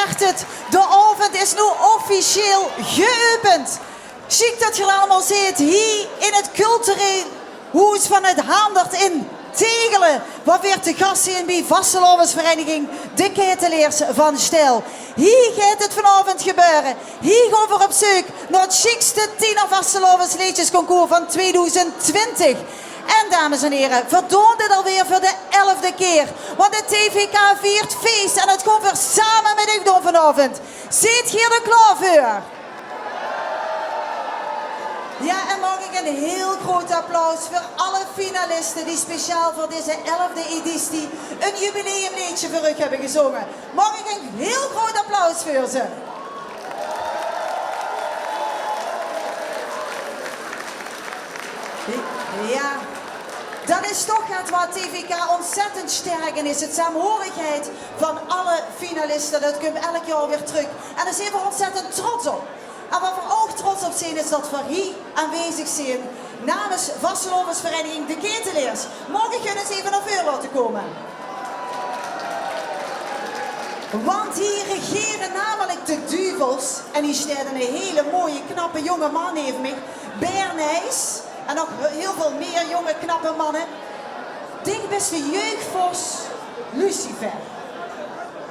zegt het, de avond is nu officieel geopend. Chic dat je allemaal ziet hier in het cultureel huis van het Haandert in Tegelen. Wat weer te gast zijn bij Vastelovensvereniging De Ketelaars van Stel. Hier gaat het vanavond gebeuren. Hier gaan we op zoek naar het chicste tiener Vastelovens liedjesconcours van 2020. En dames en heren, verdoont dit alweer voor de 11e keer. Want de TVK viert feest en het komt weer samen met u doen vanavond. Zit hier er klaar voor? Ja, en mag ik een heel groot applaus voor alle finalisten die speciaal voor deze 11e editie een jubileumliedje voor u hebben gezongen. Mag ik een heel groot applaus voor ze? Ja, dat is toch het wat TVK ontzettend sterk in is. Het samenhorigheid van alle finalisten. Dat komt elk jaar weer terug. En daar zijn we ontzettend trots op. En wat we ook trots op zijn is dat we hier aanwezig zijn namens Vastelovensvereniging De Ketelaars. Morgen kunnen ze even naar voren laten komen. Want hier regeren namelijk de duvels. En hier staat een hele mooie, knappe jonge man even mij. Bernijs. En nog heel veel meer jonge, knappe mannen. Ding best de jeugdvos Lucifer.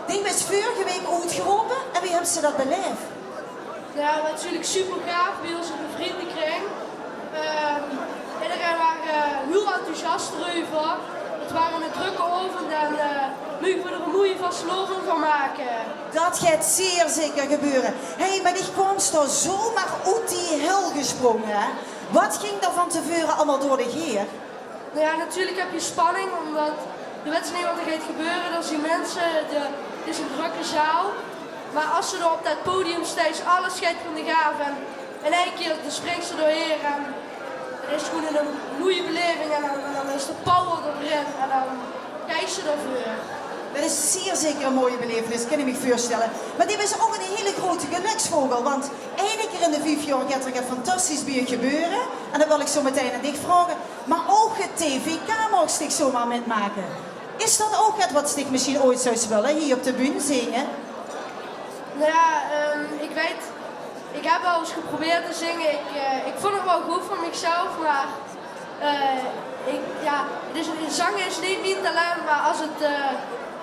Ding best vorige week uitgeroepen. En wie hebben ze dat beleefd? Ja, natuurlijk super gaaf bij onze vriendenkring. Iedereen waren heel enthousiast erover. Het waren een drukke avond en mogen we er een mooie Vastelovend van maken. Dat gaat zeer zeker gebeuren. Hé, maar die kwam toch zomaar uit die hel gesprongen, hè? Wat ging er van tevoren allemaal door de geer? Nou ja, natuurlijk heb je spanning, omdat je weet niet wat er gaat gebeuren. Dat zien mensen, het is een drukke zaal. Maar als ze er op dat podium staan, is alles gaat van de gaaf. En in één keer springt ze doorheen en er is gewoon een mooie beleving. En dan is de power erin en dan kijk je ervoor. Dat is zeer zeker een mooie belevenis, kan ik me voorstellen. Maar dit is ook een hele grote geluksvogel, want één keer in de 5 jaar gaat er een fantastisch bier gebeuren. En dat wil ik zo meteen aan dich vragen. Maar ook het TVK mag zich zomaar metmaken. Is dat ook het wat zich misschien ooit zou willen, hier op de bühne zingen? Nou ja, ik heb wel eens geprobeerd te zingen. Ik vond het wel goed van mezelf, maar zang is niet mijn talent, maar als het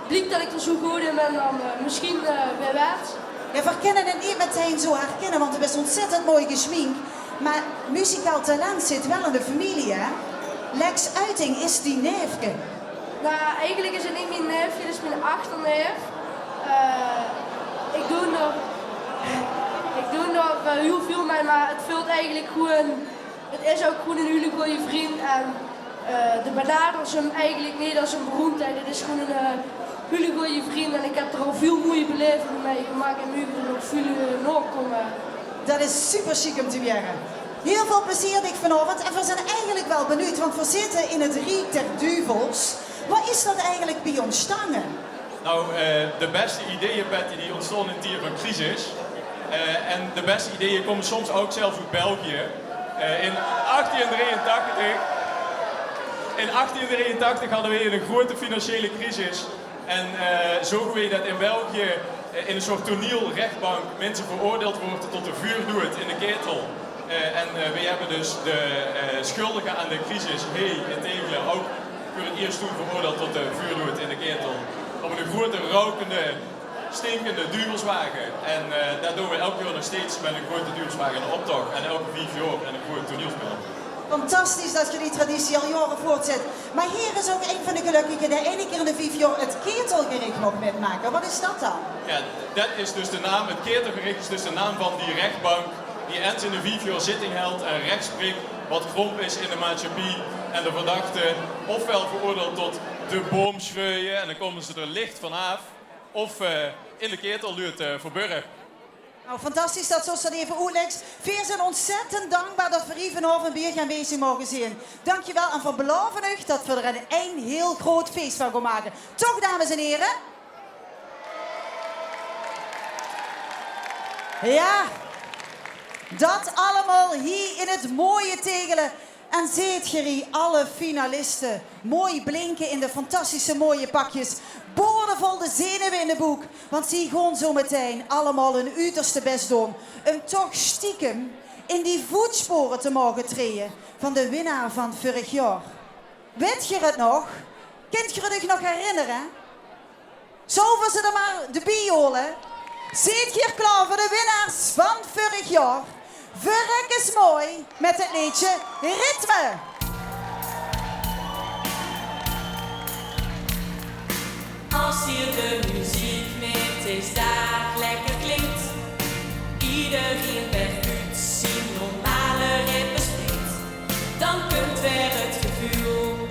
blijkt dat ik er zo goed in ben, dan misschien weer wat. Ja, we kunnen het niet meteen zo herkennen, want het is ontzettend mooi geschminkt. Maar muzikaal talent zit wel in de familie, hè? Lex Uiting is die neefje. Nou, eigenlijk is het niet mijn neefje, het is mijn achterneef. Ik doe nog heel veel mee, maar het vult eigenlijk gewoon. Het is ook gewoon een hele goede vriend en de benadert hem eigenlijk niet als een beroemdheid. Het is gewoon een hele goede vriend en ik heb er al veel mooie belevingen mee gemaakt en nu wil er nog veel nog komen. Dat is super chic om te werken. Heel veel plezier dik vanavond en we zijn eigenlijk wel benieuwd, want we zitten in het Riet der Duvels. Wat is dat eigenlijk bij ons stangen? Nou, de beste ideeën, Betty, die ontstaan in tijden van crisis. En de beste ideeën komen soms ook zelfs uit België. In 1883 hadden we een grote financiële crisis. En zo weet dat in België in een soort toneelrechtbank mensen veroordeeld worden tot de vuurdood in de ketel. En we hebben dus de schuldigen aan de crisis, in Tegelen, ook voor het eerst toen veroordeeld tot de vuurdood in de ketel. Op een grote rokende, stinkende duvelswagen. En daar doen we elke keer nog steeds met een grote duvelswagen een optocht. En elke 5 jaar en een groot toneelspel. Fantastisch dat je die traditie al jaren voortzet. Maar hier is ook een van de gelukkigen die 1 keer in de 5 jaar het ketelgericht mag metmaken. Wat is dat dan? Ja, dat is dus de naam, het ketelgericht is dus de naam van die rechtbank die eens in de 5 jaar zitting houdt en recht spreekt wat grond is in de maatschappij. En de verdachte ofwel veroordeeld tot de boom schreeuwen en dan komen ze er licht vanaf. Of in de ketel luurt verburgen. Nou, fantastisch dat zoals dat even uitlegt. We zijn ontzettend dankbaar dat we hier vanavond bij gaan wezen mogen zien. Dankjewel en we beloven u dat we er een heel groot feest van gaan maken. Toch, dames en heren? Ja, dat allemaal hier in het mooie Tegelen. En ziet je alle finalisten mooi blinken in de fantastische mooie pakjes. boordevol de zenuwen in de boek. Want zie gewoon zo meteen allemaal hun uiterste best doen. Om toch stiekem in die voetsporen te mogen treden van de winnaar van vorig jaar. Weet je het nog? Kunt je het nog herinneren? Zoveel ze er maar de biolen. Zit je klaar voor de winnaars van vorig jaar? Verrek is mooi met het liedje Ritme. Als hier de muziek met is daar lekker klinkt, iedereen berguut zien normale ritme spreekt, dan kunt weer het gevoel,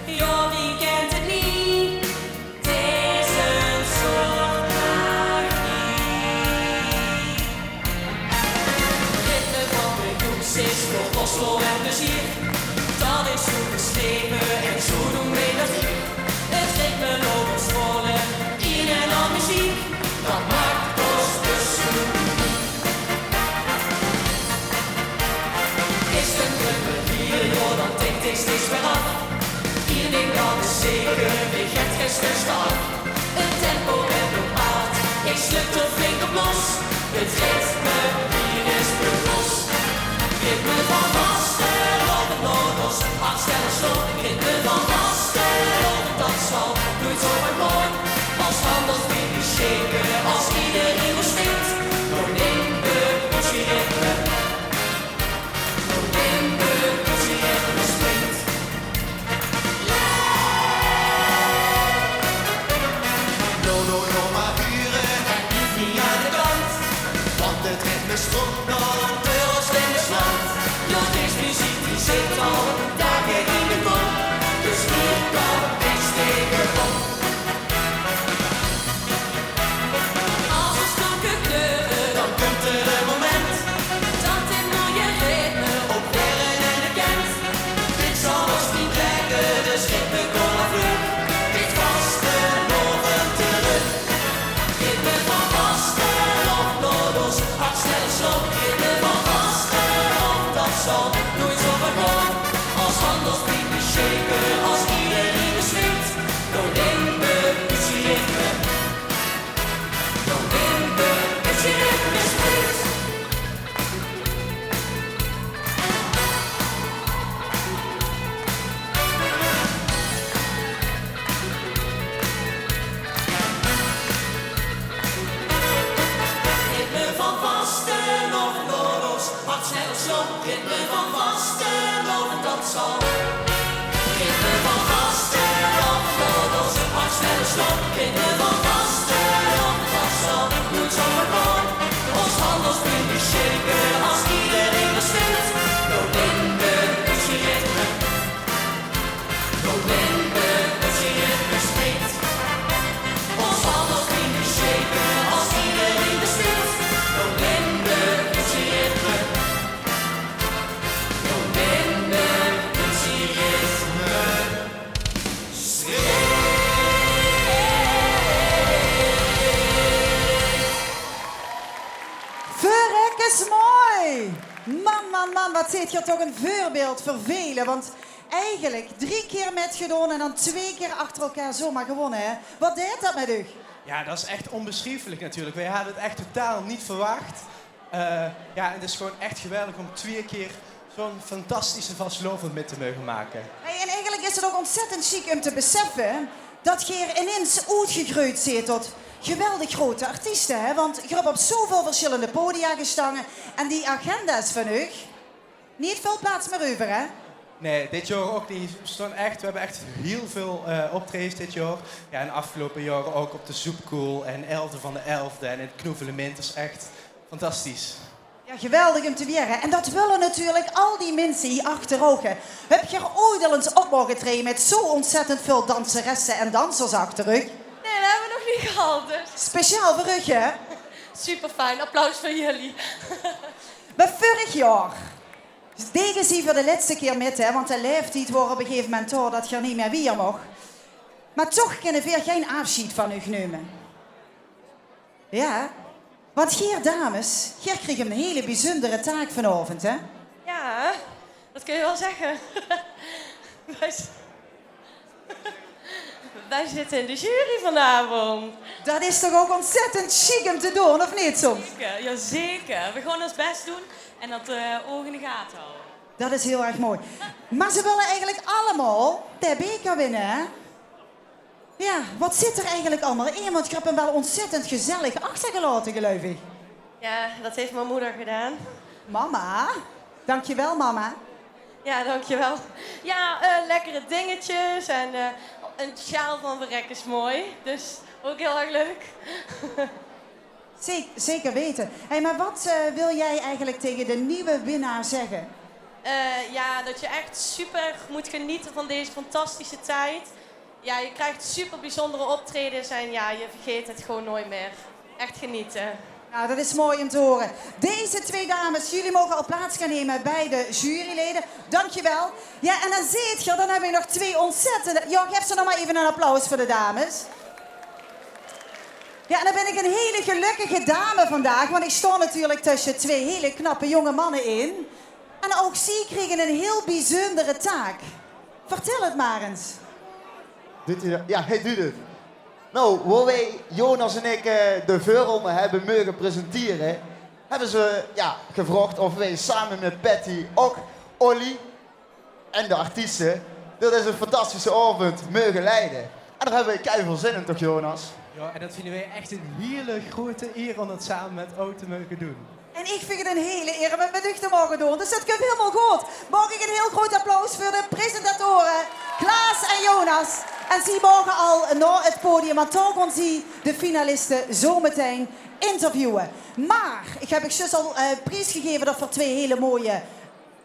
joh wie kent het niet, het is een soort magie. Ritme van de groeps is voor Oslo en plezier, dat is zo geschreven en zo doen we dat hier. Het ritme loopt volle in en al muziek, dat maakt ons dus uniek. Is een ritme hier, joh, dan tikt ik steeds weer af. Hier neemt alles zeker, weer get gisteren af. Het tempo werd bepaald, ik sluk er flink op los. Het ritme hier is bewust. Ritme van vasten op het Noordos, afstellen slot. Ritme van vasten op het dansval, nooit zo gewoon. Als handelsbaby shaken, als iedereen verstinkt. Door Limbe, poesie ritme. Door Limbe, poesie ritme springt. No, no, no, maar huren En niet aan de kant, want het ritme stroomt nog. Land. Joh, deze muziek die zit al dagen in de kop, dus hier kan ik steken op. Als een stonken kleuren, Dan komt er een moment dat dit mooie ritme op leren en erkent. dit zal ons niet trekken, dus ritme kom maar vlug. Dit vaste loven terug. Ritme van vasten op Noordos, hard snel slot. Ritme van vasten op dat zal nooit zo gewoon. Als handelsbaby shaken, als iedereen besluit. Door Limbe, poesie ritme. Door Limbe, poesie ritme springt. Ritme van vasten of Noordos, hard snel slot. Ritme van vasten of dat zal. Ritme van vasten of Noordos, hard snel slot. Ritme van vasten of dat zal. Nooit zo gewoon. Ons handelsbaby shaken, als iedereen besluit. Door Limbe, poesie ritme. Door Limbe, poesie ritme springt. Ons handelsbaby shaken, als iedereen besluit. Door Limbe, poesie ritme. Door Limbe, poesie ritme. Verrek is mooi. Man, wat zit je toch een voorbeeld voor velen. Want eigenlijk 3 keer met gedaan en dan 2 keer achter elkaar zomaar gewonnen. Hè? Wat deed dat met u? Ja, dat is echt onbeschrijfelijk natuurlijk. Wij hadden het echt totaal niet verwacht. Ja, en het is gewoon echt geweldig om 2 keer zo'n fantastische vastlovend mee te mogen maken. Hey, en eigenlijk is het ook ontzettend chic om te beseffen dat je hier ineens uitgegroeid zit tot geweldig grote artiesten. Hè? Want je hebt op zoveel verschillende podia gestangen en die agenda's van u, niet veel plaats meer over, hè? Nee, dit jaar ook niet. We hebben echt heel veel optredens dit jaar. Ja, en de afgelopen jaren ook op de Zoepkoel en 11e van de 11e en in het Knoevelement. Dat is echt fantastisch. Ja, geweldig om te weren. En dat willen natuurlijk al die mensen hier achter ook. Hè. Heb je er ooit al eens op mogen treden met zo ontzettend veel danseressen en dansers achter u? Nee, dat hebben we nog niet gehad, dus. Speciaal voor u, hè? Super fijn, applaus voor jullie. Maar vorig jaar deden ze voor de laatste keer met, hè, want de leeftijd wordt op een gegeven moment door dat je er niet meer weer mag. Maar toch kunnen we geen afscheid van u nemen. Ja, want hier, dames, hier kregen een hele bijzondere taak vanavond, hè? Ja, dat kun je wel zeggen. wij zitten in de jury vanavond. Dat is toch ook ontzettend chic om te doen, of niet soms? Zeker, ja zeker. We gaan ons best doen en dat ogen in de gaten houden. Dat is heel erg mooi. Maar ze willen eigenlijk allemaal de beker winnen, hè? Ja, wat zit er eigenlijk allemaal in? Want ik heb hem wel ontzettend gezellig achtergelaten, geloof ik. Ja, dat heeft mijn moeder gedaan. Mama? Dankjewel, mama. Ja, dankjewel. Ja, lekkere dingetjes en een sjaal van Verrek is mooi. Dus ook heel erg leuk. Zeker weten. Hey, maar wat wil jij eigenlijk tegen de nieuwe winnaar zeggen? Ja, dat je echt super moet genieten van deze fantastische tijd. Ja, je krijgt super bijzondere optredens en ja, je vergeet het gewoon nooit meer. Echt genieten. Nou, dat is mooi om te horen. Deze twee dames, jullie mogen al plaats gaan nemen bij de juryleden. Dankjewel. Ja, en dan ziet je, dan hebben we nog twee ontzettende... Ja, geef ze nog maar even een applaus voor de dames. Ja, en dan ben ik een hele gelukkige dame vandaag, want ik sta natuurlijk tussen twee hele knappe jonge mannen in. En ook zij kregen een heel bijzondere taak. Vertel het maar eens. Doet u dat? Ja, hij doet het. Nou, waar wij, Jonas en ik, de voorronde hebben mogen presenteren, hebben ze gevraagd of wij samen met Patty, ook Olly en de artiesten, dit is een fantastische avond mogen leiden. En daar hebben we keiveel zin in, toch Jonas? Ja, en dat vinden wij echt een hele grote eer om dat samen met O te mogen doen. En ik vind het een hele eer om het met u te mogen doen. Dus dat komt helemaal goed. Mag ik een heel groot applaus voor de presentatoren Klaas en Jonas. En ze mogen al naar het podium, want dan gaan ze de finalisten zometeen interviewen. Maar ik heb juist al prijs gegeven dat we twee hele mooie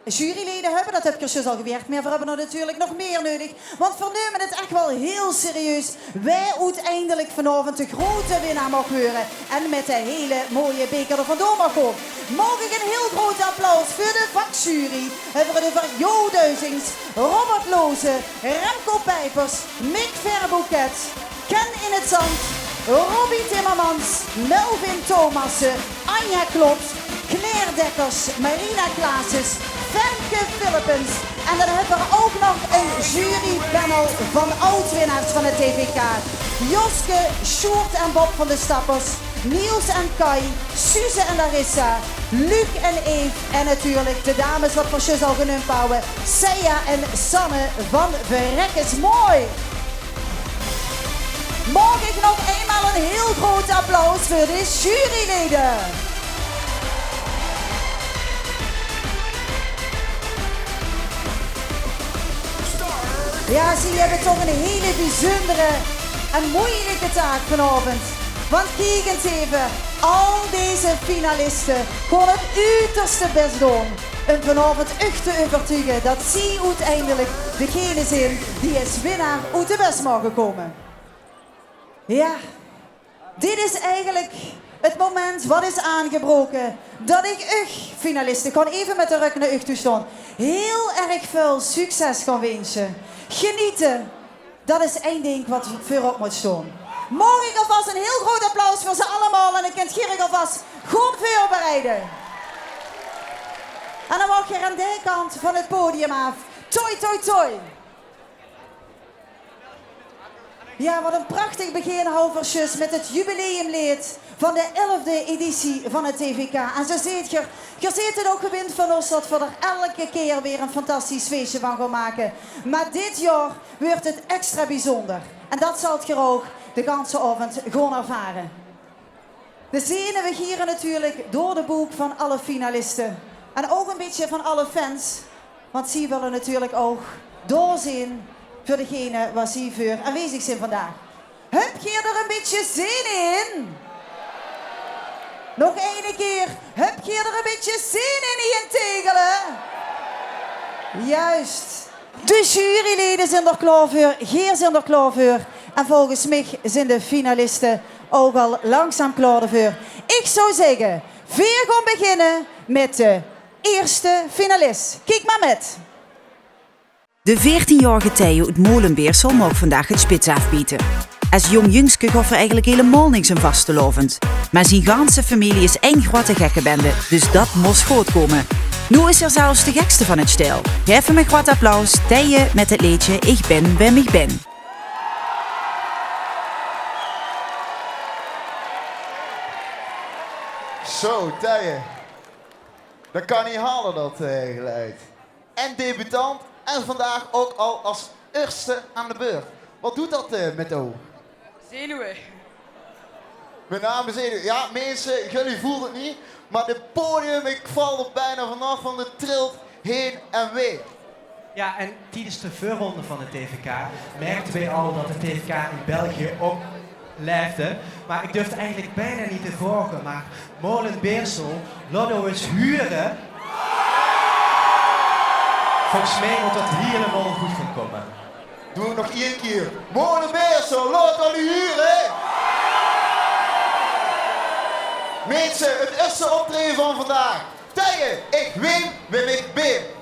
juryleden hebben. Dat heb ik juist al gewerkt. Maar we hebben er natuurlijk nog meer nodig. Want we nemen het echt wel heel serieus. Wij uiteindelijk vanavond de grote winnaar mag horen. En met de hele mooie beker er vandoor mag gaan. Mag ik een heel groot applaus voor de vakjury. Hebben we over Jo Duizings, Robert Lozen, Remco Pijpers, Mick Verboeket, Ken in het Zand, Robbie Timmermans, Melvin Thomassen, Anja Klops, Claire Dekkers, Marina Klaases, Femke Philippens. En dan hebben we ook nog een jurypanel van oud-winnaars van het TVK. Joske, Sjoerd en Bob van de Stappers, Niels en Kai, Suze en Larissa, Luc en Eve en natuurlijk de dames wat voor zus al genoemd houden, Seja en Sanne van Verrek is mooi. Mag ik nog eenmaal een heel groot applaus voor de juryleden. Ja, ze hebben toch een hele bijzondere en moeilijke taak vanavond. Want kijk eens even, al deze finalisten gaan het uiterste best doen. En vanavond echt te overtuigen dat ze uiteindelijk degene zijn die als winnaar uit de bus mogen komen. Ja, dit is eigenlijk het moment wat is aangebroken dat ik finalisten kan even met de rug naar u toe staan. Heel erg veel succes kan wensen. Genieten, dat is één ding wat voorop moet staan. Mag ik alvast een heel groot applaus voor ze allemaal en ik kan Gerrit alvast goed voorbereiden. En dan mag je aan de kant van het podium af. Toi, toi, toi. Ja, wat een prachtig begin, Houversjes, met het jubileumlied van de 11e editie van het TVK. En zo ziet je ziet het ook gewend van ons dat we er elke keer weer een fantastisch feestje van gaan maken. Maar dit jaar wordt het extra bijzonder. En dat zal het ook de ganse avond gewoon ervaren. De zenen we gieren natuurlijk door de boek van alle finalisten. En ook een beetje van alle fans. Want ze willen natuurlijk ook doorzien voor degene waar ze voor aanwezig zijn vandaag. Heb je er een beetje zin in? Nog één keer. Heb je er een beetje zin in hier in Tegelen? Juist. De juryleden zijn er klaar voor. Geer zijn er klaar voor. En volgens mij zijn de finalisten ook al langzaam klaar voor. Ik zou zeggen, we gaan beginnen met de eerste finalist. Kijk maar met. De 14-jarige Theo uit Molenbeersel mag vandaag het spits afbieten. Als jong jongske gaf er eigenlijk helemaal niks aan vast te lovend. Maar zijn ganse familie is één grote gekkenbende, dus dat moest goed komen. Nu is er zelfs de gekste van het stel. Geef hem een groot applaus, Theo met het liedje Ik ben wie ik ben. Zo, Tijen. Dat kan niet halen, dat geluid. En debutant en vandaag ook al als eerste aan de beurt. Wat doet dat met jou? Zenuwen. Met name zenuwen. Ja, mensen, jullie voelen het niet. Maar het podium, ik val er bijna vanaf, van de trilt heen en weer. Ja, en tijdens de voorronde van de TVK merkten wij al dat de TVK in België ook leefde. Maar ik durfde eigenlijk bijna niet te volgen. Maar Molenbeersel, laat ons eens huren. Volgens mij moet dat helemaal goed gaan komen. Doe het nog 1 keer. Molenbeersel, laat al huren. Mensen, het eerste optreden van vandaag. Tijen, ik win, ik ben.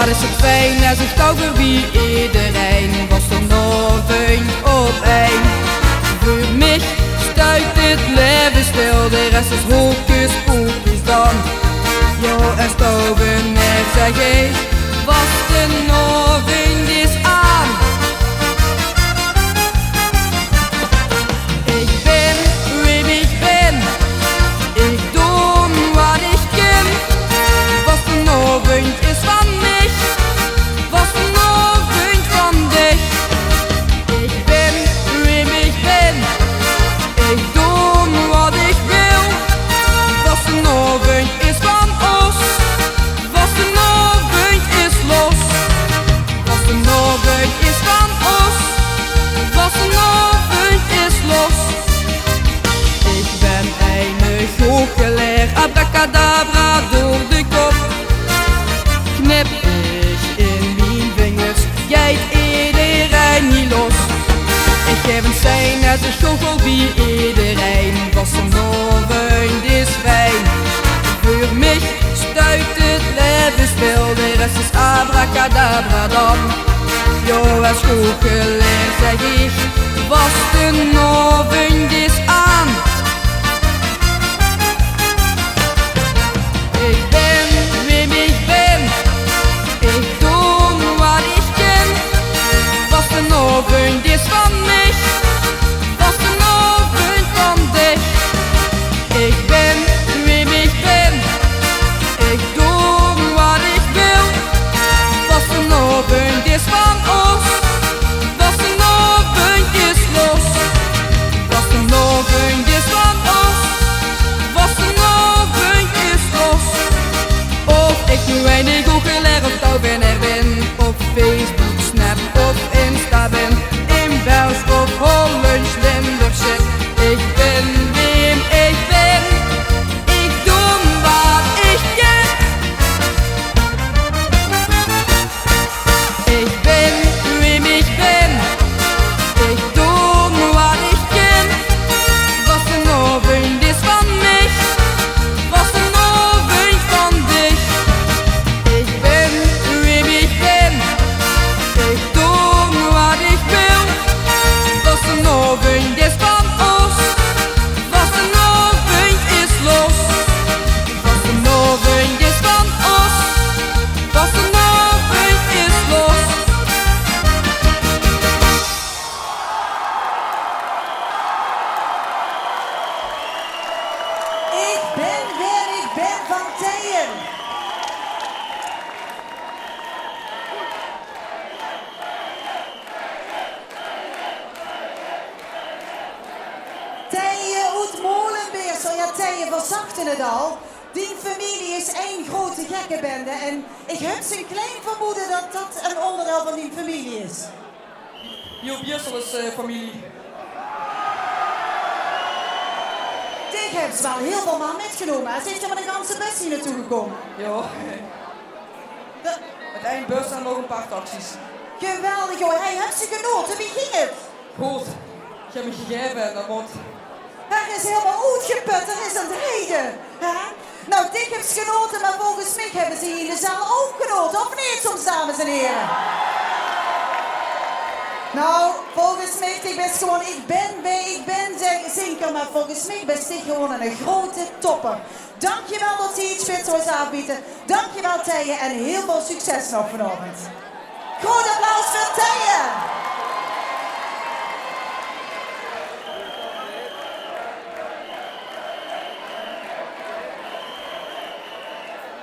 Wat is het fijn als ik touw voor wie iedereen was er nog een op één. Voor mij stuit het leven stil, de rest is hoekjes, poekjes dan. Jo, en stoven net zeg ik, was de nog een is aan. Ik ben wie ik ben, ik doe wat ik ken. Was de nog een is van mij, was de nog een van dich. Ik ben wie ik ben, ik doe wat ik wil. Was de nog een is van ons, was de nog een is los. Was de nog een is van ons, was de nog een is los. Ik ben een goochelaar, abracadabra door de kop. Knip ik in mijn vingers, jij iedereen niet los. Ik geef een sein uit de goochel wie iedereen. Was er nog een is fijn. Voor mij stuit het leven spel, de rest is abracadabra dan. Jo, als goochelaar zeg ik, was de nog een is aan. Ik ben wie ik ben, ik doe wat ik ken. Was er nog een is van mij, was er nog een van dich. Ik ben wie ik ben, ik doe wat ik wil. Was er nog een is van ons, was er nog een is los. Was er nog een is van ons, was er nog een is los. Of ik nu een goochelaar of touwwinnaar ben, op Facebook, Snap of Insta ben, in Belgisch of Hollands, Limburg zit. Ik ben wie ik ben, ik doe wat ik ken. Tijen verzachten het al. Die familie is één grote gekkenbende. En ik heb zo'n klein vermoeden dat dat een onderdeel van die familie is. Joop Jessel is familie. Ik heb ze wel heel veel man metgenomen. Ze heeft er met een ganse bus hier naartoe gekomen. Ja. Met één bus en nog een paar taxis. Geweldig hoor. Hij heeft ze genoten. Wie ging het? Goed. Ik heb me gegeven en dat moet. Hij is helemaal uitgeput. Er is aan het regen. Hè? Nou, Dick heeft genoten, maar volgens mij hebben ze hier in de zaal ook genoten. Of niet soms, dames en heren? Nou, volgens mij, ik ben gewoon, ik ben zinker, maar volgens mij ben ik gewoon een grote topper. Dankjewel dat ze iets spits zoals aanbieden. Dankjewel Tijen en heel veel succes nog vanavond. Groot applaus voor Tijen!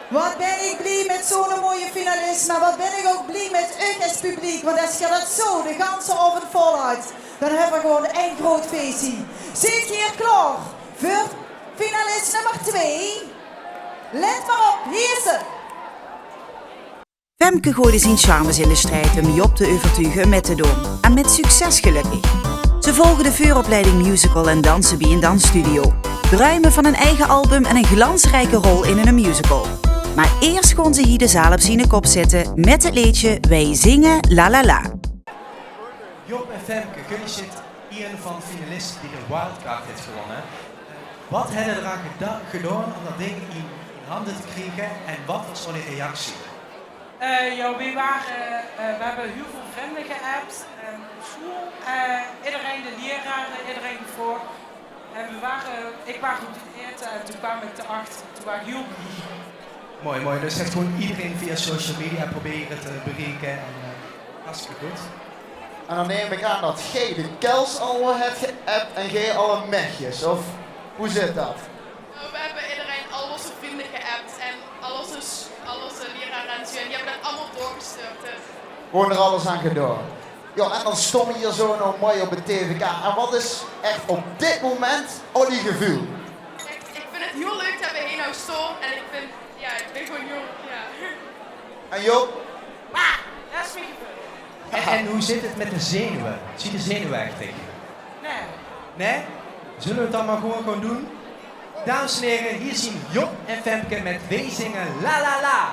Wat ben ik blij met zo'n mooie finalist, maar wat ben ik ook blij met u als publiek. Want als je dat zo de ganse avond voluit, dan hebben we gewoon een groot feestje. Zit je hier klaar voor finalist nummer 2? Let maar op, hier is ze. Femke gooide zijn charmes in de strijd om Job te overtuigen met te doen. En met succes gelukkig. Ze volgde de vuuropleiding musical en dansen bij een dansstudio. Druimen van een eigen album en een glansrijke rol in een musical. Maar eerst kon ze hier de zaal op zijn kop zetten met het liedje Wij zingen la la la. Job en Femke, jullie zit een van de finalisten die de wildcard heeft gewonnen. Wat hebben ze eraan gedaan om dat ding in handen te krijgen en wat was zo'n reactie? We hebben heel veel vrienden geappt, op school, iedereen de leraren, iedereen voor. En ik was gedupeerd en toen kwam ik erachter, toen was ik heel blij. Mooi. Dus heeft gewoon iedereen via social media proberen te bereiken en hartstikke goed. En dan neem ik aan dat jij de Kels al hebt geappt en jij alle mechjes, of hoe zit dat? Nou, we hebben iedereen al onze vrienden geappt en al onze leraren en zo, en die hebben dat allemaal doorgestuurd. Dus. Gewoon er alles aan gedaan. Ja, en dan stond je hier zo nog mooi op het TVK. En wat is echt op dit moment al je gevoel? Ik vind het heel leuk dat we hier nou staan en ik ben gewoon heel, ja. En Joop? Dat is mijn gevoel. En hoe zit het met de zenuwen? Zie je de zenuwen echt tegen? Nee? Zullen we het dan maar gewoon gaan doen? Dames en heren, hier zien Job en Femke met Wij zingen la la la.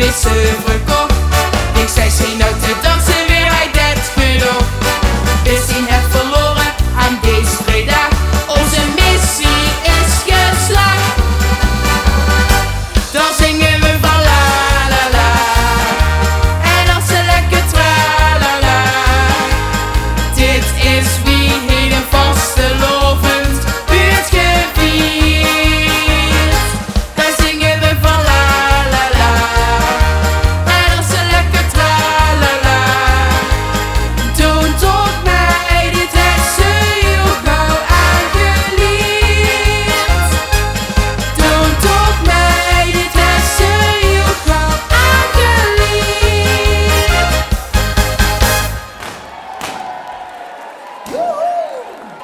wist ze verkocht. Ik zei zien uit de dansen weer hij dat genoeg. We zien het verloren aan deze vrijdag. Onze missie is geslaagd. Dan zingen we van la la la. En dan ze lekker tra la la. Dit is wie heden vastelovend buurtgevierd. Dan zingen we van la la la. En dan ze lekker tra la la. Toen tot mij dit heeft ze heel gauw aangeleerd. Toen tot mij dit heeft ze heel gauw aangeleerd.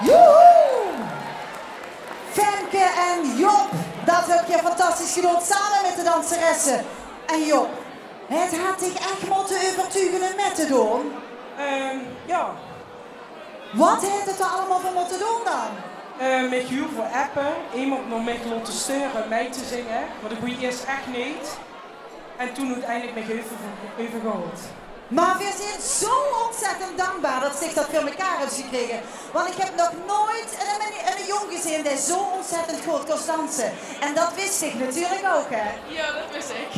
Joehoe! Femke en Job, dat heb je fantastisch gedaan samen met de danseressen. En Job, het had ik echt moeten overtuigen met te doen. Ja. Wat heeft het er allemaal voor moeten doen dan? Met heel veel appen, iemand nog met laten sturen, mij te zingen. Maar dat doe je eerst echt niet. En toen uiteindelijk met even gehoord. Maar we zijn zo ontzettend dankbaar dat zich dat voor elkaar heeft gekregen. Want ik heb nog nooit een jong gezien die zo ontzettend goed kon dansen. En dat wist ik natuurlijk ook, hè? Ja, dat wist ik.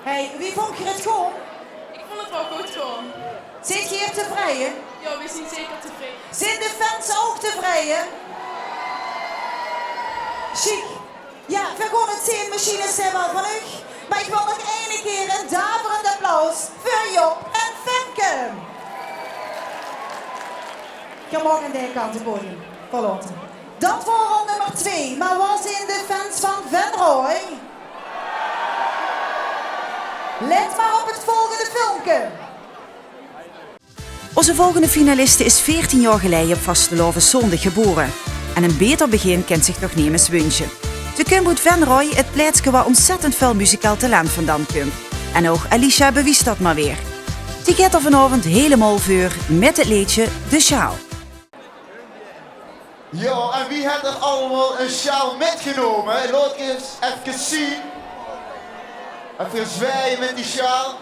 Hey, wie vond je het goed? Ik vond het wel goed gewoon. Zit je hier tevreden? Ja, we zijn zeker tevreden. Zijn de fans ook tevreden? Chic. Ja, we gaan het zien, machines zijn wel van u. Maar ik wil nog één keer een daverend applaus voor Job en Femke. Ga morgen aan deze kant het podium. Verloten. Dat was nummer 2. Maar wat zijn de fans van Venrooy? Let maar op het volgende filmpje. Onze volgende finaliste is 14 jaar geleden op Vasteloven zondag geboren. En een beter begin kent zich nog niet eens wünschen. Ze komt uit Venrooy, het plaatsje waar ontzettend veel muzikaal talent vandaan komt. En ook Alicia bewijst dat maar weer. Ze gaat er vanavond helemaal voor met het liedje De Sjaal. Ja, en wie heeft er allemaal een sjaal metgenomen? Laat ik eens even zien. Even zwaaien met die sjaal.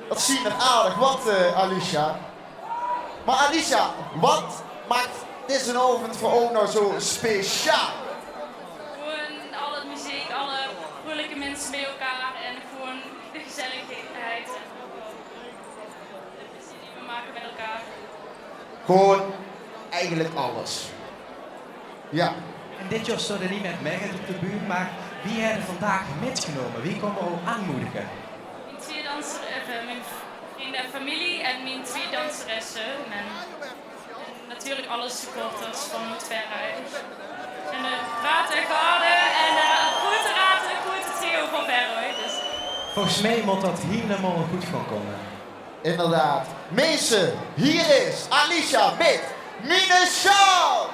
Dat zien er aardig wat, Alicia. Maar Alicia, wat maakt deze avond voor ons nou zo speciaal? Gewoon alle muziek, alle vrolijke mensen bij elkaar en gewoon de gezelligheid en de plezier die we maken met elkaar. Gewoon eigenlijk alles. Ja. En dit jaar stond er niet met mij op de bühne, maar wie hebben vandaag metgenomen? Wie kon we aanmoedigen? Mijn twee dansers, mijn vrienden en familie en mijn twee danseressen. En natuurlijk alle supporters van het Verhuis. En de Raad en Garde en de Goede Raad en Goede Trio van Verhuis. Dus. Volgens mij moet dat helemaal goed gaan komen. Inderdaad. Mensen, hier is Alicia met Mine Sjaal!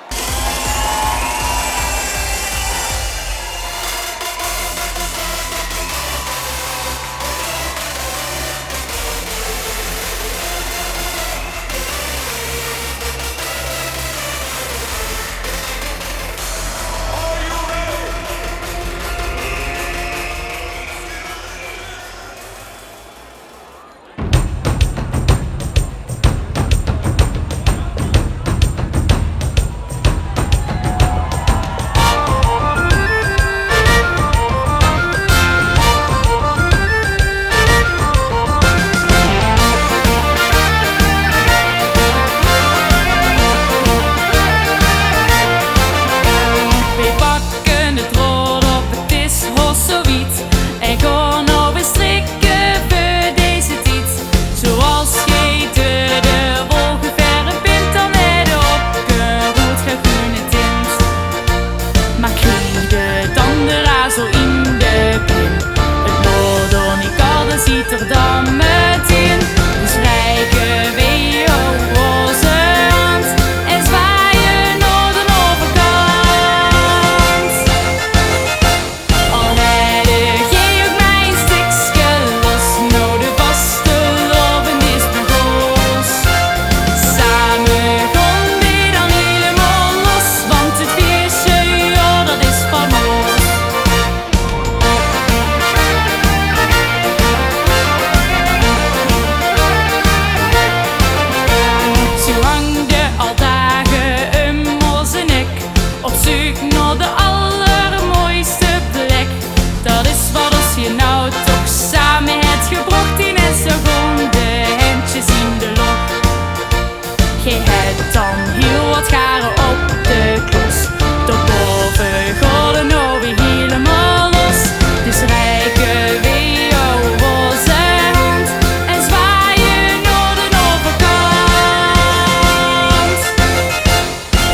Dan heel wat garen op de klos. Daarboven gaat de nou weer helemaal los. Dus rijken we jou roze hand en zwaaien naar de overkant.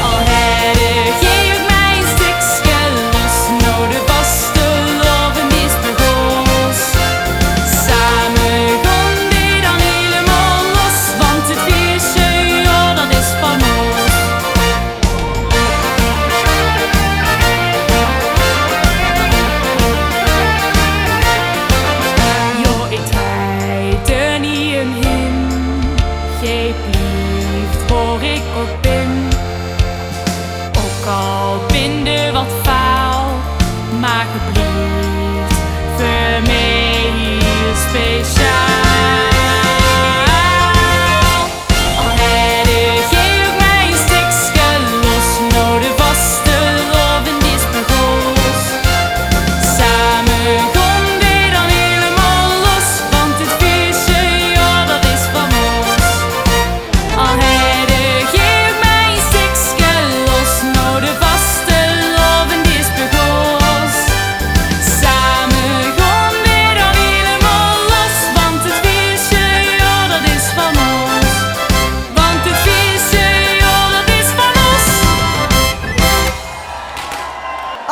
Al heb jij ook mijn stukje los, nou de vaste loven is begonnen. Samen gaan we dan helemaal los, want het feestje, ja, dat is van ons. Jo, ik rijd er niet omheen. Jij blijft waar ik ook ben. Ook al ben je wat faal, maar je blijft voor mij heel speciaal. Al heb jij ook mijn stukje los, nou de vaste loven is begonnen. Samen gaan we dan helemaal los, want het feestje, ja, dat is van ons. Al heb jij ook mijn stukje los, nou de vaste loven is begonnen. Samen gaan we dan helemaal los, want het feestje, ja, dat is van ons. Want het feestje, ja, dat is van ons.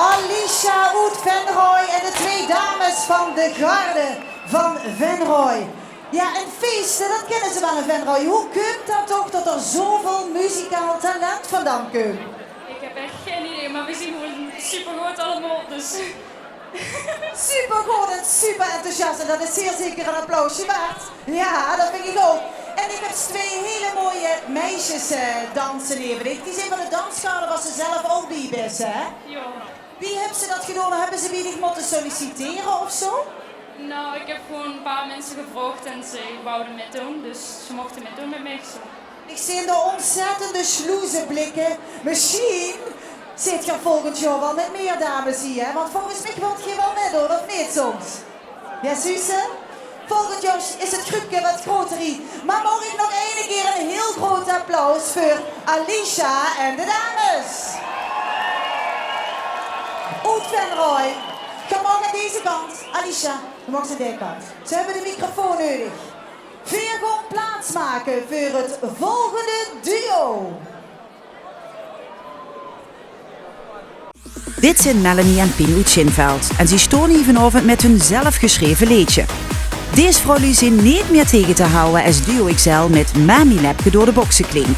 Alicia Oud Venrooy en de twee dames van de garde van Venrooy. Ja, en feesten, dat kennen ze wel in Venrooy. Hoe komt dat toch dat er zoveel muzikaal talent vandaan komt? Ik heb echt geen idee, maar we zien gewoon super goed allemaal, dus... Super goed en super enthousiast en dat is zeer zeker een applausje waard. Ja, dat vind ik ook. En ik heb twee hele mooie meisjes dansen even. Die zijn van de dansschade waar ze zelf ook bij is, hè? Ja. Wie hebben ze dat gedaan? Hebben ze wie moeten solliciteren of zo? Nou, ik heb gewoon een paar mensen gevraagd en ze wouden meedoen, dus ze mochten meedoen met mij. Zo. Ik zie de ontzettende sloezenblikken. Misschien zit je volgend jaar wel met meer dames hier, hè? Want volgens mij wilt je wel meedoen, of niet soms? Ja, Suze? Volgend jaar is het groepje wat groter hier. Maar mag ik nog één keer een heel groot applaus voor Alicia en de dames. Oud Venrooy, kom maar aan deze kant. Alicia, je mag aan deze kant. Ze hebben de microfoon nodig. Weer gewoon plaatsmaken voor het volgende duo. Dit zijn Melanie en Pino uit Schinveld en ze staan hier vanavond met hun zelfgeschreven liedje. Deze vrouwen zijn niet meer tegen te houden als Duo XL met Mami Lepke door de boksen klink.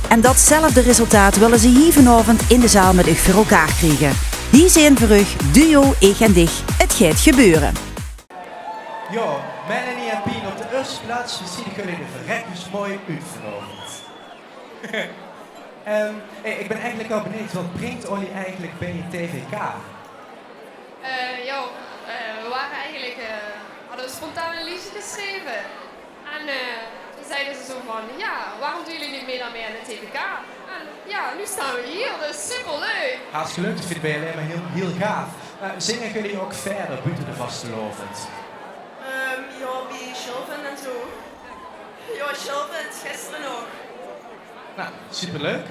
En datzelfde resultaat willen ze hier vanavond in de zaal met u voor elkaar krijgen. Hier zijn voor u Duo Ik en Dich, het gaat gebeuren. Jo, Melanie en Pien op de eerste plaats, we zien jullie er verrekkers mooi uit vanavond. Ik ben eigenlijk wel benieuwd, wat brengt Olly eigenlijk bij je TVK? We waren eigenlijk, hadden we spontaan een liedje geschreven. En toen zeiden ze zo van, ja, waarom doen jullie niet mee dan mee aan de TVK? En ja, nu staan we hier, dat is superleuk. Hartstikke leuk, dat vind ik bij alleen maar heel gaaf. Zingen jullie ook verder buiten de vastelovend? Ja, bij Shelven en zo. Ja, Shelven, gisteren nog. Nou, superleuk.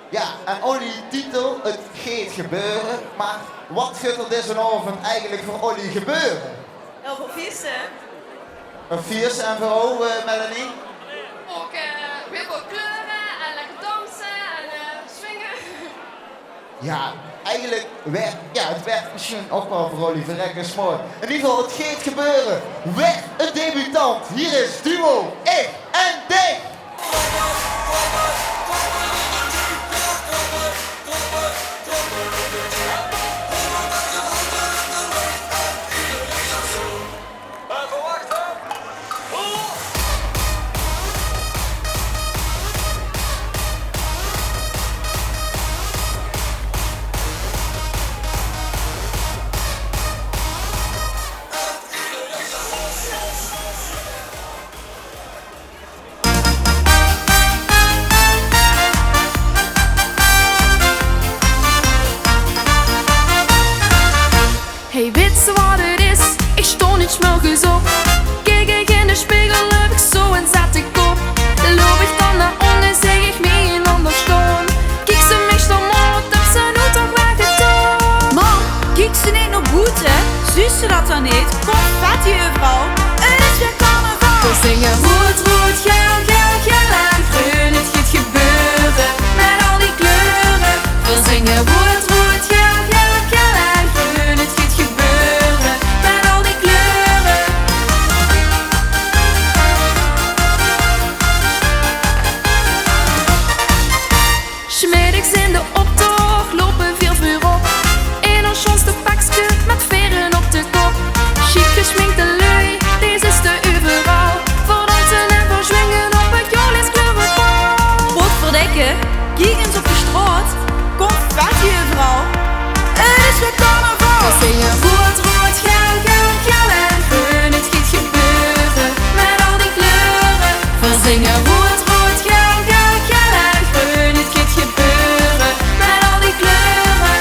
Ja, en Olly titel, het gaat gebeuren, maar wat gaat er deze avond eigenlijk voor Olly gebeuren? Heel veel feesten. Een feest en vooral, Melanie? Ook weer veel kleuren en lekker dansen en swingen. Ja, eigenlijk het werd misschien ook wel voor Olly verrekkers mooi. In ieder geval, het gaat gebeuren. Weg een debutant. Hier is Duo Ik en Dich. Middags in de optocht lopen veel vuur op. In ons schoonste pakje met veren op de kop. Chic geschminkte lui, deze is de overal. Voor dansen en voor zwingen op het Jolis kleurenbal. Brood verdekken, kiekens op de straat, confetti overal. Het is weer carnaval. We zingen rood, rood, geel, geel, geel en groen. Het gaat gebeuren met al die kleuren. We zingen rood, rood, geel, geel, geel en groen. Het gaat gebeuren met al die kleuren.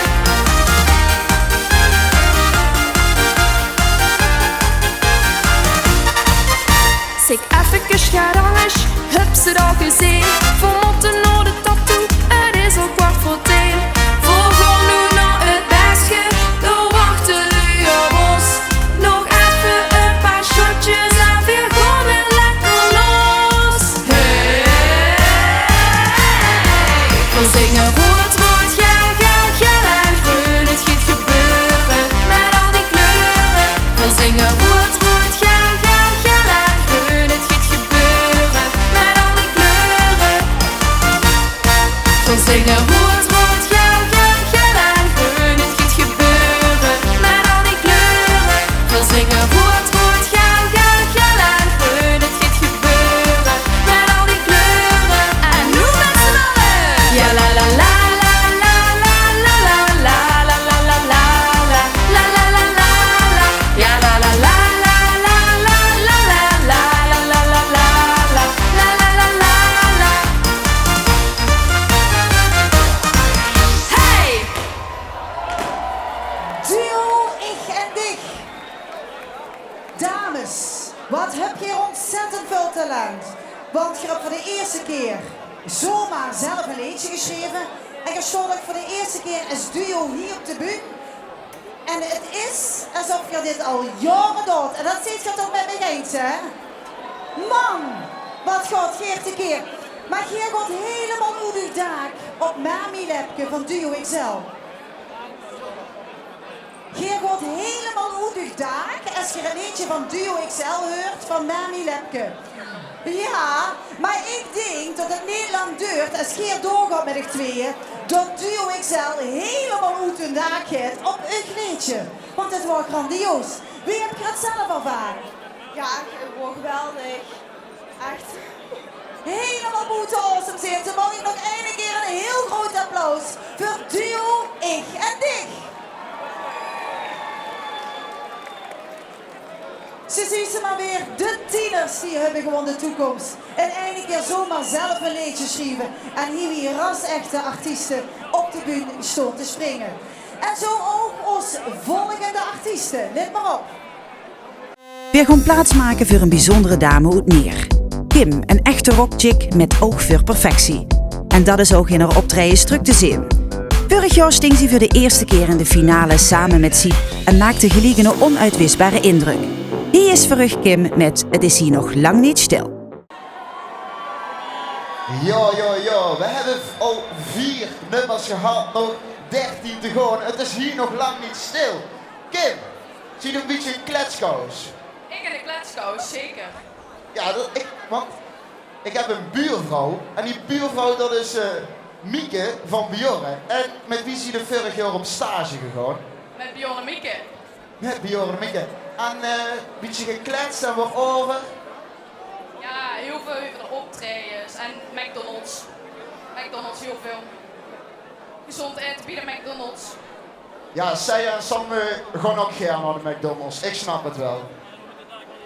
Zeg even schadangers, heb ze het al gezien? Voor motten naar de tattoo, het is al 9:15. Voor gewoon nu naar het basje, dan wachten jullie op ons. Nog even een paar shotjes en weer gewoon lekker los. Hey, we zingen rood, rood, geel, geel, geel en groen. Het gaat gebeuren met al die kleuren. We zingen rood, rood, geel, geel, geel en groen. Het gaat gebeuren met al die kleuren. We zingen rood, rood, geel, geel, geel en groen. Het gaat gebeuren met al die kleuren. We zingen rood, rood, geel, geel, geel en groen. Het gaat gebeuren met al die kleuren. En nu met z'n allen. Ja la la la la la la la la la la la la la la la la la la. Ja la la la la la la la la la la la la la la la la la. Hey! Duo Ik en Dich. Dames, wat heb je ontzettend veel talent. Want je hebt voor de eerste keer zomaar zelf een liedje geschreven. En je stond ook voor de eerste keer als duo hier op de bühne. En het is alsof je dit al jaren doet. En dat ziet je toch met me eens, hè? Man, wat gaat Geert de keer. Maar Geert gaat helemaal uit uw daak op Mami Lepke van Duo XL. Geert gaat helemaal uit uw daak als je een liedje van Duo XL hoort van Mami Lepke. Ja, maar ik denk dat het niet lang duurt als Geert doorgaat met de tweeën, dat Duo XL helemaal uit hun daak gaat op een liedje. Want het wordt grandioos. Wie heb je het zelf ervaren? Ja, gewoon geweldig. Echt. Helemaal moeten awesome zijn. Dan mag ik nog één keer een heel groot applaus voor Duo Ik en Dich. Ze zien ze maar weer, de tieners die hebben gewoon de toekomst. En eindelijk keer zomaar zelf een liedje schrijven. En hier weer ras-echte artiesten op de bühne stond te springen. En zo ook ons volgende artiesten. Let maar op. We gaan plaatsmaken voor een bijzondere dame uit Neer. Kim, een echte rockchick met oog voor perfectie. En dat is ook in haar optreden druk te zien. Vorig jaar sting ze voor de eerste keer in de finale samen met Siep en maakte gelijk een onuitwisbare indruk. Hier is voor Kim met Het is hier nog lang niet stil. Jo, we hebben al 4 nummers gehad, nog 13 te gaan. Het is hier nog lang niet stil. Kim, zie je een beetje een kletskous? Ik in de kletskous, zeker. Ja, want ik heb een buurvrouw. En die buurvrouw dat is Mieke van Bjorn. En met wie is hij de vorig jaar op stage gegaan? Met Bjorn en Mieke. Met Bjorn en Mieke. En een beetje gekletst en wat over. Ja, heel veel over de optredens en McDonald's. McDonald's heel veel. Gezond eten bij de McDonald's. Ja, zij en Sam gaan ook graag naar de McDonald's. Ik snap het wel.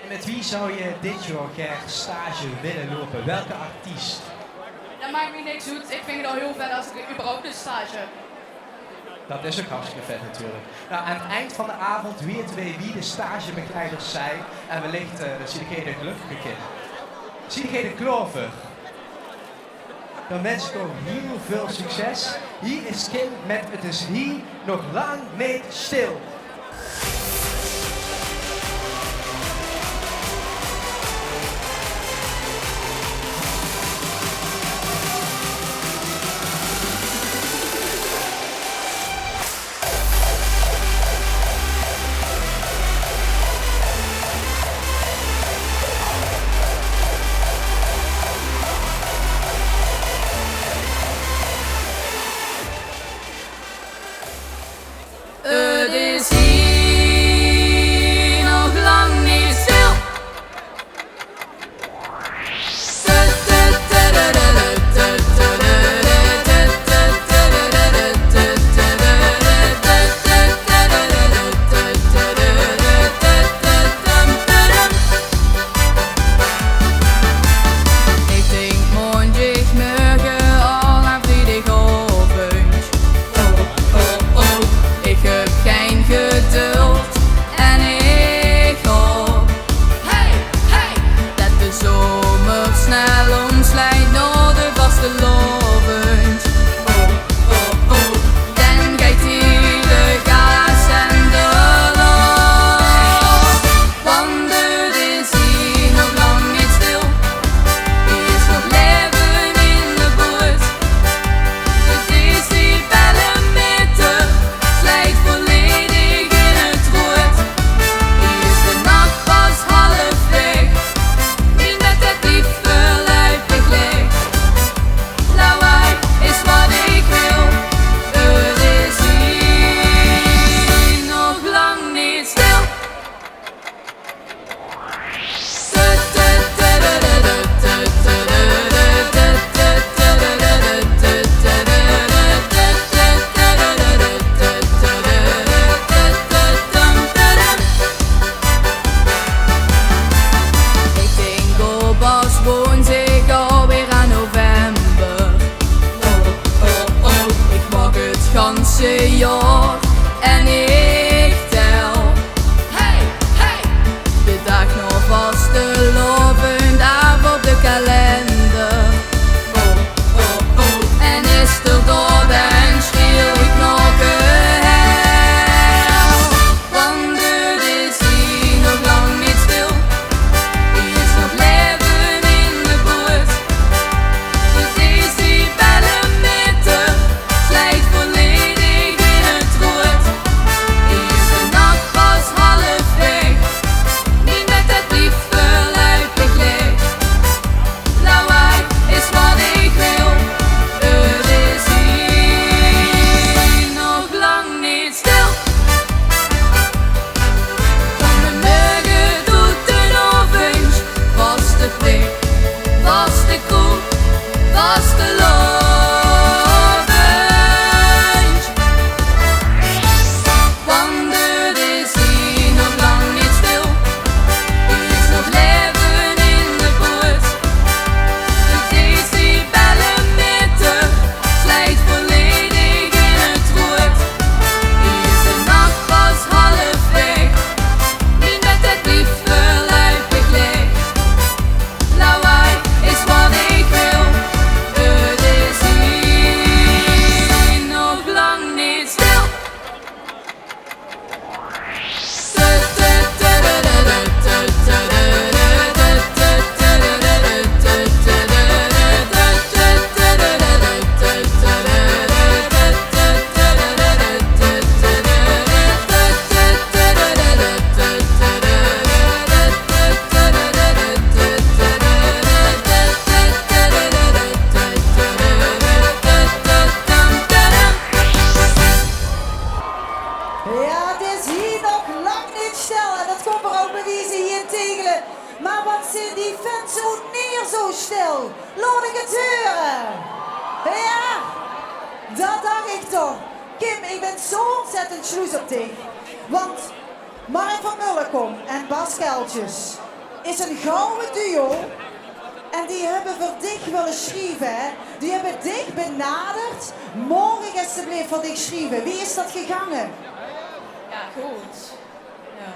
En met wie zou je dit jaar graag stage willen lopen? Welke artiest? Dat maakt me niks uit. Ik vind het al heel vet als ik überhaupt een stage. Dat is ook hartstikke vet natuurlijk. Nou, aan het eind van de avond weten wij wie de stagebegeleiders zijn. En wellicht zie ik de gelukkige kind. Zie ik de Klover. Dan wens ik ook heel veel succes. Hier is Kim met Het is hier nog lang niet stil. vastelovend. Want het is hier nog lang niet stil. Er is nog leven in de buurt. De decibellenmeter slijt volledig in het roer. Hier is de nacht pas halfweg. Niet met het liefde luid bekleed. Lawaai is wat ik wil. Het is hier nog lang niet stil. Ja, het is hier nog lang niet stil en dat komt er ook bewijzen hier in Tegelen. Maar wat zijn die fans ook neer zo stil? Laat ik het horen. Ja, dat dacht ik toch. Kim, ik ben zo ontzettend jaloers op dich. Want Mark van Mullenkom en Bas Keltjes is een gouden duo. En die hebben voor dich willen schrijven, hè? Die hebben dich benaderd. Morgen alsjeblieft voor dich schrijven. Wie is dat gegangen? Ja, goed. Ja.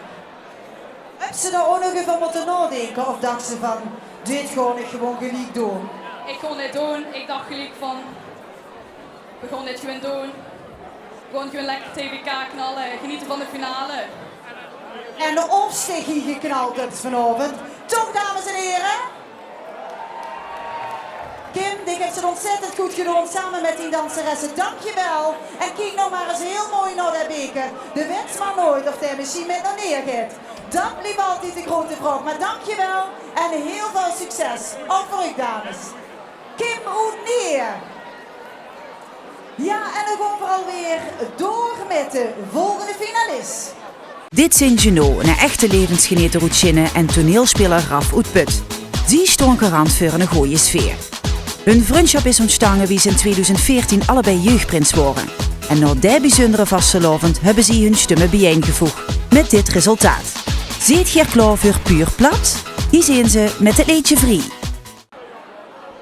Heb ze daar ook nog even moeten nadenken? Of dacht ze van, dit gewoon ik gewoon gelijk doen? Ik kon dit doen. Ik dacht gelijk van, we gaan dit gewoon doen. Gewoon lekker TVK knallen, genieten van de finale. En de opsteeg hier geknald hebt vanavond. Toch, dames en heren? Kim, dit heeft ze ontzettend goed gedaan samen met die danseressen. Dankjewel. En kijk nou maar eens heel mooi naar de beker. De wens maar nooit of hij misschien met naar neer gaat. Dat blijft altijd de grote vraag. Maar dankjewel en heel veel succes. Ook voor u, dames. Kim Oud neer. Ja, en dan gaan we alweer door met de volgende finalist. Dit zijn Geno, een echte levensgenieten routine en toneelspeler Raf Oetput. Die stond garant voor een goede sfeer. Hun vriendschap is ontstaan wie ze in 2014 allebei jeugdprins worden. En na die bijzondere vastelovend hebben ze hun stemmen bijeengevoegd. Met dit resultaat. Ziet je klaar voor puur plat? Hier zien ze met het liedje Vrij.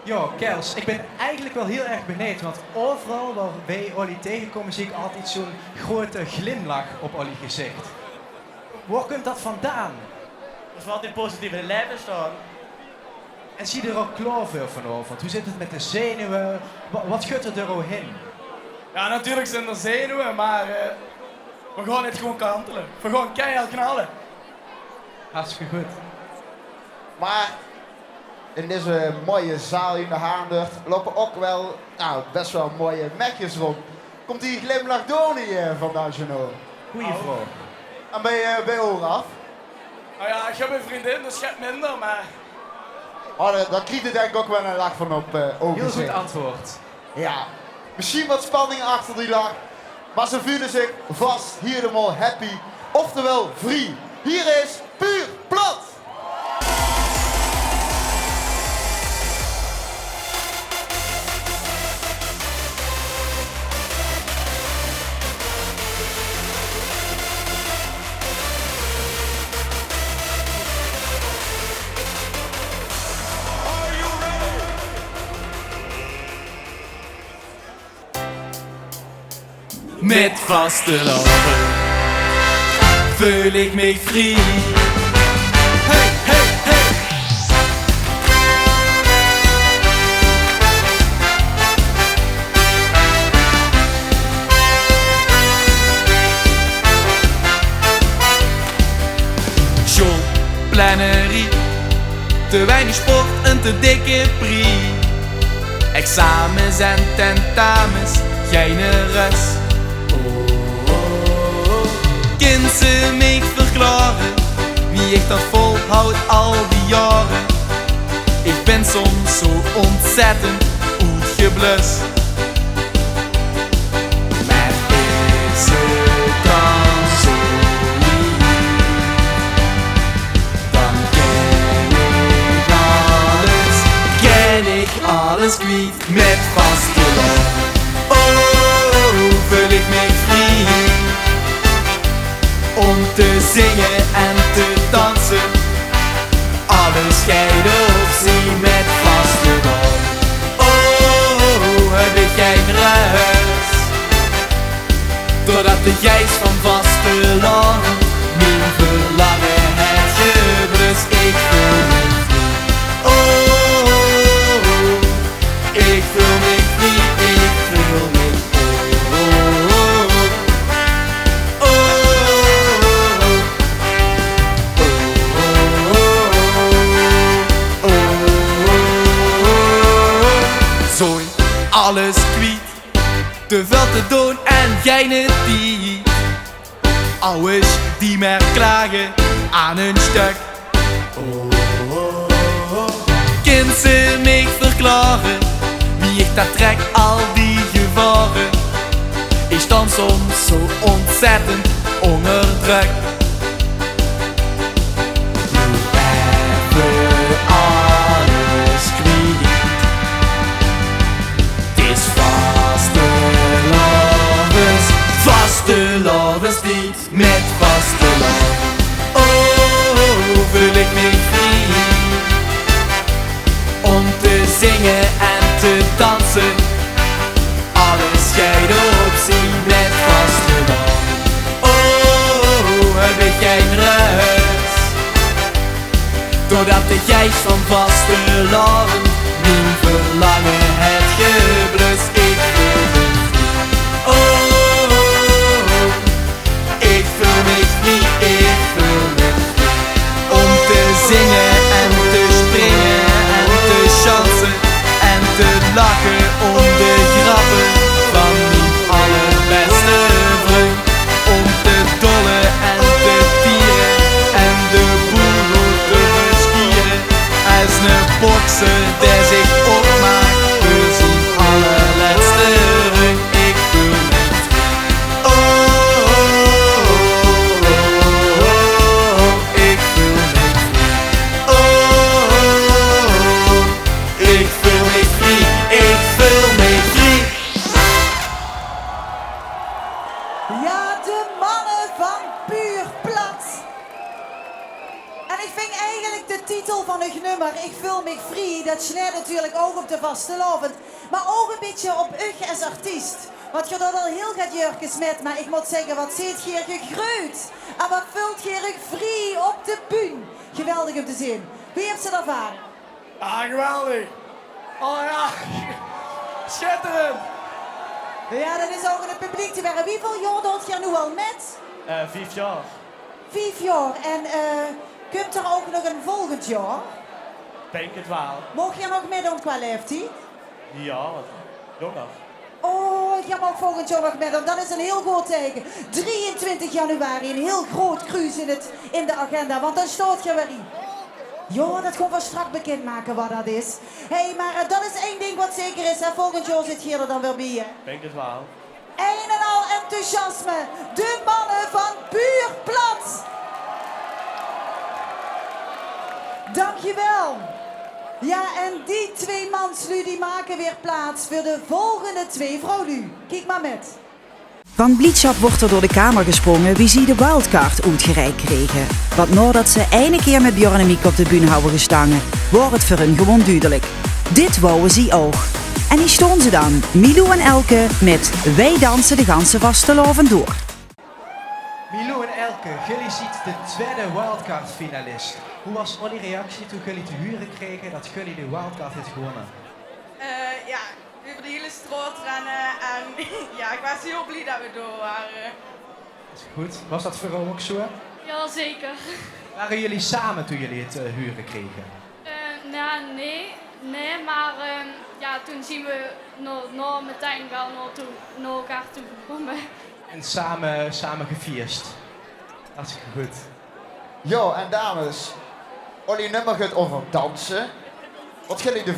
Ja, Kels, ik ben eigenlijk wel heel erg benieuwd, want overal waar wij Olly tegenkomen zie ik altijd zo'n grote glimlach op Olly gezicht. Waar komt dat vandaan? Dat is wat in positieve leven staan. En zie je er ook klaar voor vanavond? Hoe zit het met de zenuwen? Wat gaat er ook heen? Ja, natuurlijk zijn er zenuwen, maar we gaan het gewoon kantelen. We gaan keihard knallen. Hartstikke goed. Maar in deze mooie zaal in de Haandert lopen ook wel, best wel mooie mekjes rond. Komt die glimlach door niet vandaan, Geno? Goeie vraag. En ben je bij Olaf? Nou ja, ik heb een vriendin, dus gaat minder, maar... Oh, daar krijg je denk ik ook wel een lach van op ogen. Heel goed antwoord. Ja, misschien wat spanning achter die lach, maar ze voelen zich vast hier helemaal happy, oftewel vrij. Hier is Puur Plat! Met vasteloven voel ik me vrij. Hey, hey, hey. Schoolplannerie, te weinig sport en te dikke prix. Examens en tentamens, geen rust. Kind ze me verklaren wie ik dat volhoud al die jaren. Ik ben soms zo ontzettend uitgeblust. Maar is het dan zo lief? Dan ken ik alles, ken ik alles. alles kwijt met vasteland. Oh, voel ik me vrij om te zingen en te dansen. Alles scheiden op zee met vasteland. Oh, heb ik geen rust, doordat de gijs van vasteland mijn verlangen het gebrust. Ik voel me vrij. Oh, ik voel me vrij, ik voel me alles kwijt, te veel te doen en jij niet die. Ouders die meer klagen aan hun stuk. Kind ze mij verklaren, wie ik dat trek al die gevaren. Ik sta soms zo ontzettend onder druk. Even alles kwijt. Vastelovenslied met vasteland. Oh, voel ik me vrij om te zingen en te dansen. Alles scheiden op zee met vasteland. Oh, heb ik geen rust, doordat de gijs van vasteland mijn verlangen het gebrust. Ik voel me vrij. Oh, ik voel me vrij, ik voel me vrij om te zingen en te springen en te chansen en te lachen om de grappen van mijn allerbeste vriend. Om te dollen en te tieren en de boel te beskieren als een bokser die zich opmaakt voor zijn allerlaatste ring. Ik voel me vrij. Oh, ik voel me vrij. Oh, ik voel me vrij. Ik voel me vrij. Ja, de mannen van Puur Plat. En ik vind eigenlijk de titel van het nummer, Ik voel me vrij, dat slaat natuurlijk ook op de vastelovend. Maar ook een beetje op u als artiest. Want je doet al heel gaat jurkens met, maar ik moet zeggen, wat zit hier gegroeid. En wat vult hier vrij op de bühne. Geweldig om te zien. Wie heeft ze ervaren? Ah, geweldig. Oh ja, schitterend. Ja, dat is ook in het publiek te werken. Wieveel jaar doet je nu al met? 5 jaar. 5 jaar. En komt er ook nog een volgend jaar? Denk het wel. Mocht je nog meedoen qua leeftijd? Ja, jonger. Oh, je mag volgend jaar nog meedoen. Dat is een heel goed teken. 23 januari, een heel groot cruise in de agenda. Want dan stoot je weer in. Ja, dat gaan we straks bekendmaken wat dat is. Hé, maar dat is één ding wat zeker is. Hè. Volgend jaar zit je er dan wel bij, hè? Denk het wel. Een en al enthousiasme. De mannen van Puur Plat. Dankjewel. Ja, en die 2 manslu die maken weer plaats voor de volgende 2 vrouwen. Kijk maar met. Van Blietschap wordt er door de kamer gesprongen wie ze de wildcard uitgereikt kregen. Want nadat ze ene keer met Björn en Miek op de bühne houden gestangen, wordt het voor hun gewoon duidelijk. Dit wouden ze ook. En die stonden ze dan, Milou en Elke, met Wij dansen de ganse vastelovend door. Milou en Elke, jullie ziet de tweede wildcard finalist. Hoe was jullie reactie toen jullie te huren kregen dat jullie de wildcard heeft gewonnen? Ja, over de hele straat rennen en ja, ik was heel blij dat we door waren. Dat is goed. Was dat voor jou ook zo? Ja, zeker. Waren jullie samen toen jullie het huren kregen? Nou, nee, maar ja, toen zien we meteen wel naar elkaar toe gekomen. En samen gefierst. Dat is goed. Jo, en dames, jullie nummer gaat over dansen. Wat gaan jullie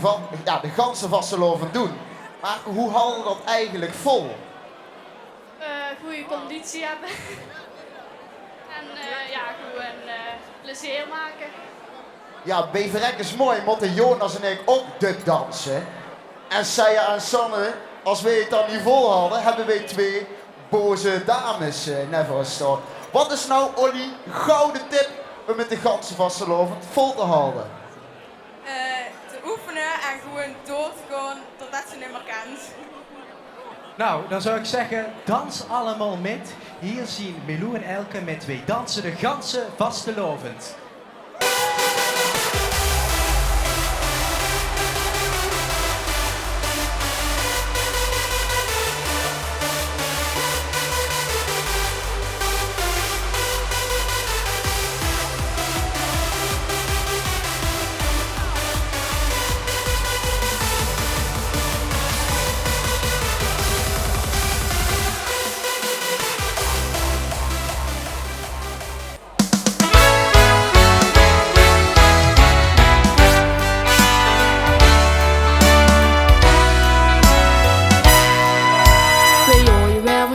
de ganse vastelovend doen? Maar hoe houden dat eigenlijk vol? Goede conditie hebben. En ja, gewoon plezier maken. Ja, Beverrek is mooi, moeten Jonas en ik ook de dansen. En Seija en Sanne, als wij het dan niet vol hadden, hebben wij 2 boze dames net voor staan. Wat is nou, Olly, gouden tip om met de ganzen vastelovend vol te houden? Te oefenen en gewoon door te gaan totdat ze niet meer kent. Nou, dan zou ik zeggen, dans allemaal met. Hier zien Milou en Elke met 2 dansende ganzen vastelovend.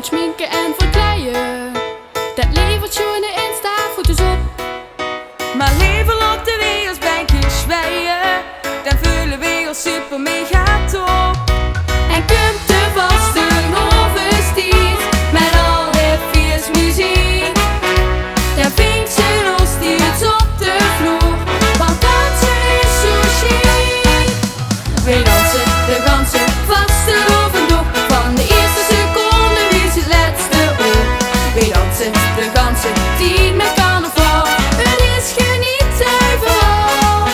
Schminken en verkleien, dat levert schöne Insta-foto's op. Maar leven op de wereldbankjes zwijen, dan voelen we ons super mega top. En komt de vaste overstiet, met al het vies muziek. Dan vindt ze ons steeds op de vloer, want dansen is zo chic. We dansen de ganzen vaste lovend op, van de eerste seconde wie het laatste op. We dansen de ganzen tien met carnaval, het is genieten overal.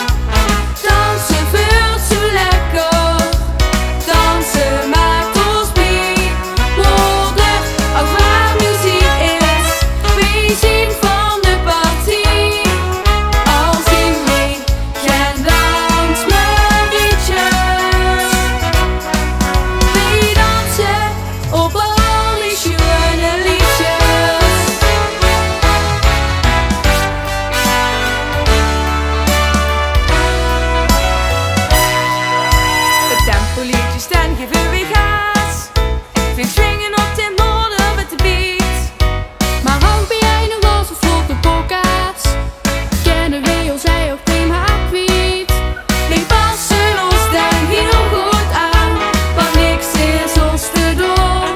Dansen voelt zo lekker, dansen maakt ons blij. Worden ook waar muziek is, we zien van de partie. Al zien we geen dansmarietjes, we dansen op al die schöne liedjes. Het tempoliedjes dan geven we gas. Ik vind swingen op de mode met de beat. Maar hang ben jij nog wel zo vlot op pokaats? Kennen we ons hij ook prima kwijt? We passen ons dan heel goed aan, want niks is ons te doen.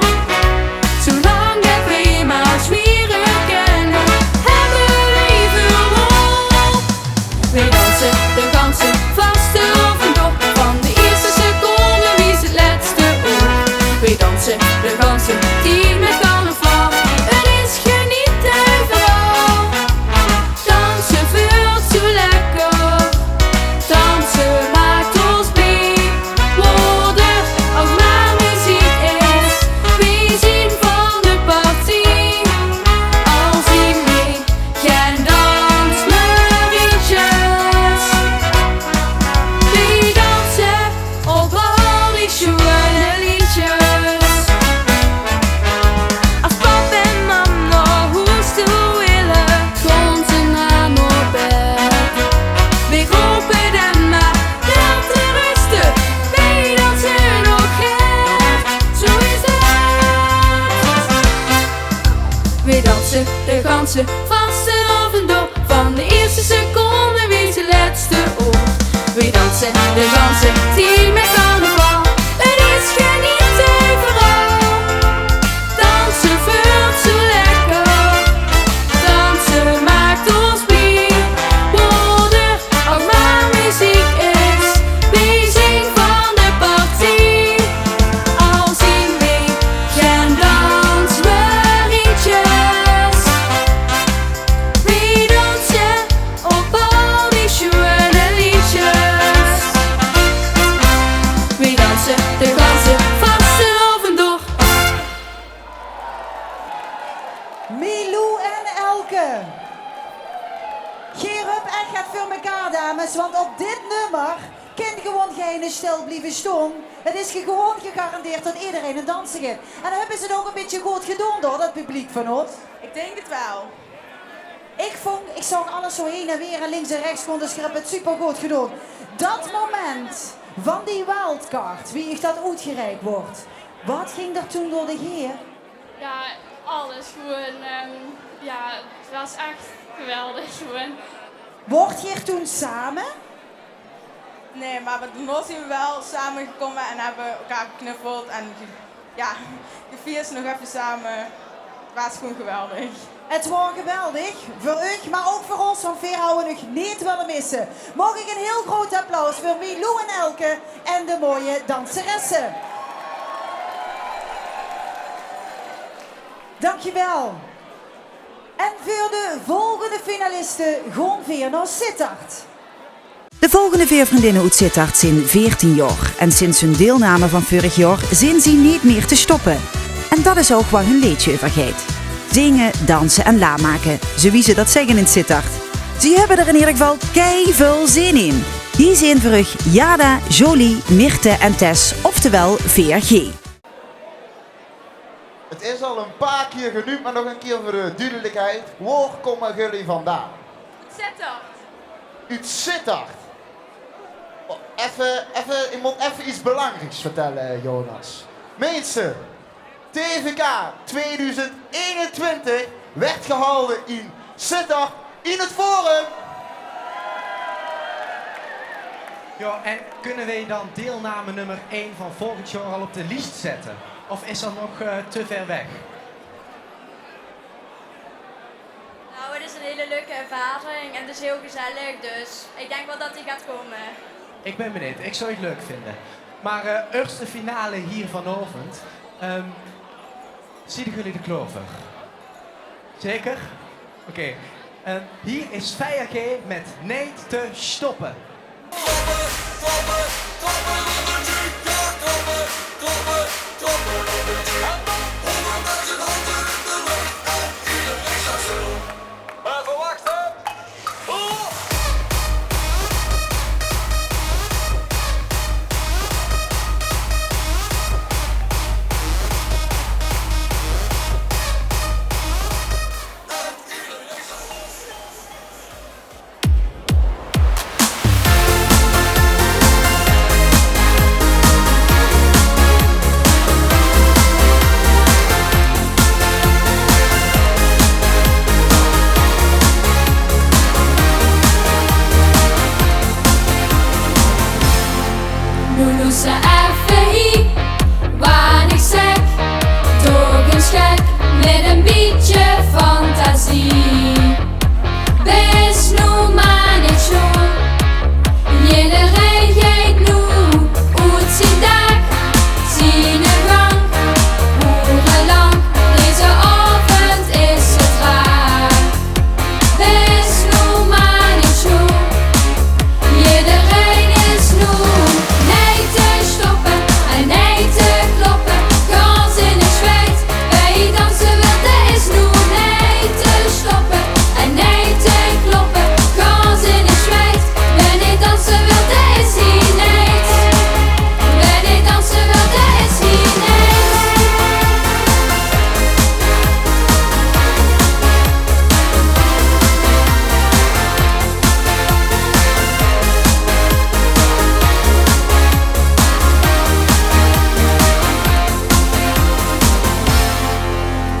Zolang dat we maar zwieren kennen, hebben we veel lol. We dansen de ganzen vaste lovend op, van de eerste seconde wie is het laatste op. We dansen de ganzen tien met carnaval, het is genieten overal. Dansen voelt zo lekker, dansen maakt ons blij. Worden ook maar muziek is, we zien van de partie. Al zien we geen dansmarietjes, we dansen op al die schöne liedjes. Als pap en mam nog hoest te willen, komt ze naar mijn bed. We roepen dan maar wel te rusten, we dansen nog echt, zo is het. We dansen de ganzen vaste lovend op, van de eerste seconde wie is de laatste op. We dansen de ganzen tien met carnaval, het is genieten overal. Dansen voelt zo lekker, dansen maakt ons blij. Worden ook maar muziek is, we zien van de partie. Al zien we geen dansmarietjes, we dansen op al die schöne liedjes. We dansen de ganzen vaste lovend door. Milou en Elke. Geer op en gaat voor elkaar, dames, want op dit nummer kan gewoon geen stil blijven staan. Het is gewoon gegarandeerd dat iedereen een dansen gaat. En dan hebben ze het ook een beetje goed gedaan door dat publiek van ons. Ik denk het wel. Ik zag alles zo heen en weer en links en rechts gewoon, dus ik heb het super goed gedaan. Dat moment van die wildcard, wie ik dat uitgereikt wordt. Wat ging er toen door de geer? Ja, alles gewoon. Ja, het was echt geweldig gewoon. Wordt je er toen samen? Nee, maar daarna zijn we wel samengekomen en hebben elkaar geknuffeld en gevierd nog even samen. Het was gewoon geweldig. Het was geweldig voor u, maar ook voor ons, want veel houden we nog niet willen missen. Mag ik een heel groot applaus voor Milou en Elke en de mooie danseressen. Dankjewel. En voor de volgende finalisten gaan we naar Sittard. De volgende 4 vriendinnen uit Sittard zijn 14 jaar. En sinds hun deelname van vorig jaar zijn ze niet meer te stoppen. En dat is ook waar hun leedje over gaat. Zingen, dansen en lamaken, zoals ze dat zeggen in Sittard. Ze hebben er in ieder geval keiveel zin in. Hier zijn voor u Jada, Jolie, Mirte en Tess, oftewel VRG. Het is al een paar keer genoemd, maar nog een keer voor de duidelijkheid. Waar komen jullie vandaan? Sittard. Uit Sittard. Oh, je moet even iets belangrijks vertellen, Jonas. Mensen, TVK 2021 werd gehouden in Sittard in het Forum. Ja, en kunnen wij dan deelname nummer 1 van volgend jaar al op de lijst zetten? Of is dat nog te ver weg? Nou, het is een hele leuke ervaring en het is heel gezellig, dus ik denk wel dat die gaat komen. Ik ben benieuwd, ik zou het leuk vinden. Maar eerste finale hier vanavond. Zien jullie de klover? Zeker? Oké. Hier is VRG met Niet te stoppen. Lulusa even hier, waar ik zeg, toch eens gek, met een beetje fantasie. Wees nu maar niet zo, iedereen gaat nu uit zijn dak, zijn gang, urenlang, deze avond is het waar. Wees nu maar niet zo, iedereen is nu. Nee te stoppen en nee te kloppen, kans in de zweet, wij dansen wilde is nu. Nee te stoppen en nee te kloppen, kans in de zweet, wanneer dansen wilde is hier niet. Wanneer dansen wilde is hier niet.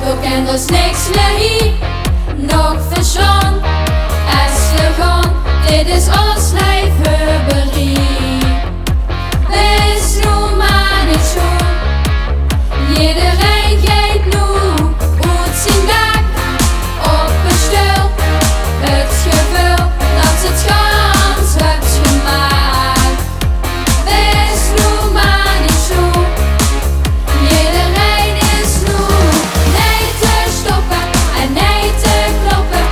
Doch ken dus niks meer hier, nog verschoon. Als we gaan, dit is ons lijfhubberie. Wees nu maar niet zo, iedereen gaat nu uit zijn dak. Op een stil, het gevoel dat het gans hebt gemaakt. Wees nu maar niet zo, iedereen is nu. Nee te stoppen en nee te kloppen,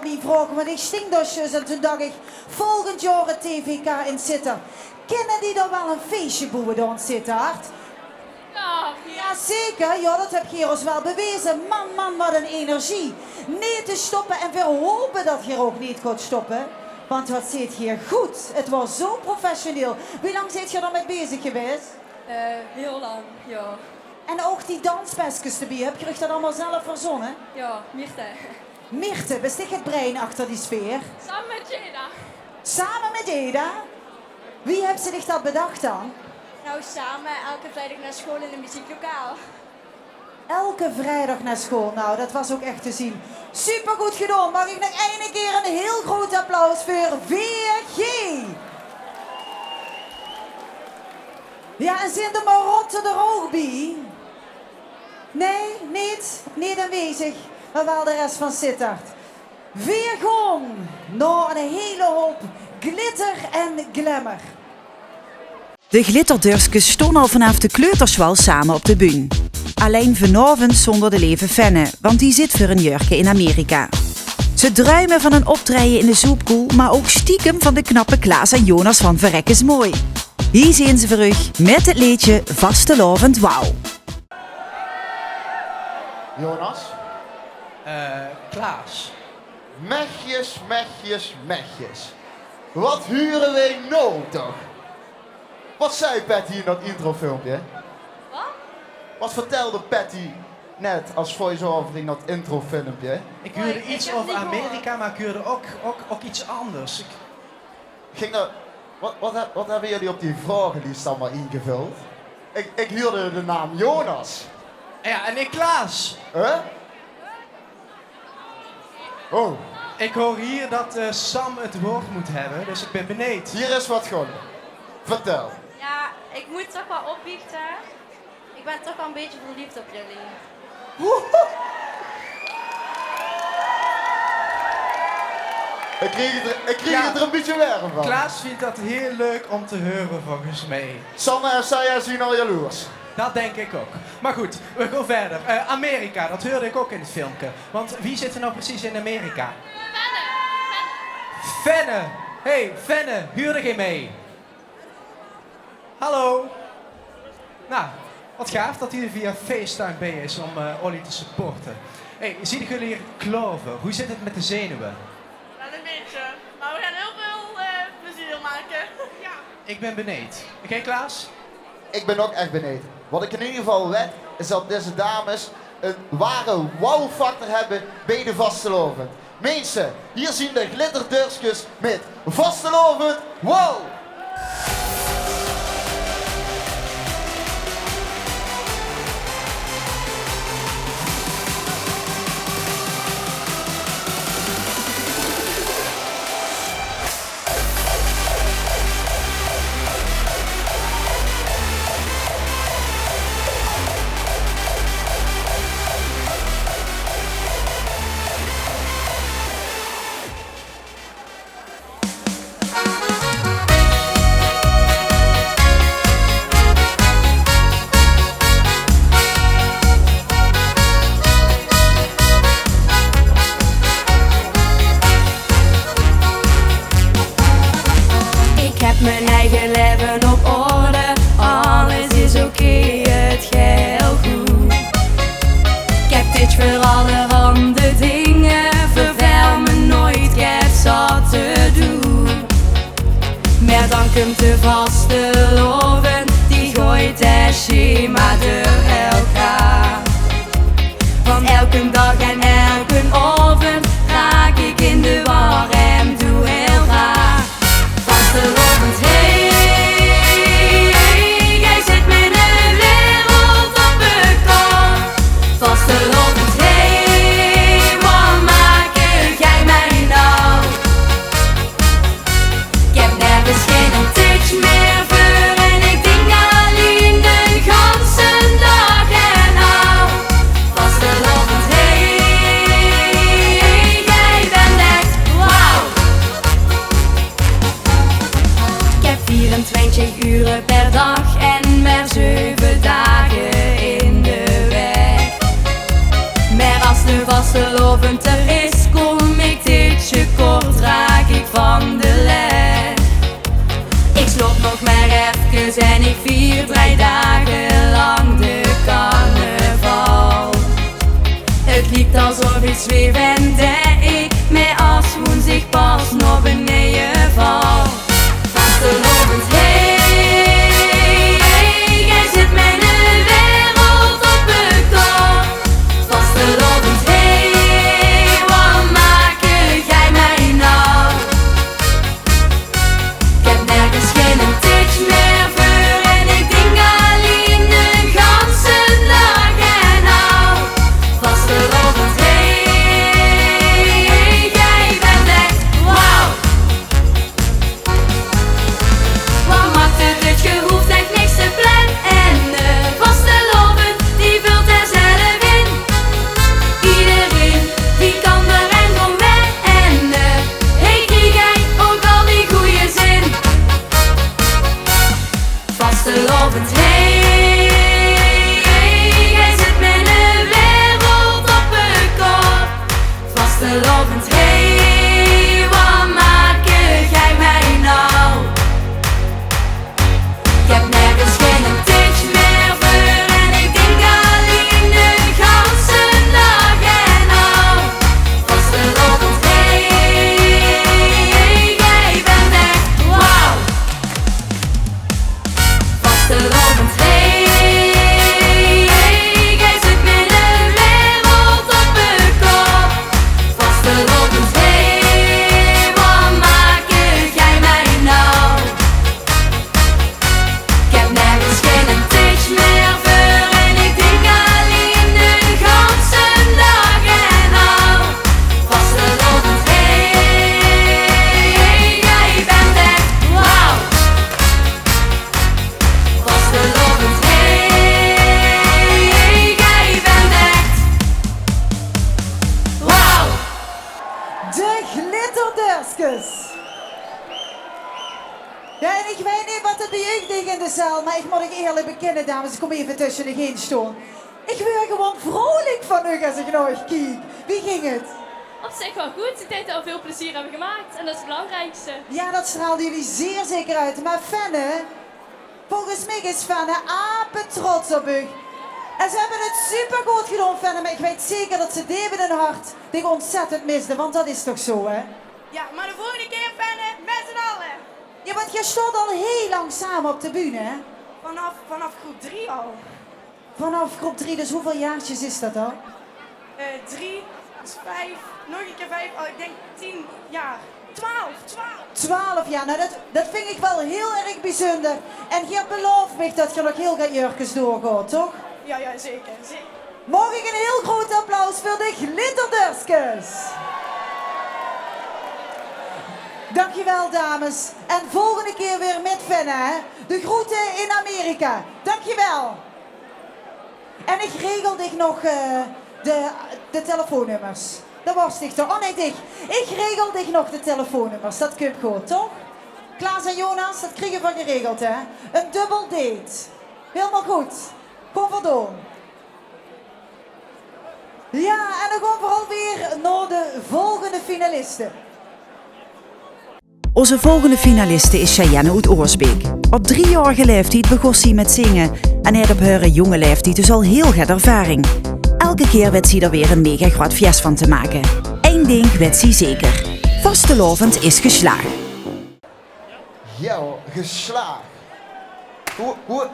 me vragen, want ik stink dus. En toen dacht ik, volgend jaar het TVK in Sittard. Kennen die dan wel een feestje boeien dan Sittard? Ja, zeker. Ja, dat heb je ons wel bewezen. Man, wat een energie. Niet te stoppen en we hopen dat je ook niet gaat stoppen. Want wat zit hier goed. Het was zo professioneel. Hoe lang zit je er mee bezig geweest? Heel lang, ja. En ook die danspesjes erbij, heb je dat allemaal zelf verzonnen? Ja, Mirte. Mirte, was dit het brein achter die sfeer? Samen met Jeda. Samen met Jeda? Wie heeft zich dat bedacht dan? Nou, samen elke vrijdag naar school in een muzieklokaal. Elke vrijdag naar school, nou dat was ook echt te zien. Super goed gedaan, mag ik nog een keer een heel groot applaus voor VG. Ja, en zijn de Marotte er ook bij? Nee, niet aanwezig, maar wel de rest van Sittard. Weer gewoon naar een hele hoop glitter en glamour. De glitterdurskes stonden al vanaf de kleuterswal samen op de bühne. Alleen vanavond zonder de leven Fenne, want die zit voor een jurke in Amerika. Ze druimen van een optreden in de soepkoel, maar ook stiekem van de knappe Klaas en Jonas van Verrekkes Mooi. Hier zien ze voor u met het liedje Vastelovend Wauw. Jonas? Klaas. Mechjes. Wat huren wij nou toch? Wat zei Patty in dat introfilmpje? Wat? Wat vertelde Patty net als voice-over in dat introfilmpje? Ik huurde iets over Amerika, maar ik huurde ook iets anders. Wat hebben jullie op die vragenlijst allemaal ingevuld? Ik huurde de naam Jonas. Ja, en ik Klaas. Huh? Oh. Ik hoor hier dat Sam het woord moet hebben, dus ik ben benieuwd. Hier is wat gewoon. Vertel. Ja, ik moet toch wel opbiechten. Ik ben toch wel een beetje verliefd op jullie. Ik kreeg het er een beetje warm van. Klaas vindt dat heel leuk om te horen volgens mij. Sanne en Saya zien al jaloers. Dat denk ik ook. Maar goed, we gaan verder. Amerika, dat hoorde ik ook in het filmpje. Want wie zit er nou precies in Amerika? Fenne. Hey, Fenne, huurde geen mee? Hallo. Nou, wat gaaf dat hij via FaceTime bij is om Olly te supporten. Hey, zie ik jullie hier kloven? Hoe zit het met de zenuwen? Wel een beetje, maar we gaan heel veel plezier maken. Ja. Ik ben benieuwd. Oké, Klaas? Ik ben ook echt benieuwd. Wat ik in ieder geval weet, is dat deze dames een ware wow-factor hebben bij de Vastelovend. Mensen, hier zien de glitterdurskes met Vastelovend wow! Mijn eigen leven op orde, alles is oké, het gaat goed. Ik heb dit voor allerhande dingen, vervel me nooit, ik heb zat te doen. Maar dan komt de Vastelovend, die gooit het schema door elkaar. Van elke dag en elke avond raak ik in de war en doe heel raar. Vastelovend, hey, jij zet me de wereld op een kop. Vastelovend, hey, wat maak jij mij nou? Ik heb nergens geen touch meer voor en ik denk alleen de ganse dag en al. Vastelovend, hey, jij bent echt wauw. Ik heb 24 uren per dag en maar 7 dagen in de week. Maar als de Vastelovend er is, kom ik dit slot nog maar even en ik vier 3 dagen lang de carnaval. Het liep alsof ik zweef en dat ik mij als woen zich pas naar beneden val. Vastelovend, hey, jij zit mijn wereld op het kop. Vastelovend, hey, wat maak jij mij nou? Ik heb nergens geen tiks meer voor en ik denk alleen de ganse dag en nou. Vastelovend, hey, jij bent echt wauw. Wat maakt het dat je hoeft echt niks te plannen en vastelovend, die vult er zelf in. Iedereen die kan er en gewoon weg en hey, krijg jij ook al die goeie zin. Vastelovend, hey, jij zit mijn wereld op het kop. Vastelovend, hey, wat maak jij mij nou? Ik heb nergens geen tiks meer voor en ik denk alleen de ganse dag en nou. Vastelovend, hey, jij bent echt wauw. Vastelovend, hey, jij zit mijn wereld op het kop. Vastelovend, hey, wat maak jij mij nou? Ik heb nergens geen tiks meer voor en ik denk alleen de ganse dag en nou. Vastelovend, hey, jij bent echt wauw. Vastelovend, hey, jij bent echt wauw. De Glitterdurskes. Ja, en ik weet niet wat het bejuicht in de zaal, maar ik moet ik eerlijk bekennen, dames, ik kom even tussen de geen stoel. Ik word gewoon vrolijk van u als ik naar euch kijk. Wie ging het? Op zich wel goed. Ik denk dat we veel plezier hebben gemaakt. En dat is het belangrijkste. Ja, dat straalden jullie zeer zeker uit. Maar Fenne, volgens mij is Fenne apen trots op u. En ze hebben het super goed gedaan, Fenne, maar ik weet zeker dat ze David en Hart die ontzettend misten, want dat is toch zo, hè? Ja, maar de volgende keer, Fenne, met z'n allen. Ja, want je stond al heel lang samen op de bühne, hè? Vanaf groep 3 al. Vanaf groep 3, dus hoeveel jaartjes is dat al? 3, dus 5, nog een keer 5, ik denk 10 jaar. 12. 12 jaar, nou dat vind ik wel heel erg bijzonder. En je belooft me dat je nog heel gaat jurkens doorgaat, toch? Ja, zeker. Mag ik een heel groot applaus voor de Glitterdurskes? Dankjewel, dames. En volgende keer weer met Fenne, hè? De groeten in Amerika. Dankjewel. En ik regel dich nog de telefoonnummers. Dat was dich toch? Oh nee, dich. Ik regel dich nog de telefoonnummers. Dat komt goed, toch? Klaas en Jonas, dat krijgen we geregeld, hè? Een dubbel date. Helemaal goed. Kom verdoen. Ja, en dan gaan we alweer naar de volgende finalisten. Onze volgende finaliste is Cheyenne uit Oorsbeek. Op 3-jarige leeftijd begon ze met zingen en heeft op haar jonge leeftijd dus al heel veel ervaring. Elke keer weet ze er weer een mega groot feest van te maken. Eén ding weet ze zeker. Vastelovend is geslaagd. Ja, geslaagd.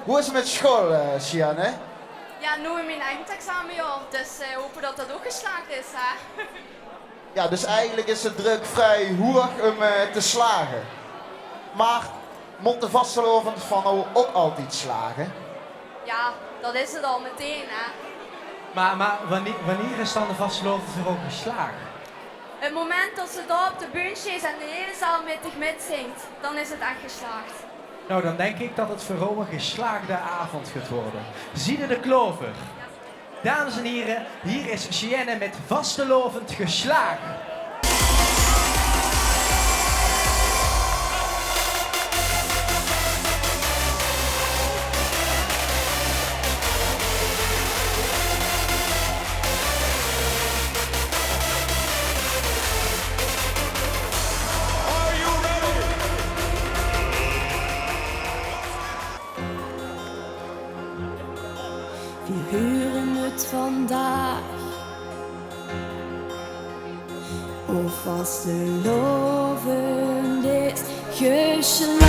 Hoe is het met school, Cheyenne? Ja, nu in mijn eindexamenjaar, dus hopen dat dat ook geslaagd is, hè? Ja, dus eigenlijk is de druk vrij hoog om te slagen. Maar moet de vastelovend van nou ook altijd slagen? Ja, dat is het al meteen, hè? Maar wanneer is dan de vastelovend voor ook geslaagd? Het moment dat ze daar op de bühne staat en de hele zaal met zich mitzingt, dan is het echt geslaagd. Nou, dan denk ik dat het voor Rome een geslaagde avond gaat worden. Zie de Klover. Dames en heren, hier is Cheyenne met vastelovend geslaagd. We huren het vandaag. O vastelovend is geslaagd.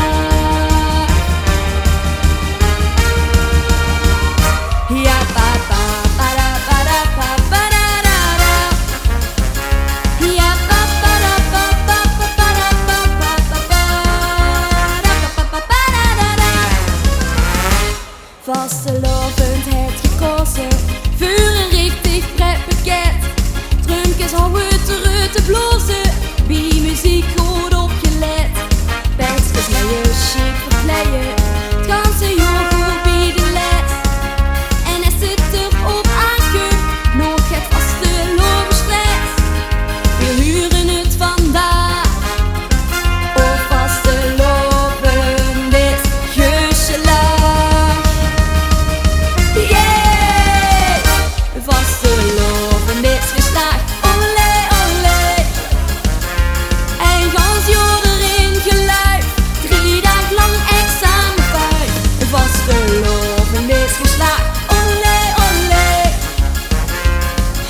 Ja, pa, pa, pa, da, pa, da, pa, pa, da, da, da. Ja, pa, pa, da, pa, pa, pa, pa, da, pa, pa, pa, pa, da, pa, pa, pa, da, da, da. Vastelovendheid gekozen, vuur een richtig pretpakket. Drunkjes houden terug te blozen, bij muziek goed opgelet. Pijtjes met je chic verkleien, het ganse jaar goed bij de les. En hij zit erop aangekomen, nog het vasteloven stress. We huren het vandaag, of vasteloven is geslaagd. Yeah! Vasteloven is geslaagd, olé, olé. En gans jaar erin geluid, 3 dagen lang examenpuik. Vasteloven is geslaagd, olé, olé.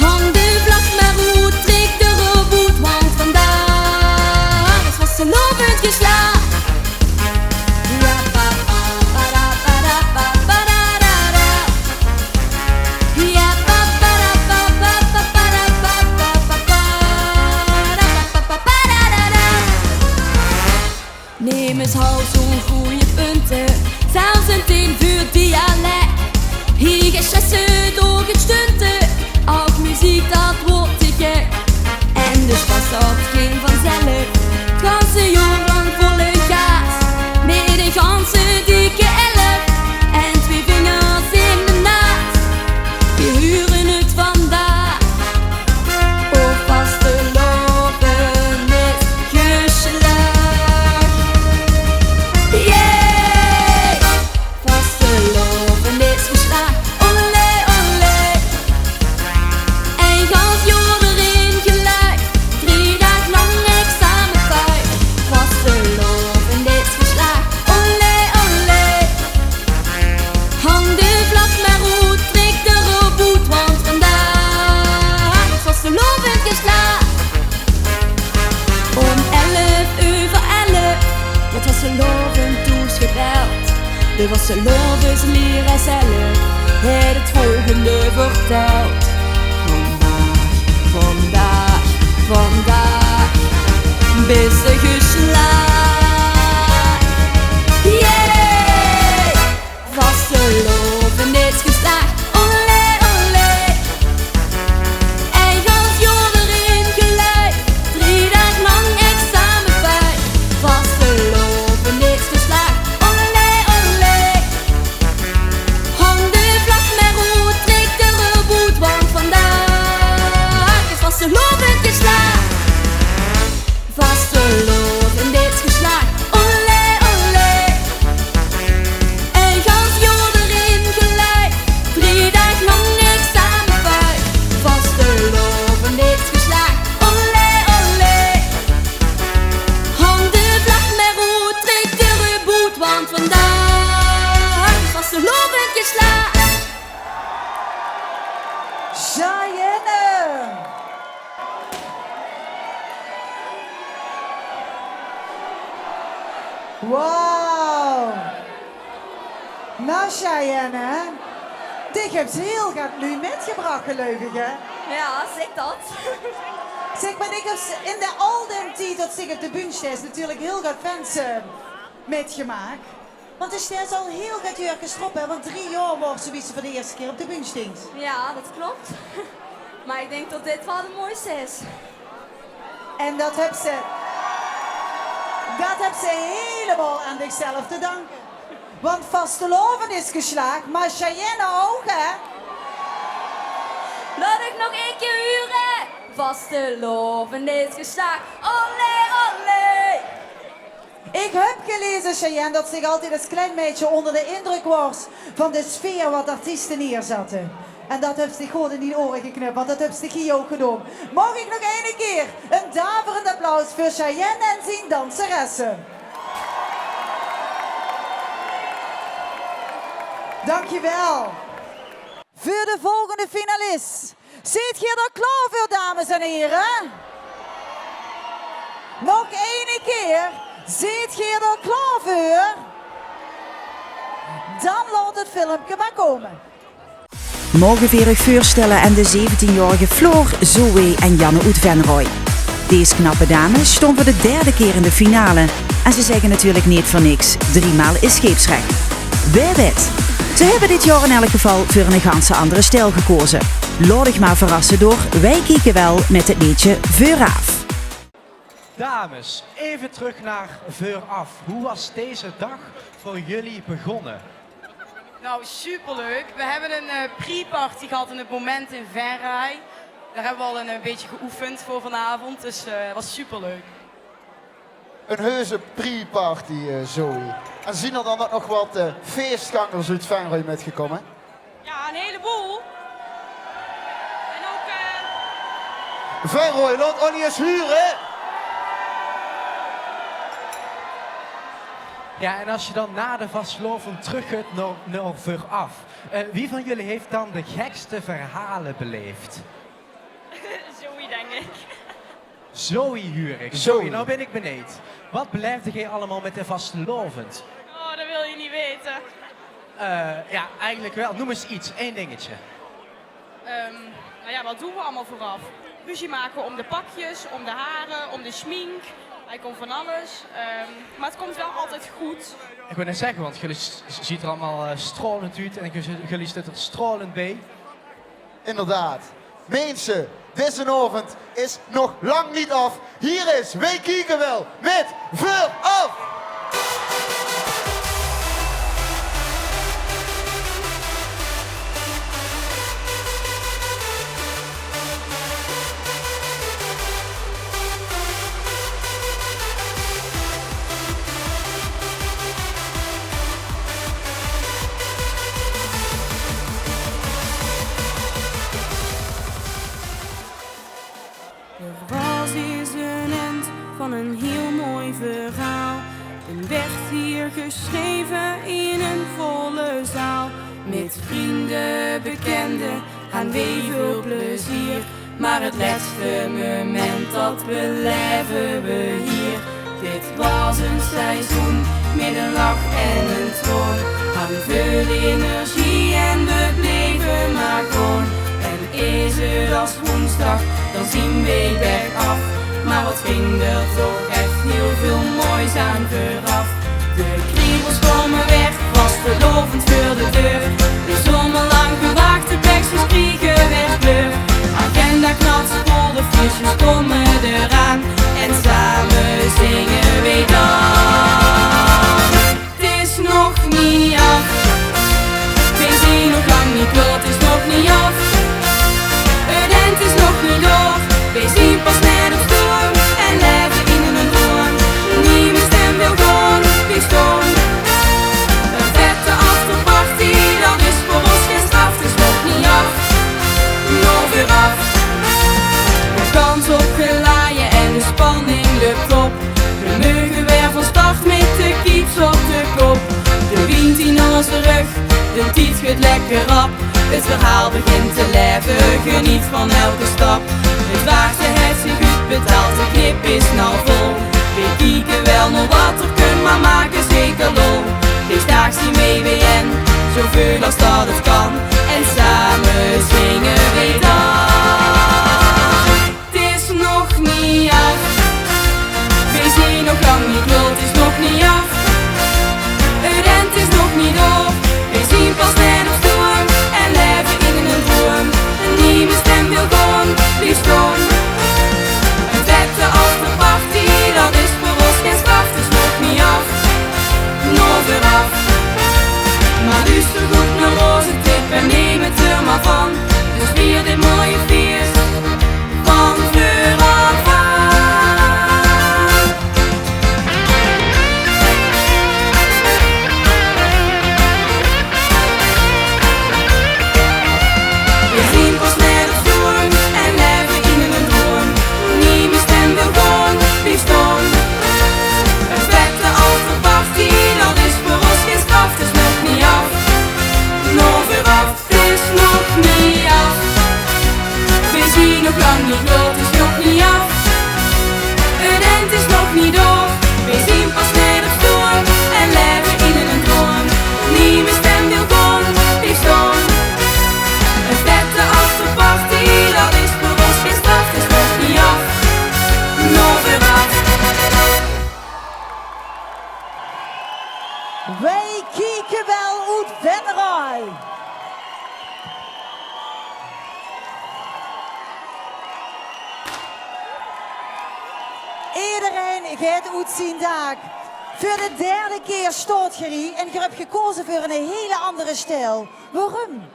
Hang de vlag maar goed, trek de reboot, want vandaag is vastelovend geslaagd. Ja, pa, pa, pa, da, pa, da, pa, pa, da, da, da. Ja, pa, pa, da, pa, pa, pa, pa, da, pa, pa, pa, pa, da, pa, pa, pa, da, da, da. Neem eens hou zo'n goeie punten, zelfs een 10 vuur dialect. Hier is je door het stunten, ook muziek dat wordt te gek. En dus was dat geen vanzelf, het ganse jaar lang volle gas. Met een ganse dikke 11 en 2 vingers in de naad. We huren het vandaag, of vasteloven is geslaagd. Yeah! Vasteloven is geslaagd, olé, olé. En gans jaar erin geluid, 3 dagen lang examenpuik. Vasteloven is geslaagd, olé, olé. Hang de vlag maar goed, trek de reboot, want vandaag is vastelovend geslaagd. Om 11:11 wordt vastelovend toegebeld. De vastelovensleer zelf heeft het volgende verteld. Vandaag, vandaag, is ze geslaagd. Yeah! Vasteloven is geslaagd, olé, olé. En gans jaar erin geluid, 3 dagen lang examenpuik. Vasteloven is geslaagd, olé, olé. Hang de vlag maar goed, trek de reboot, want vandaag is vastelovend geslaagd. Vastelovend is geslaagd, olé, olé. En gans jaar erin geluid, 3 dagen lang examenpuik. Vastelovend is geslaagd, olé, olé. Hang de vlag maar goed, trek de reboot, want vandaag is vastelovend geslaagd. Cheyenne! Wauw! Nou Cheyenne, dit hebt heel gaat nu metgebracht gelukkig hè? Ja, zeg dat. Zeg maar, ik heb in de al den tijd dat zich op de Bunstijs natuurlijk heel wat fans metgemaakt. Want de stijl is al heel goed jaar gestopt hè, want 3 jaar wordt zoiets voor de eerste keer op de Bunstijs. Ja, dat klopt. Maar ik denk dat dit wel de mooiste is. En dat heb ze helemaal aan zichzelf te danken. Want vasteloven is geslaagd, maar Cheyenne ook hè? Laat ik nog 1 keer huren. Vasteloven is geslaagd, olé, olé. Ik heb gelezen, Cheyenne, dat zich altijd als klein meisje onder de indruk was van de sfeer wat artiesten neerzetten. En dat heeft zich gewoon in die oren geknipt, want dat heeft zich hier ook gedaan. Mag ik nog 1 keer een daverend applaus voor Cheyenne en zijn danseressen. Dankjewel. voor de volgende finalist. Zit je er klaar voor, dames en heren? Nog één keer. Zit je er klaar voor? Dan laat het filmpje maar komen. Morgen weer u voorstellen aan de 17-jarige Floor, Zoe en Janne uit Venrooy. Deze knappe dames stonden voor de derde keer in de finale. En ze zeggen natuurlijk niet voor niks. 3 maal is scheepsrecht. Wie weet. Ze hebben dit jaar in elk geval voor een ganse andere stijl gekozen. Laat ik maar verrassen door Wij Kieken Wel met het liedje Vooraf. Dames, even terug naar Vooraf. Hoe was deze dag voor jullie begonnen? Nou, superleuk. We hebben een pre-party gehad in het moment in Venray. Daar hebben we al een beetje geoefend voor vanavond, dus het was superleuk. Een heuse pre-party, Zoe. En zien er dan ook nog wat feestgangers uit Venray metgekomen? Ja, een heleboel. En ook... Venray, laat Annie eens huren! Ja, en als je dan na de vastgelovend terug gaat naar Vooraf. Wie van jullie heeft dan de gekste verhalen beleefd? Zoe, denk ik. Zoe Hurig. Zoe, nou ben ik benieuwd. Wat beleefde jij allemaal met de vastgelovend? Oh, dat wil je niet weten. Ja, eigenlijk wel. Noem eens iets, één dingetje. Nou ja, wat doen we allemaal vooraf? Ruzie maken om de pakjes, om de haren, om de schmink. Hij komt van alles. Maar het komt wel altijd goed. Ik wil net zeggen, want jullie ziet er allemaal stralend uit en jullie zitten er stralend bij. Inderdaad. Mensen, deze avond is nog lang niet af. Hier is Wij Kieken Wel met Vooraf! Er was eens een end van een heel mooi verhaal. En werd hier geschreven in een volle zaal. Met vrienden, bekenden, aan veel plezier. Maar het laatste moment, dat beleven we hier. Dit was een seizoen met een lach en een toon. Aan veel energie en we bleven maar gewoon. En is het als woensdag, dan zien we bergaf. Maar wat ging er toch echt heel veel moois aan vooraf. De kriebels komen weg, vastgelovend voor de deur. De zomerlang gewaagde plekjes kriegen werd kleur. Agenda knalt, polderflesjes komen eraan. En samen zingen we dan. Het is nog niet af. We zien nog lang niet klaar, het is nog niet af. Het is nog niet door. We zien pas net op storm en leven in een droom. Niemand stem wil gewoon, we stoom. Een vette afterparty, dat is voor ons geen straf. Het is nog niet af, nog weer af. De kans op gelaaien en de spanning lukt op. We mogen weer van start met de kiets op de kop. De wind in onze rug, de tijd gaat lekker rap. Het verhaal begint te leven, geniet van elke stap. Het waagde het zich goed betaald, de clip is nou vol. We kijken wel naar wat er kunt, maar maken zeker lol. Deze dag zien we WN, zoveel als dat het kan. En samen zingen we dan. Het is nog niet af. We zien nog lang niet lol, het is nog niet af. Het end is nog niet door. We zien pas net op storm en leven in een droom. Niemand stem wil gewoon, liefst gewoon. Een vette afterparty, dat is voor ons geen straf. Het is nog niet af, nog weer af. Maar luister goed naar onze tip en neem het er maar van. Dus vier dit mooie feest van vooraf aan. We zien pas net op storm en leven in een droom. Niemand stem wil gewoon, liefst gewoon. Een vette afterparty, dat is voor ons geen straf. Het is nog niet af, nog weer af. Het is nog Wij kijken wel uit Venray. Iedereen gaat uitzien daar. Voor de derde keer stoot je en je hebt gekozen voor een hele andere stijl. Waarom?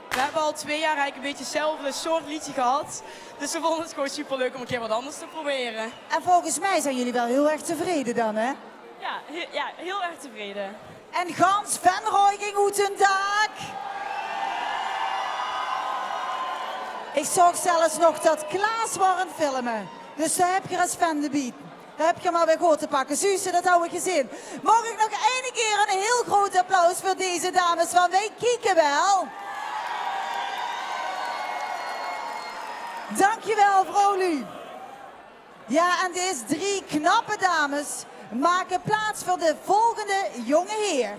We hebben al 2 jaar eigenlijk een beetje hetzelfde soort liedje gehad. Dus we vonden het gewoon superleuk om een keer wat anders te proberen. En volgens mij zijn jullie wel heel erg tevreden dan, hè? Ja, heel erg tevreden. En gans Venray ging uit een dag. Ik zag zelfs nog dat Klaas waren filmen. Dus daar heb je als fan de bied. Daar heb je maar weer goed te pakken. Suze, dat hou ik gezien. Mag ik nog één keer een heel groot applaus voor deze dames van Wij Kijken Wel. Dankjewel, Vrolie. Ja, en deze 3 knappe dames maken plaats voor de volgende jonge heer.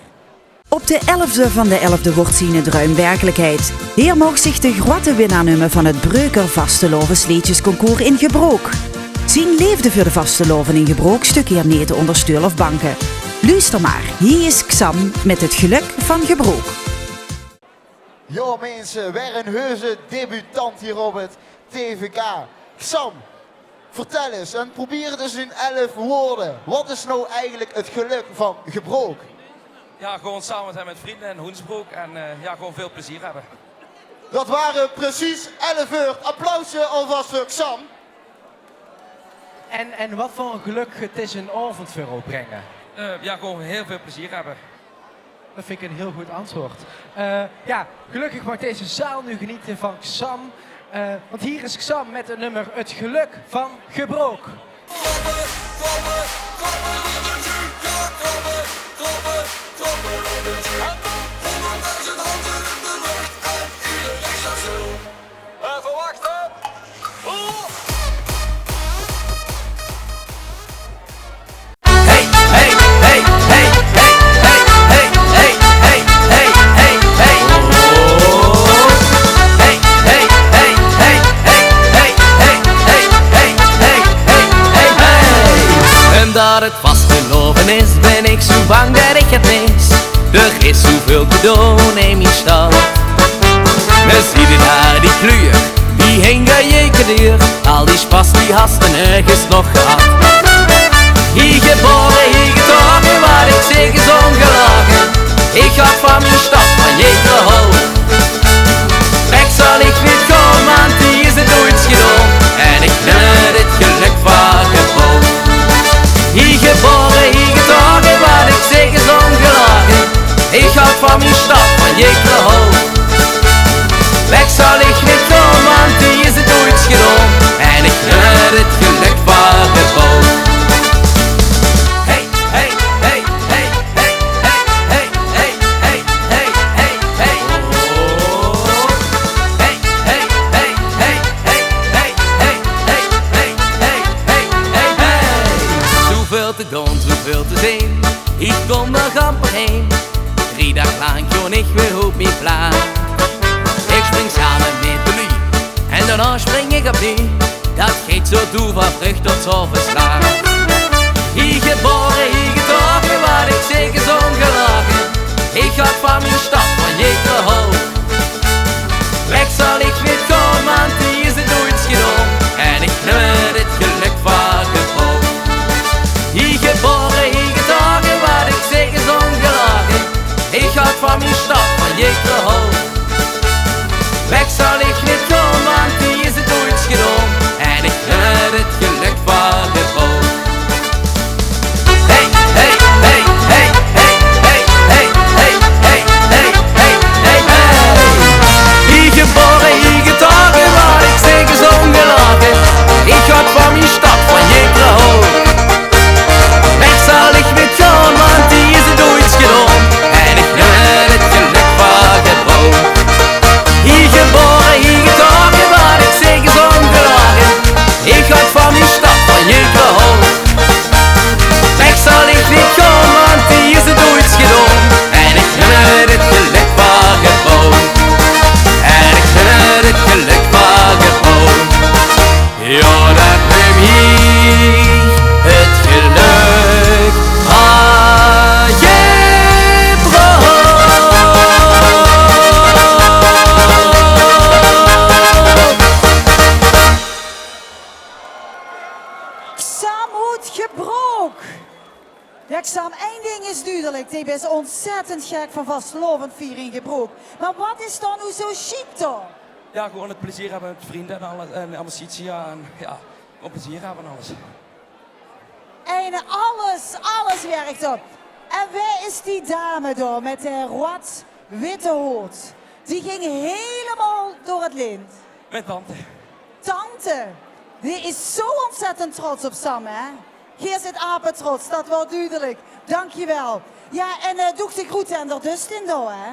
Op de 11e van de 11e wordt zien het ruim werkelijkheid. Hier mag zich de grote winnaar noemen van het Breuker Vastelovensliedjesconcours in Gebroek. Zien leefde voor de vasteloven in Gebroek stuk hier neer te onderstuur of banken. Luister maar, hier is Xam met het geluk van Gebroek. Ja mensen, weer een heuse debutant hier op het TVK. Xam, vertel eens en probeer het eens in 11 woorden. Wat is nou eigenlijk het geluk van Gebroek? Ja, gewoon samen met hem met vrienden in Hoensbroek en ja, gewoon veel plezier hebben. Dat waren precies 11 uur. Applausje alvast voor Xam. En wat voor een geluk het is een avond voor opbrengen? Ja, gewoon heel veel plezier hebben. Dat vind ik een heel goed antwoord. Ja, gelukkig mag deze zaal nu genieten van Xam. Want hier is Xam met het nummer Het Geluk van Gebroek. Even wachten! Dat het vasteloven is, ben ik zo bang dat ik het mis. Er is zoveel te doen in mijn stad. We zien daar die kleur, die hingen jekenier. Al die spas die hasten nergens nog gehad. Hier geboren, hier getogen, wat ik zeg is ongelagen. Ik ga van mijn stad, van Jekerhol. Weg zal ik niet komen, want die is het ooit gedaan. En ik neem dit geluk van Gebroek. Hier geboren, hier getogen, wat ik zeg is ongelagen. Ik ga van mijn stad, van Jekerhol. Weg zal ik niet komen, want die is het ooit gedaan. En ik neem dit geluk van Gebroek. Hey, hey, hey, hey, hey, hey, hey, hey, hey, hey, hey, oh. Hey, hey, hey, hey, hey, hey, hey, hey, hey, hey, hey, hey. Zoveel te doen, zoveel te zien. Ik kom er amper heen. 3 dagen lang kon ik weer op mijn plaat. Ik spring samen met Louis en daarna spring ik opnieuw. Dat gaat zo toe van vrucht tot zoverslaan. Hier geboren, hier getogen, wat ik zeg is ongelagen. Ik ga van mijn stad, van Jekerhol. Weg zal ik niet komen, want die is het ooit gedaan. En ik neem dit geluk van Gebroek. Hier geboren, hier getogen, wat ik zeg is ongelagen. Ik ga van mijn stad, van Jekerhol. Weg zal ik niet komen, want die is het ooit gedaan. En ik neem dit geluk van Gebroek. Hey, hey, hey, hey, hey, ontzettend gek van vastelovend vieren in Gebroek. Maar wat is dan nu zo chic toch? Ja, gewoon het plezier hebben met vrienden en alles. En amicitia en ja, gewoon plezier hebben en alles. En alles werkt op. En waar is die dame daar met de rood-witte hoed? Die ging helemaal door het lint. Mijn tante. Tante, die is zo ontzettend trots op Sam, hè? Hier zit apen trots, dat wordt duidelijk. Dankjewel. Ja, en doe de groeten aan de Dustin door, hè?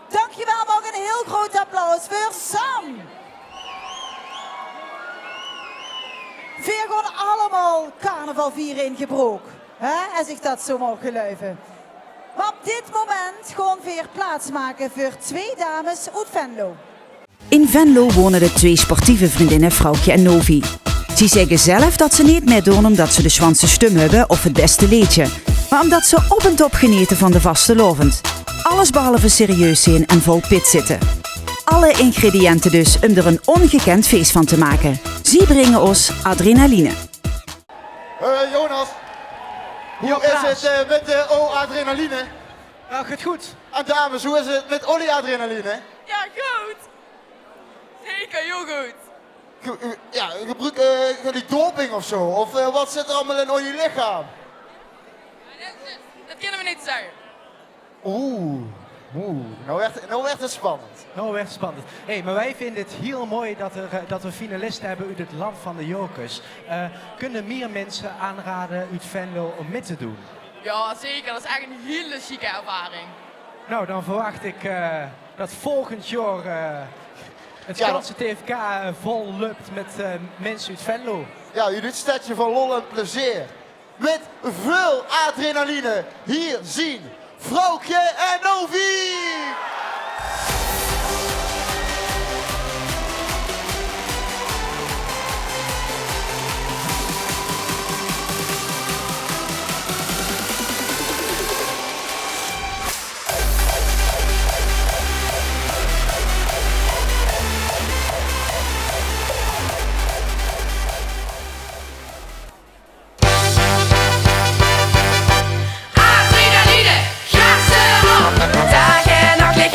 Dankjewel, maar ook een heel groot applaus voor Sam. We gaan allemaal carnaval vieren in Gebroek. Hè? Als ik dat zo mag geloven. Maar op dit moment gaan we weer plaatsmaken voor 2 dames uit Venlo. In Venlo wonen de 2 sportieve vriendinnen Vrouwtje en Novi. Ze zeggen zelf dat ze niet meer doen omdat ze de zwanse stum hebben of het beste leedje, maar omdat ze op en top genieten van de vastelovend. Alles behalve serieus zijn en vol pit zitten. Alle ingrediënten dus om er een ongekend feest van te maken. Ze brengen ons adrenaline. Jonas, hoe is het met de O-adrenaline? Ja, gaat goed. En dames, hoe is het met Olly-adrenaline? Ja, goed. Zeker, heel goed. Ja, gebruik jullie doping of zo? Of wat zit er allemaal in jullie lichaam? Dat kunnen we niet zeggen. Nou werd het spannend. Nou werd het spannend. Hey, maar wij vinden het heel mooi dat we finalisten hebben uit het land van de jokers. Kunnen meer mensen aanraden uit Venlo om mee te doen? Ja, zeker. Dat is echt een hele chique ervaring. Nou, dan verwacht ik dat volgend jaar het ganse TFK vol lukt met mensen uit Venlo. Ja, jullie het stadje van lol en plezier. Met veel adrenaline. Hier zien Vrouwtje en Novi. Dag en nacht lig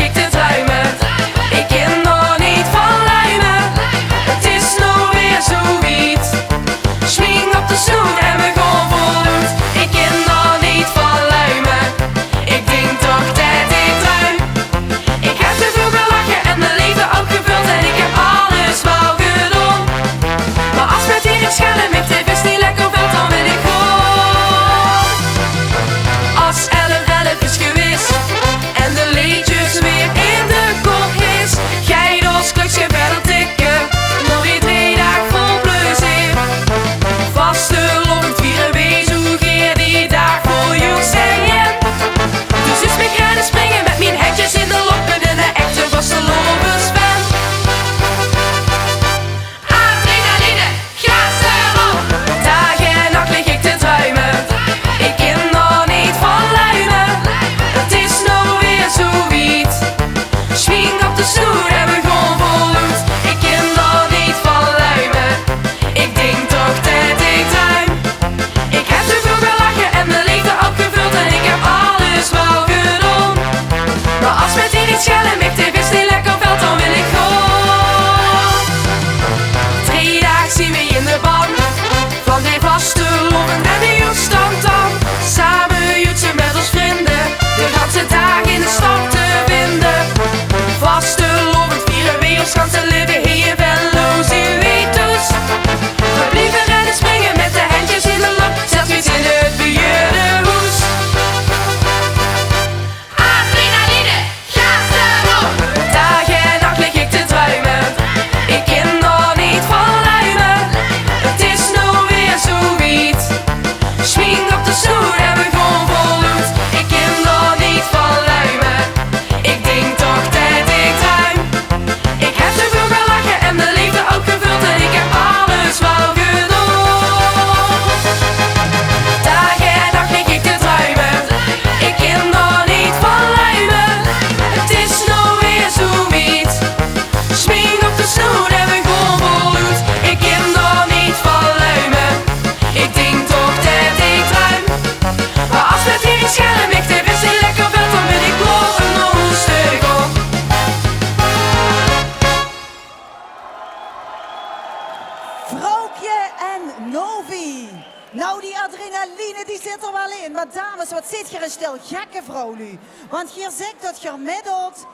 dames, wat zit je een stil gekke vrouw nu? Want je zegt dat je middelt,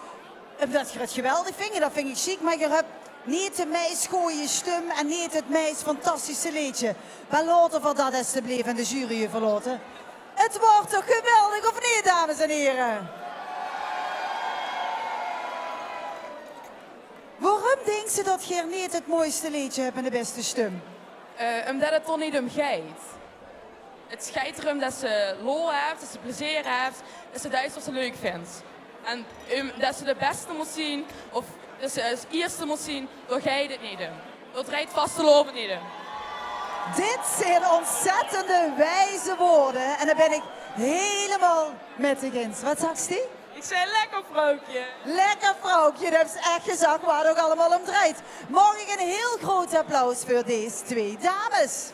dat je het geweldig vindt, dat vind ik chic, maar je hebt niet de meest goede stem en niet het meest fantastische liedje. Wel laten we dat alsjeblieft in de jury verlaten. Het wordt toch geweldig, of niet, dames en heren? Waarom denkt ze dat je niet het mooiste liedje hebt en de beste stem? Omdat het toch niet om gaat. Het gaat erom dat ze lol heeft, dat ze plezier heeft, dat ze dat is wat ze leuk vindt. En dat ze de beste moet zien, of dat ze als eerste moet zien, dan ga je dit niet doen. Dat rijdt vast te lopen niet doen. Dit zijn ontzettende wijze woorden en daar ben ik helemaal met je eens. Wat zegt die? Ik zei lekker vrouwtje. Lekker vrouwtje, dat is echt gezegd waar het ook allemaal om draait. Mag ik een heel groot applaus voor deze twee dames.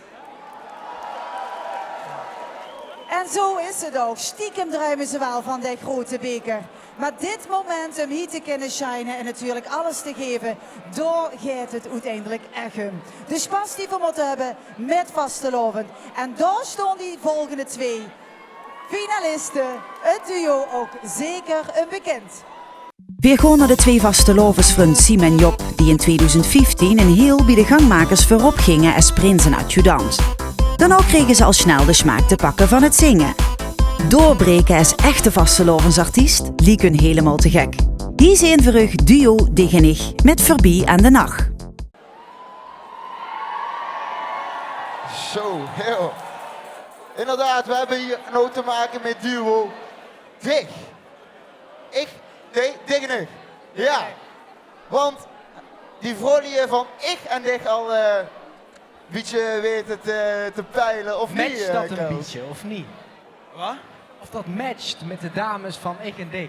En zo is het ook. Stiekem druimen ze wel van die grote beker. Maar dit moment om hier te kunnen shinen en natuurlijk alles te geven, daar gaat het uiteindelijk echt om. De spas die we moeten hebben met vastelovend. En daar staan die volgende twee finalisten, het duo ook zeker onbekend. Weer gewoon naar de twee vastelovens van Siem en Job, die in 2015 een heel bij de gangmakers voorop gingen als prins en adjudant. Dan ook kregen ze al snel de smaak te pakken van het zingen. Doorbreken als echte vastelovensartiest liep hun helemaal te gek. Hier zijn voor u duo Digenig met Verbie aan de Nacht. Zo, heel. Inderdaad, we hebben hier nou te maken met duo Dig. Digenig. Ja. Want die vrolijke van ik en Dig al een beetje weten te peilen, of niet? Matcht dat een Kels? beetje, of niet? Wat? Of dat matcht met de dames van Ik en Dig?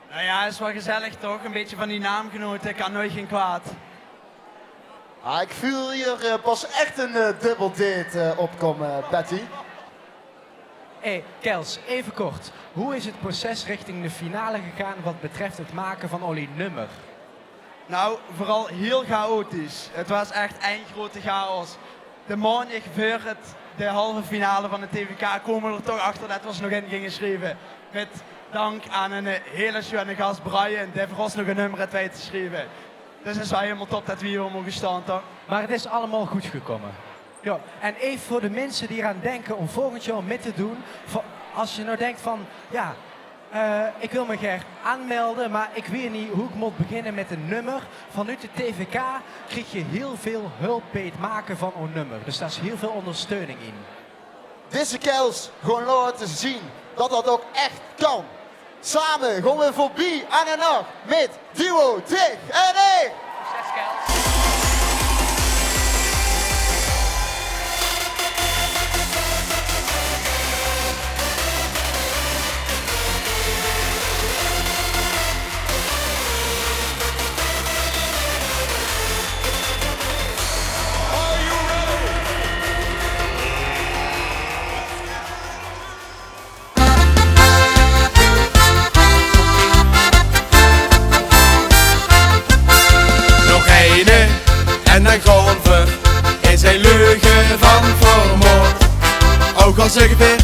Nou ja, is wel gezellig toch? Een beetje van die naamgenoten, kan nooit geen kwaad. Ah, ik voel hier pas echt een dubbel date opkomen, Patty. Hé, Kels, even kort. Hoe is het proces richting de finale gegaan wat betreft het maken van jullie nummer? Nou, vooral heel chaotisch. Het was echt één grote chaos. De maandag voor de halve finale van de TVK komen we er toch achter dat we ons nog in gingen schrijven. Met dank aan een hele schöne gast Brian, die voor ons nog een nummer uit te schrijven. Dus het is wel helemaal top dat we hier mogen staan, toch? Maar het is allemaal goed gekomen. Ja, en even voor de mensen die eraan denken om volgend jaar mee te doen. Als je nou denkt van, ja, ik wil me graag aanmelden, maar ik weet niet hoe ik moet beginnen met een nummer. Vanuit de TVK krijg je heel veel hulp bij het maken van een nummer. Dus daar is heel veel ondersteuning in. Deze Kels gewoon laten zien dat dat ook echt kan. Samen gaan we voorbij aan de nacht met duo Dig en Dig. Succes, Kels. En dan gaan we in zijn leugen van vermoord. Ook al zeggen we,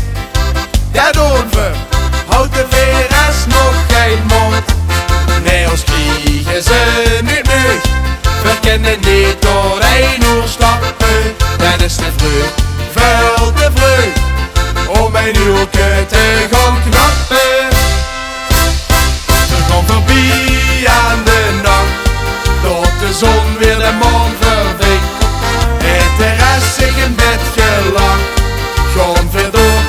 dat doen we. Houdt de veer is nog geen mond. Nee, ons kriegen ze niet meer. We kennen niet door een uur stappen. Dat is te vroeg, veel te vroeg. Om een uurtje te gaan knappen. We gaan voorbij aan de nacht. Tot de zon weer de maan verwekt. Het terras zich in bed gelakt. Gewoon verdoor.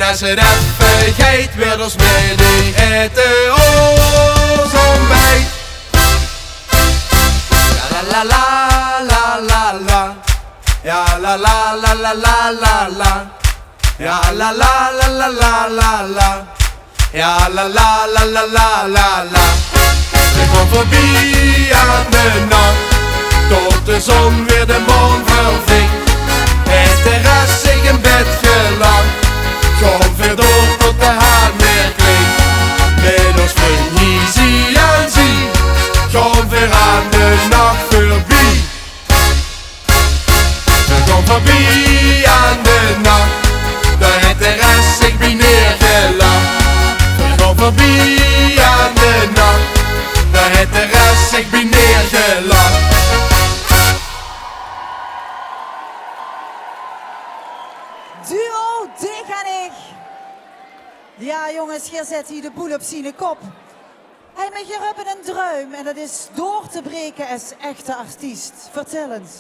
als het even gaat, weer ons mee eten ons ontbijt. Ja la la la la la. Ja la la la la la la la. Ja la la la la la la la. Ja la la la la la la la. We gaan voorbij aan de nacht, tot de zon weer de maan vervinkt. Het terras zich in bed geland, gaan weer door tot de haan weer klinkt. Met ons vriend Easy en Zie, gaan weer aan de nacht voorbij. We gaan voorbij aan de nacht, daar het terras zich bij neergeland. We gaan voorbij aan de nacht, daar het terras zich bij neergeland. Duo Dick en ik. Ja jongens, hier zet hij de boel op zijn kop. Hij met je hebben een druim en dat is door te breken als echte artiest. Vertel eens.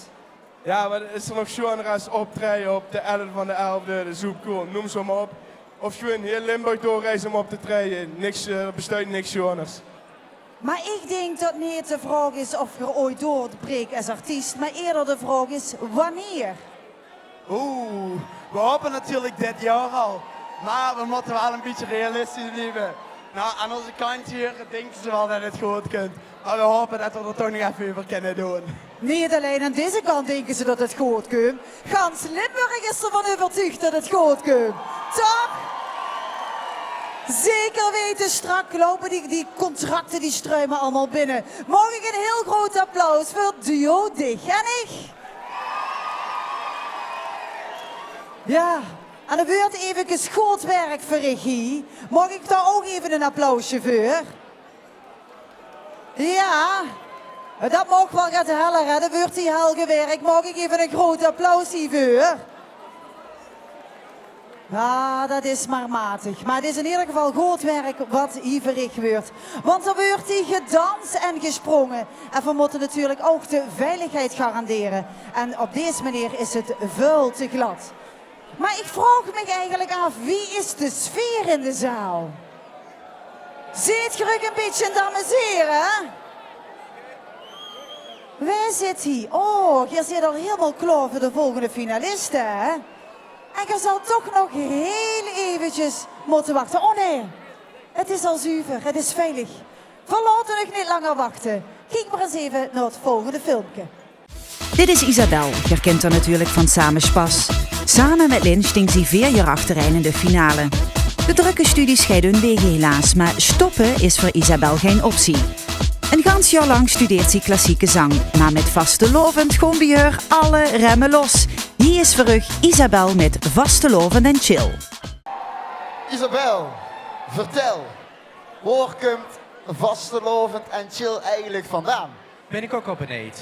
Ja, maar is er nog genres optreden op de 11 van de 11e, de Zoepkool, noem ze maar op. Of gewoon heel Limburg doorreizen om op te treden. Niks, bestaat niks genres. Maar ik denk dat niet de vraag is of je ooit doorbreekt als artiest, maar eerder de vraag is wanneer. Oeh, we hopen natuurlijk dit jaar al. Maar we moeten wel een beetje realistisch blijven. Nou, aan onze kant hier denken ze wel dat het goed kunt. Maar we hopen dat we er toch nog even over kunnen doen. Niet alleen aan deze kant denken ze dat het goed komt. Gans Limburg is ervan overtuigd dat het goed komt. Toch? Zeker weten, strak lopen die contracten, die struimen allemaal binnen. Mag ik een heel groot applaus voor Duo Dick en ik? Ja, en er wordt even goed werk voor regie. Mag ik daar ook even een applausje voor? Ja, dat mag wel gaat heller, hè? Dat wordt die helge werk. Mag ik even een groot applaus hiervoor? Ja, dat is maar matig. Maar het is in ieder geval goed werk wat hier verricht wordt. Want er wordt hier gedanst en gesprongen. En we moeten natuurlijk ook de veiligheid garanderen. En op deze manier is het veel te glad. Maar ik vraag me eigenlijk af, wie is de sfeer in de zaal? Zit je ook een beetje te amuseren? Waar zit hij? Oh, je zit al helemaal klaar voor de volgende finalisten, hè? En je zal toch nog heel eventjes moeten wachten. Oh nee, het is al zuiver, het is veilig. We laten nog niet langer wachten. Kijk maar eens even naar het volgende filmpje. Dit is Isabel, je kent haar natuurlijk van Samenspas. Samen met Lynn stinkt ze 4 jaar achtereen in de finale. De drukke studie scheidt hun wegen helaas, maar stoppen is voor Isabel geen optie. Een gans jaar lang studeert ze klassieke zang, maar met vastelovend gewoon bij haar alle remmen los. Hier is voor u Isabel met Vastelovend en Chill. Isabel, vertel, waar komt Vastelovend en Chill eigenlijk vandaan? Ben ik ook op benieuwd.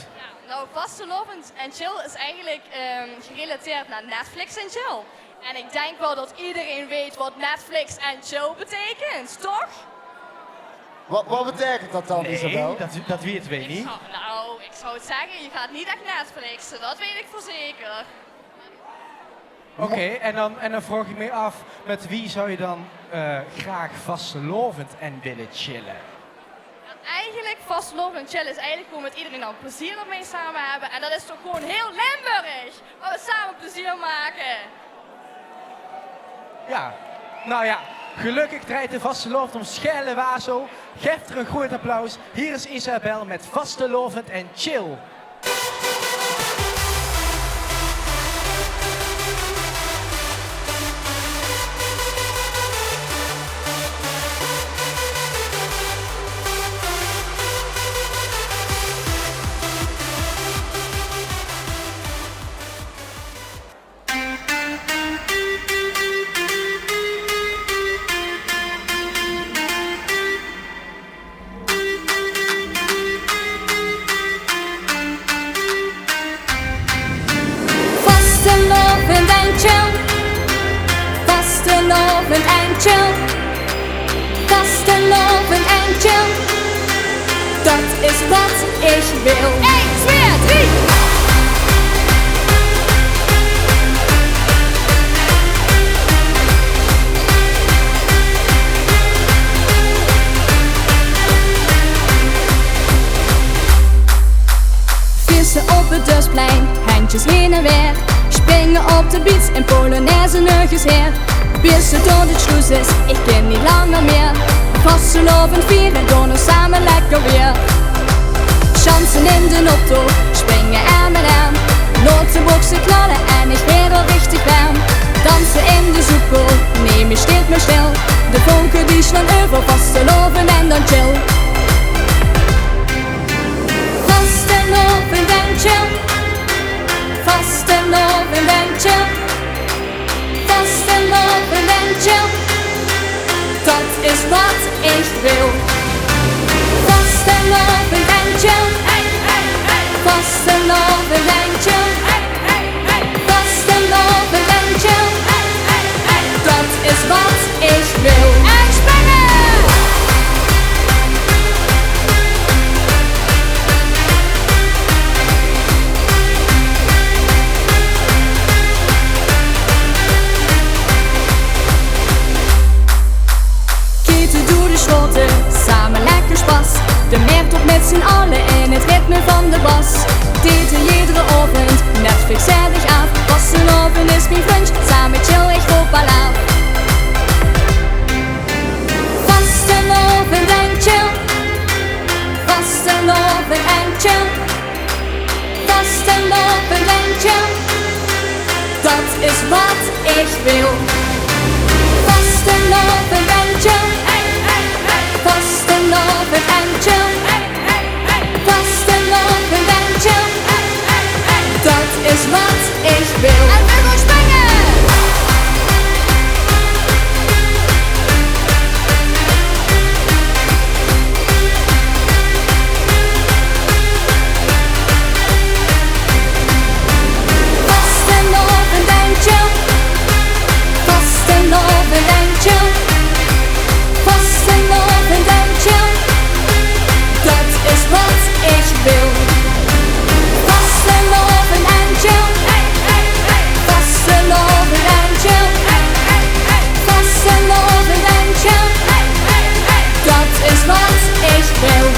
Nou, Vastelovend en Chill is eigenlijk gerelateerd naar Netflix en Chill. En ik denk wel dat iedereen weet wat Netflix en Chill betekent, toch? Wat betekent dat dan, Isabel? Dat weet wij niet. Ik zou het zeggen, je gaat niet echt Netflixen, dat weet ik voor zeker. Oké, en dan vraag ik me af, met wie zou je dan graag vastelovend en willen chillen? Eigenlijk vastelovend en chillen is eigenlijk gewoon met iedereen al plezier ermee samen hebben. En dat is toch gewoon heel Limburg, waar we samen plezier maken. Ja, nou ja, gelukkig draait de vastelovend om schelle wazo. Geef er een groot applaus. Hier is Isabel met Vastelovend en Chill. handjes heen en weer. Springen op de beats en Polonaise nuggens her. Bis het door de schloes is, ik ken niet langer meer. Vastelovend vieren, doen we samen lekker weer. Chansen in de auto, springen arm in arm. Notenboxen knallen en ik weder richtig warm. Dansen in de zoekel, nee, mir steht mir still. De vonken die slaan over, vastelovend en dan chill. Vastelovend en chill. Vastelovend en chill. Vastelovend en chill. Dat is wat ik wil. Vastelovend en chill. Vastelovend en chill. Vastelovend en chill. Dat is wat ik wil. En springen! Samen lekker spas. De merkt op met z'n allen in het ritme van de bas. Daten iedere avond, Netflix zet ik af. Vastelovend is mijn vriend, samen chill ik op alaaf. Vastelovend en chill. Vastelovend en chill. Vastelovend en chill. Dat is wat ik wil. Vastelovend en chill. Vastelovend en chill. Vastelovend en chill. Dat is wat ik wil. En we gaan springen! Vastelovend en chill. Vastelovend en chill. Vastelovend en chill. Dat is wat ik wil. Vastelovend en chill. Vastelovend en chill. Vastelovend en chill. Dat is wat ik wil.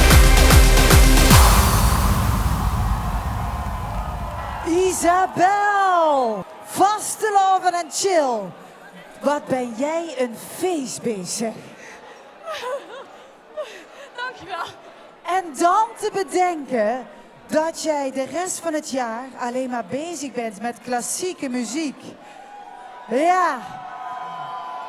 Isabel! Vastelovend en chill. Wat ben jij een feestbeest, zeg. Dankjewel. En dan te bedenken dat jij de rest van het jaar alleen maar bezig bent met klassieke muziek. Ja.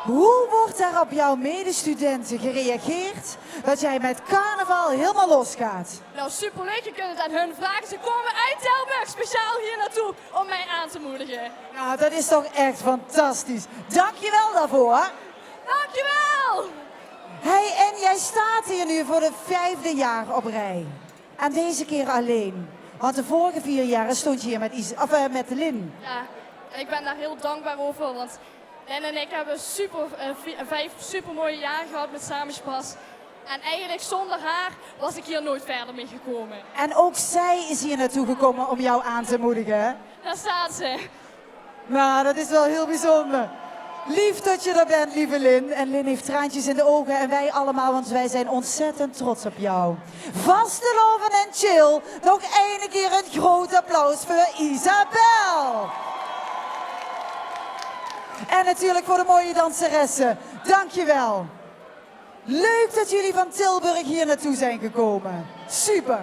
Hoe wordt daar op jouw medestudenten gereageerd dat jij met carnaval helemaal losgaat? Nou, superleuk. Je kunt het aan hun vragen. Ze komen uit Tilburg speciaal hier naartoe om mij aan te moedigen. Nou, dat is toch echt fantastisch. Dankjewel daarvoor. Dankjewel. Hey, en jij staat hier nu voor de 5e jaar op rij. En deze keer alleen. Want de vorige 4 jaar stond je hier met Lin. Ja, ik ben daar heel dankbaar over. Want Lin en ik hebben 5 super mooie jaren gehad met Samenspas. En eigenlijk zonder haar was ik hier nooit verder mee gekomen. En ook zij is hier naartoe gekomen om jou aan te moedigen, hè? Daar staat ze. Nou, dat is wel heel bijzonder. Lief dat je er bent, lieve Lin. En Lin heeft traantjes in de ogen en wij allemaal, want wij zijn ontzettend trots op jou. Vastelovend en chill. Nog één keer een groot applaus voor Isabel. En natuurlijk voor de mooie danseressen. Dankjewel. Leuk dat jullie van Tilburg hier naartoe zijn gekomen. Super.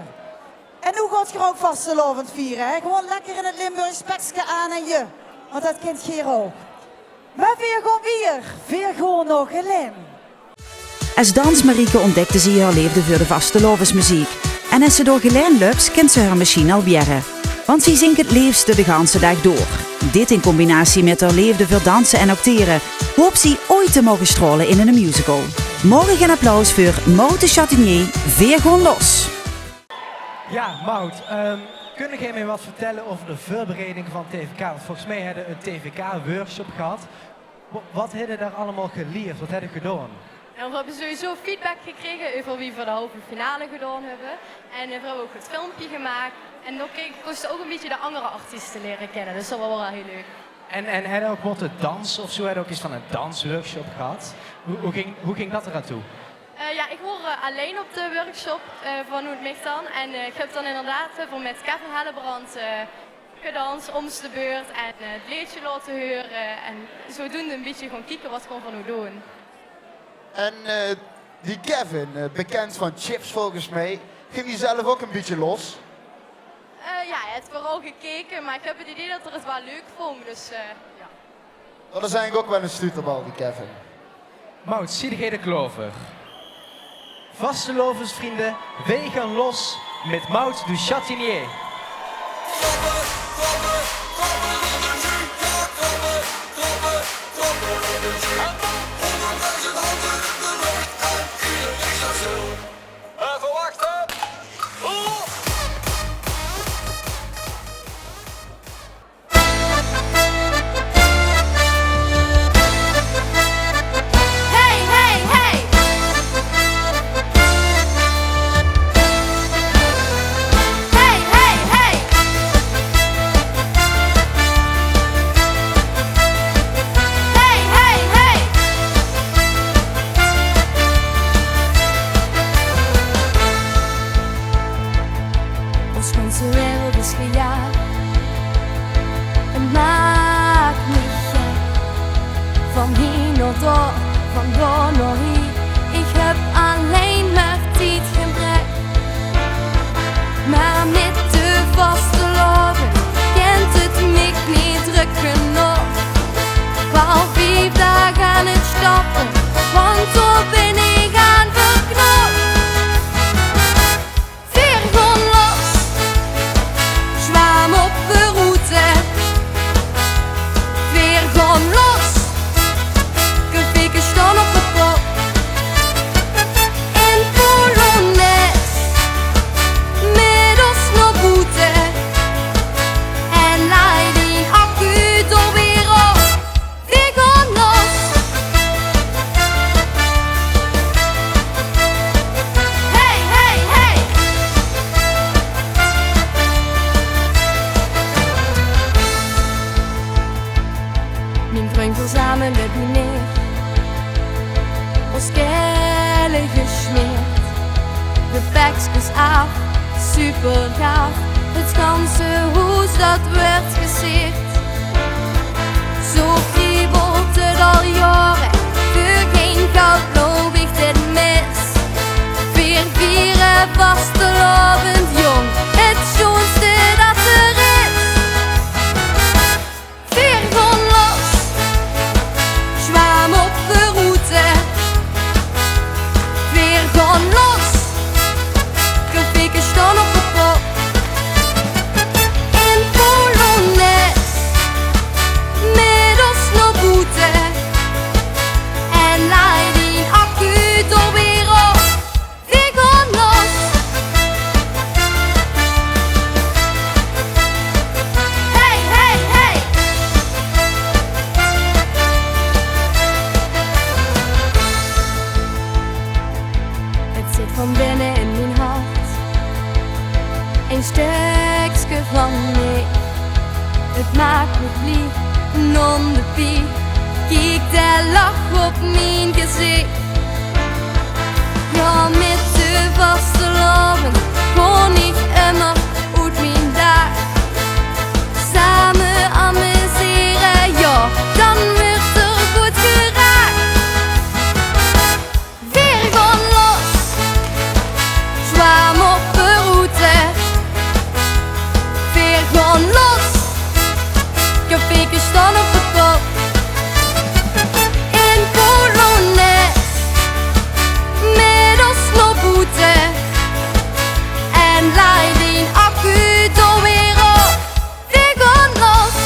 En hoe gaat je ook vastelovend vieren, hè? Gewoon lekker in het Limburgs spekske aan en je. Want dat kent Geer ook. Maar weer gewoon nog Lin. Als dansmarieke ontdekte ze haar liefde voor de vastelovensmuziek. En als ze door Gelijn loopt, kent ze haar misschien al jaren. Want ze zingt het liefste de ganse dag door. Dit in combinatie met haar liefde voor dansen en acteren, hoopt ze ooit te mogen stralen in een musical. Morgen een applaus voor Maud de Chatinier, Veer gewoon los. Ja, Maud, kun jij mij wat vertellen over de voorbereiding van TVK? Want volgens mij hadden we een TVK-workshop gehad. Wat hebben daar allemaal geleerd? Wat hebben we gedaan? En we hebben sowieso feedback gekregen over wie voor de halve finale gedaan hebben. En we hebben ook het filmpje gemaakt. En dan kosten ook een beetje de andere artiesten leren kennen. Dus dat was wel heel leuk. En hadden ook wat dansen of zo? Hadden ook eens van een dansworkshop gehad? Hoe ging dat eraan toe? Ja, ik hoor alleen op de workshop van Hoe het Mich dan. En ik heb dan inderdaad met Kevin Hellebrand gedanst om de beurt en het liedje laten horen. En zodoende een beetje gewoon kijken wat gewoon van hoe doen. En die Kevin, bekend van Chips volgens mij, ging die zelf ook een beetje los? Ja, hij heeft vooral gekeken, maar ik heb het idee dat er het wel leuk vond. Dus ja. Dat is eigenlijk ook wel een stuterbal, die Kevin. Mout, zie jij de klover? Vaste lovensvrienden, wij gaan los met Mout du Chatinier. Even wachten! Hey, hey, hey! Hey, hey, hey! Hey, hey, hey! Ons ganse wereld is gejaagd. Het maakt me gek. Van hier naar daar, van daar naar hier. Ik heb alleen maar tijdgebrek. Maar met de vaste loven kent het mij niet druk genoeg. Ik wou 5 dagen aan het stappen, want daar ben ik aan verknocht. Vier gewoon los, zwam op de route. Vier gewoon los, gefikken staan op de pop. In Polonaise, middels naar boete. En leid die accu door weer op. Vier gewoon los. Hey, hey, hey! Mijn vriend verzamelde die neer. Ons kellen gesmeerd. De pakjes af, super gaaf. Het ganse huis dat werd gesierd. Zo kriebelt het al jaren. Voor geen geld loop ik dit mis. Vier vieren vastelovend jong. Het schoonste dat er is. Vier gewoon los, zwam op de route. Vier gewoon los, gefikken staan op de pop. In Polonaise, middels naar boete. En leid die accu door weer op. Vier gewoon los. Hey, hey, hey! Het zit van binnen in mijn hart. Een stukje van mij. Het maakt me blij, non de pie. Kijk de lach op mijn gezicht. Ja, met de vaste loven kon ik immer uit mijn dag. Samen amuseren, ja, dan wordt er goed geraakt. Weer gewoon los, zwam op de route. Weer gewoon los, gefikken staan op de pop. In Polonaise, middels naar boete. En leid die accu door weer op. Weer gewoon los.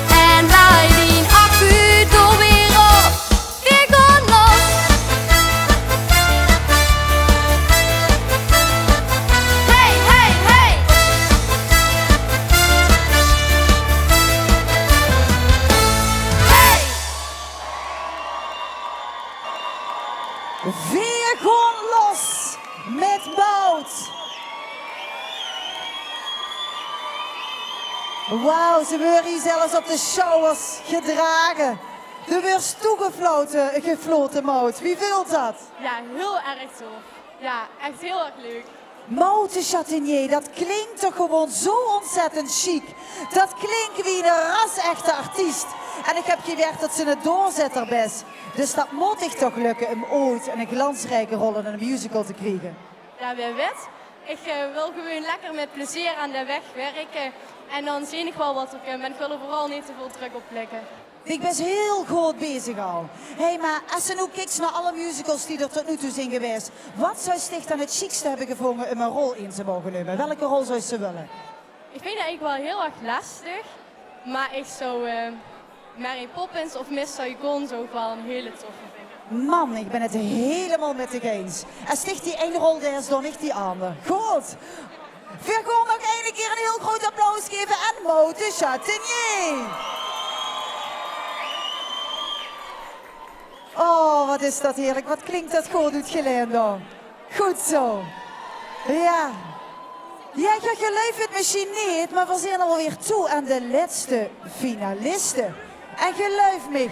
En leid die accu door weer op. Weer gewoon los. Hey, hey, hey! Hey! Vier gewoon los met Mout. Wauw, ze worden hier zelfs op de showers gedragen. Er werd gefloten, Mout. Wie wilt dat? Ja, heel erg tof. Ja, echt heel erg leuk. Moute Chatinier, dat klinkt toch gewoon zo ontzettend chic. Dat klinkt wie een ras-echte artiest. En ik heb gewerkt dat ze een doorzetter best. Dus dat moet ik toch lukken om ooit een glansrijke rol in een musical te krijgen. Ja, wie weet. Ik wil gewoon lekker met plezier aan de weg werken. En dan zie ik wel wat ik kan. Maar ik wil er vooral niet te veel druk op leggen. Ik ben heel goed bezig al. Hey, maar als je nu kijkt naar alle musicals die er tot nu toe zijn geweest, wat zou je dan het chicste hebben gevonden om een rol in te mogen nemen? Welke rol zou je willen? Ik vind het eigenlijk wel heel erg lastig. Maar ik zou Mary Poppins of Miss Saigon zo ook wel een hele toffe vinden. Man, ik ben het helemaal met je eens. En sticht die ene rol, daar is dan niet die andere. Goed. We gaan nog één keer een heel groot applaus geven aan Moute Chatinier. Oh, wat is dat heerlijk. Wat klinkt dat goed uit Gelendo. Goed zo. Ja. Ja, je luistert het misschien niet, maar we zijn alweer toe aan de laatste finalisten. En geluif me,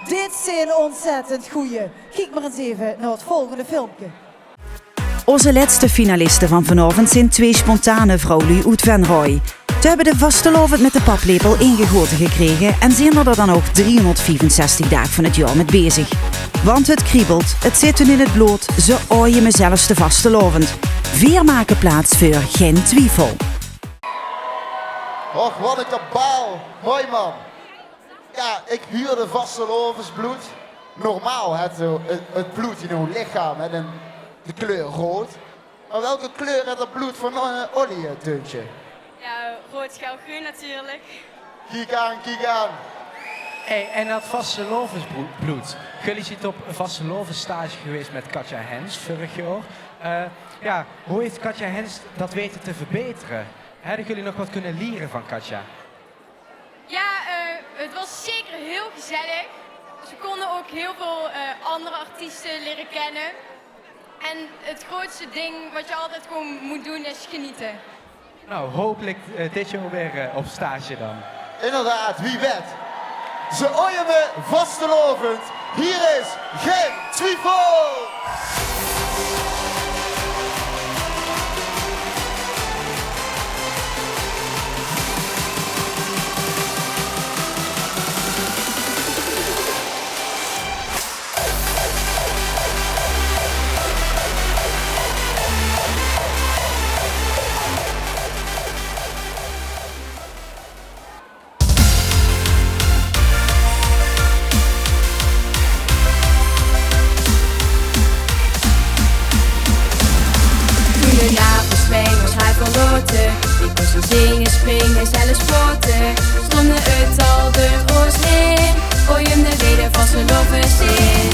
dit zijn ontzettend goeie. Kijk maar eens even naar het volgende filmpje. Onze laatste finalisten van vanavond zijn twee spontane vrouwen uit Venrooy. Ze hebben de vastelovend met de paplepel ingegoten gekregen en zijn er dan ook 365 dagen van het jaar met bezig. Want het kriebelt, het zit hun in het bloed, ze ooien me zelfs de vastelovend. Vier maken plaats voor geen twijfel. Och, wat een kabaal. Mooi man. Ja, ik huurde vastelovensbloed. Normaal het bloed in uw lichaam met de kleur rood. Maar welke kleur heeft het bloed van Olly, Tuntje? Ja, rood, geel, groen natuurlijk. Kijk aan, kijk aan. Hey, en dat vastelovensbloed. Jullie zijn op een vastelovenstage geweest met Katja Hens vorig jaar. Ja, hoe heeft Katja Hens dat weten te verbeteren? Hebben jullie nog wat kunnen leren van Katja? Ja, het was zeker heel gezellig. Dus we konden ook heel veel andere artiesten leren kennen. En het grootste ding wat je altijd gewoon moet doen is genieten. Nou, hopelijk dit jaar weer op stage dan. Inderdaad, wie weet. Ze ooien me vastelovend. Hier is geen twijfel. Ik moest zo zingen, springen, zelfs sporten. Stonden uit al de roos heen. Gooi hem de reden van zijn lovers in.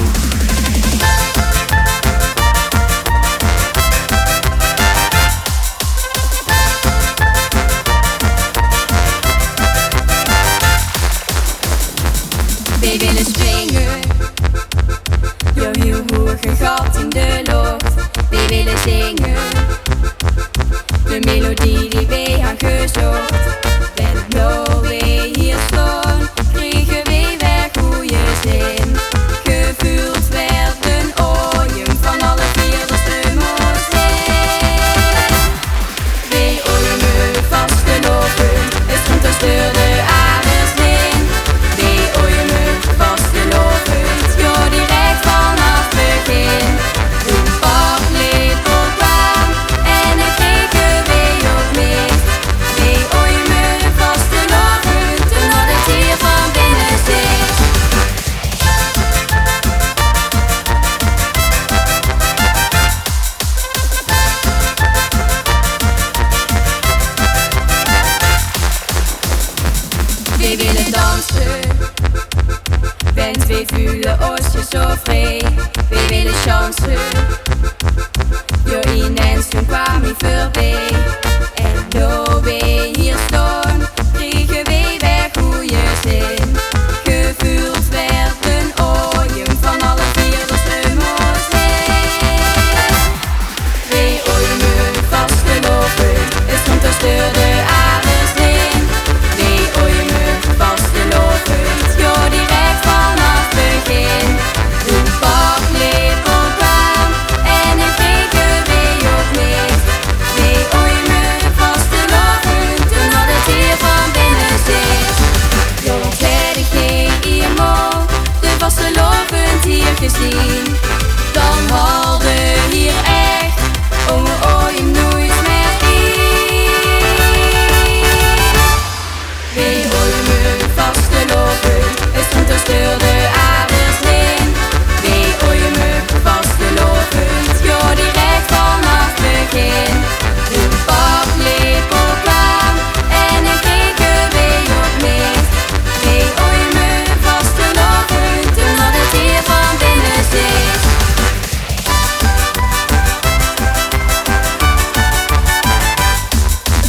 Wij willen springen door heel hoge gat in de lucht. Wij willen zingen de melodie die wij gaan gezocht. En nou wij hier staan, kregen wij weer goede zin. Gevuld werden ooien van alle vier de stummels in. Wij ooien me vasteloven, het komt als door de aders heen. Wij ooien me vasteloven, ja direct vanaf begin. Toen paplepel kwam en ik kreeg wij op mis. Wij ooien me zien. Dan hadden hier echt ooit nooit meer in. Wie ooit me vastelopen, is goed als door de aarders heen. Wie ooit me vastelopen, ja direct vanaf begin. De paplepel kwam en ik keek er weer op mis. Wie ooit me vastelopen, toen had het hier van binnen zit.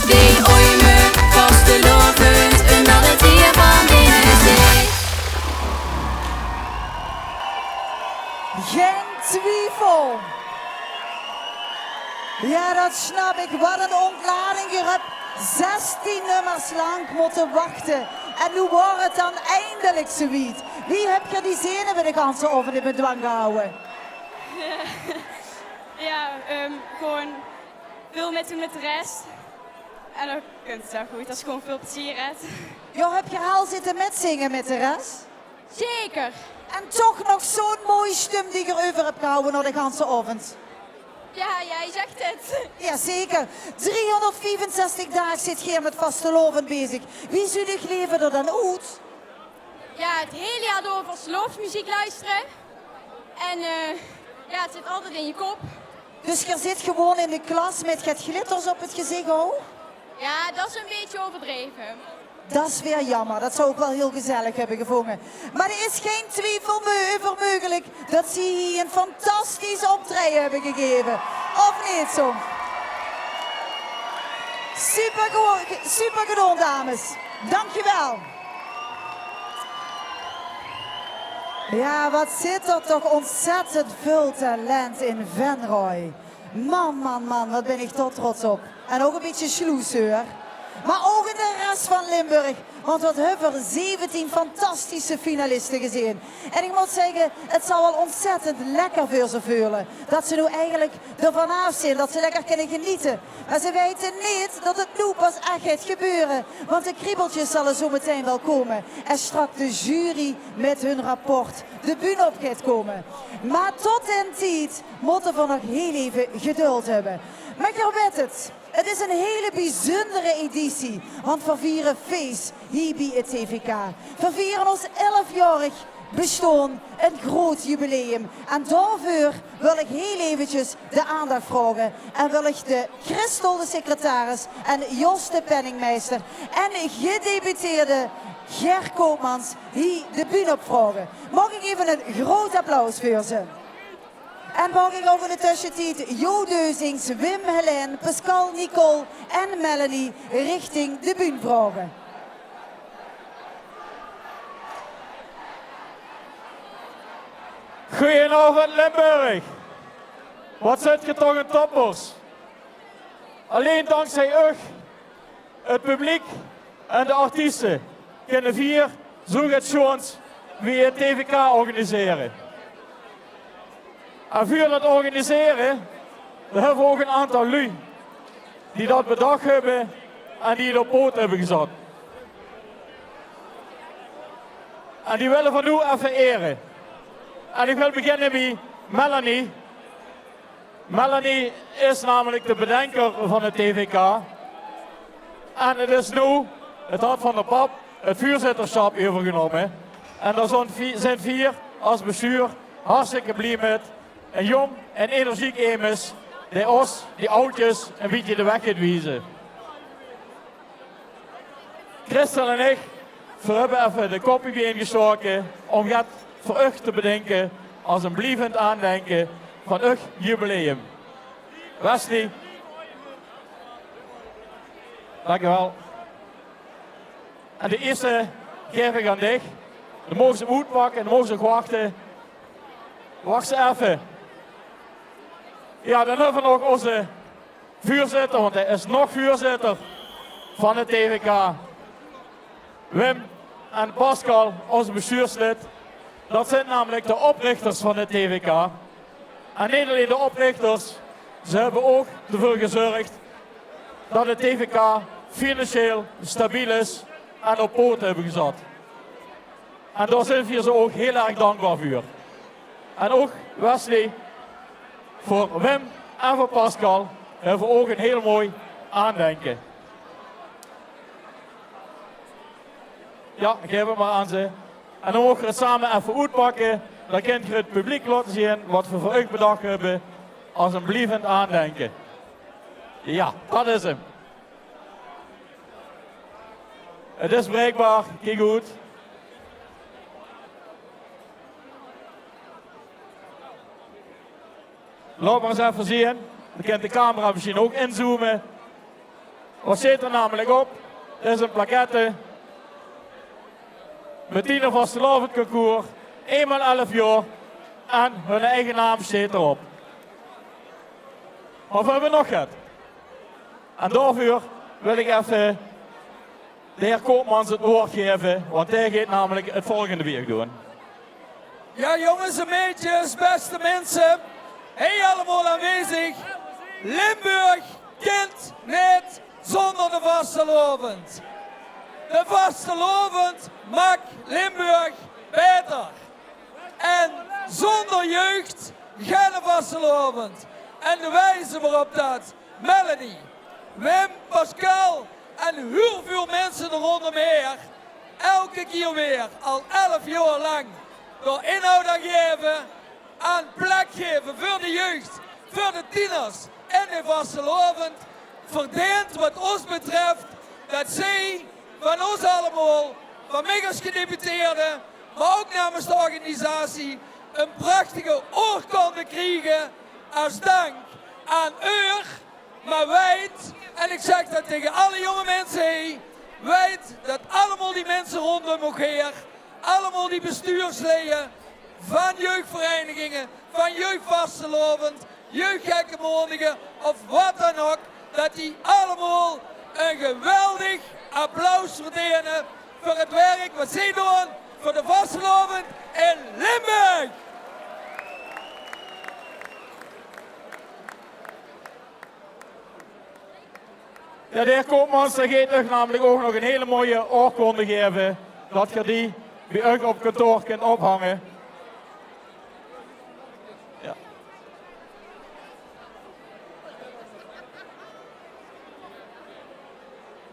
Wie ooit me vastelopen, toen had het hier van binnen zit. Geen twijfel. Ja, dat snap ik. Wat een ontlading. Je hebt 16 nummers lang moeten wachten. En nu wordt het dan eindelijk zoiets. Wie heb je die zenuwen de ganse over in bedwang gehouden? Ja, gewoon veel met doen met de rest. En dan kunt het wel goed, dat is gewoon veel plezier uit. Jo, heb je al zitten metzingen met de rest? Zeker. En toch nog zo'n mooie stem die je erover hebt gehouden naar de ganse avond. Ja, jij zegt het. Jazeker. 365 dagen zit je met vastelovend bezig. Wie zou je leven er dan uit? Ja, het hele jaar door vastelovensmuziek luisteren. En ja, het zit altijd in je kop. Dus je zit gewoon in de klas met het glitters op het gezicht, oh? Ja, dat is een beetje overdreven. Dat is weer jammer. Dat zou ik wel heel gezellig hebben gevonden. Maar er is geen twijfel over mogelijk dat ze hier een fantastisch optreden hebben gegeven. Of niet zo? Super gedaan, dames. Dankjewel. Ja, wat zit er toch ontzettend veel talent in Venray. Man, wat ben ik toch trots op. En ook een beetje sloeseur. Maar ook in de rest van Limburg. Want wat hebben we 17 fantastische finalisten gezien. En ik moet zeggen, het zal wel ontzettend lekker voor ze voelen. Dat ze nu eigenlijk ervan af zijn, dat ze lekker kunnen genieten. Maar ze weten niet dat het nu pas echt gaat gebeuren. Want de kriebeltjes zullen zo meteen wel komen. En straks de jury met hun rapport de bühne op gaat komen. Maar tot den tijd moeten we nog heel even geduld hebben. Maar je weet het. Het is een hele bijzondere editie, want we vieren feest hier bij het TVK. We vieren ons 11-jarig bestaan, een groot jubileum. En daarvoor wil ik heel eventjes de aandacht vragen. En wil ik de Christel, de secretaris, en Jos, de penningmeester, en gedeputeerde Ger Koopmans hier de bühne opvragen. Mag ik even een groot applaus voor ze? En mag ik over de tussentijd Jo Deuzings, Wim, Helene, Pascal, Nicole en Melanie richting de bühne vragen. Goedenavond Limburg. Wat zit je toch een toppers? Alleen dankzij u, het publiek en de artiesten kunnen vier zoiets wie het TVK organiseren. En voor dat organiseren, daar hebben we ook een aantal lui die dat bedacht hebben en die het op poot hebben gezet. En die willen we nu even eren. En ik wil beginnen met Melanie. Melanie is namelijk de bedenker van het TVK. En het is nu, het had van de pap, het voorzitterschap overgenomen. En er zijn vier als bestuur hartstikke blij met. Een jong en energiek emes, die ons, die oudjes, een beetje de weg gaat wijzen. Christel en ik, we hebben even de kopie bijeengestoken om het voor u te bedenken als een blijvend aandenken van uw jubileum. Wesley, dankjewel. En de eerste geef ik aan dich. Dan mogen ze uitpakken en dan mogen ze wachten. Wacht ze even. Ja, dan hebben we nog onze voorzitter, want hij is nog voorzitter van het TVK. Wim en Pascal, onze bestuurslid. Dat zijn namelijk de oprichters van het TVK. En niet alleen de oprichters, ze hebben ook ervoor gezorgd dat het TVK financieel stabiel is en op poten hebben gezet. En daar zijn we ze ook heel erg dankbaar voor. En ook Wesley, voor Wim en voor Pascal hebben we ook een heel mooi aandenken. Ja, ik geef het maar aan ze. En dan mogen we het samen even uitpakken. Dan kunt je het publiek laten zien wat we voor u bedacht hebben als een blijvend aandenken. Ja, dat is hem. Het is bereikbaar, kijk goed. Laat maar eens even zien. Dan kunt de camera misschien ook inzoomen. Wat zit er namelijk op? Dit is een plaquette. Met Tiener Vastelovend concours. 1 x 11 jaar. En hun eigen naam staat erop. Of hebben we nog gehad? En daarvoor wil ik even de heer Koopmans het woord geven. Want hij gaat namelijk het volgende weer doen. Ja, jongens en meisjes, beste mensen. Hey allemaal aanwezig. Limburg kent niet zonder de vastelovend. De vastelovend maakt Limburg beter. En zonder jeugd geen vastelovend. En de wijze waarop dat Melody, Wim, Pascal en heel veel mensen er rondomheen elke keer weer al 11 jaar lang door inhoud aan geven, aan plek geven voor de jeugd, voor de tieners en de vastelovend, verdient wat ons betreft dat zij van ons allemaal, van mij als gedeputeerde, maar ook namens de organisatie, een prachtige oorkonde krijgen als dank aan u, maar weet, en ik zeg dat tegen alle jonge mensen heen, weet dat allemaal die mensen rondom elkaar, allemaal die bestuursleden van jeugdverenigingen, van jeugdvastelovend, jeugdgekkenmondigen of wat dan ook, dat die allemaal een geweldig applaus verdienen voor het werk wat zij doen voor de vastelovend in Limburg. Ja, de heer Koopmans gaat u namelijk ook nog een hele mooie oorkonde geven. Dat je die bij u op kantoor kunt ophangen. Ja.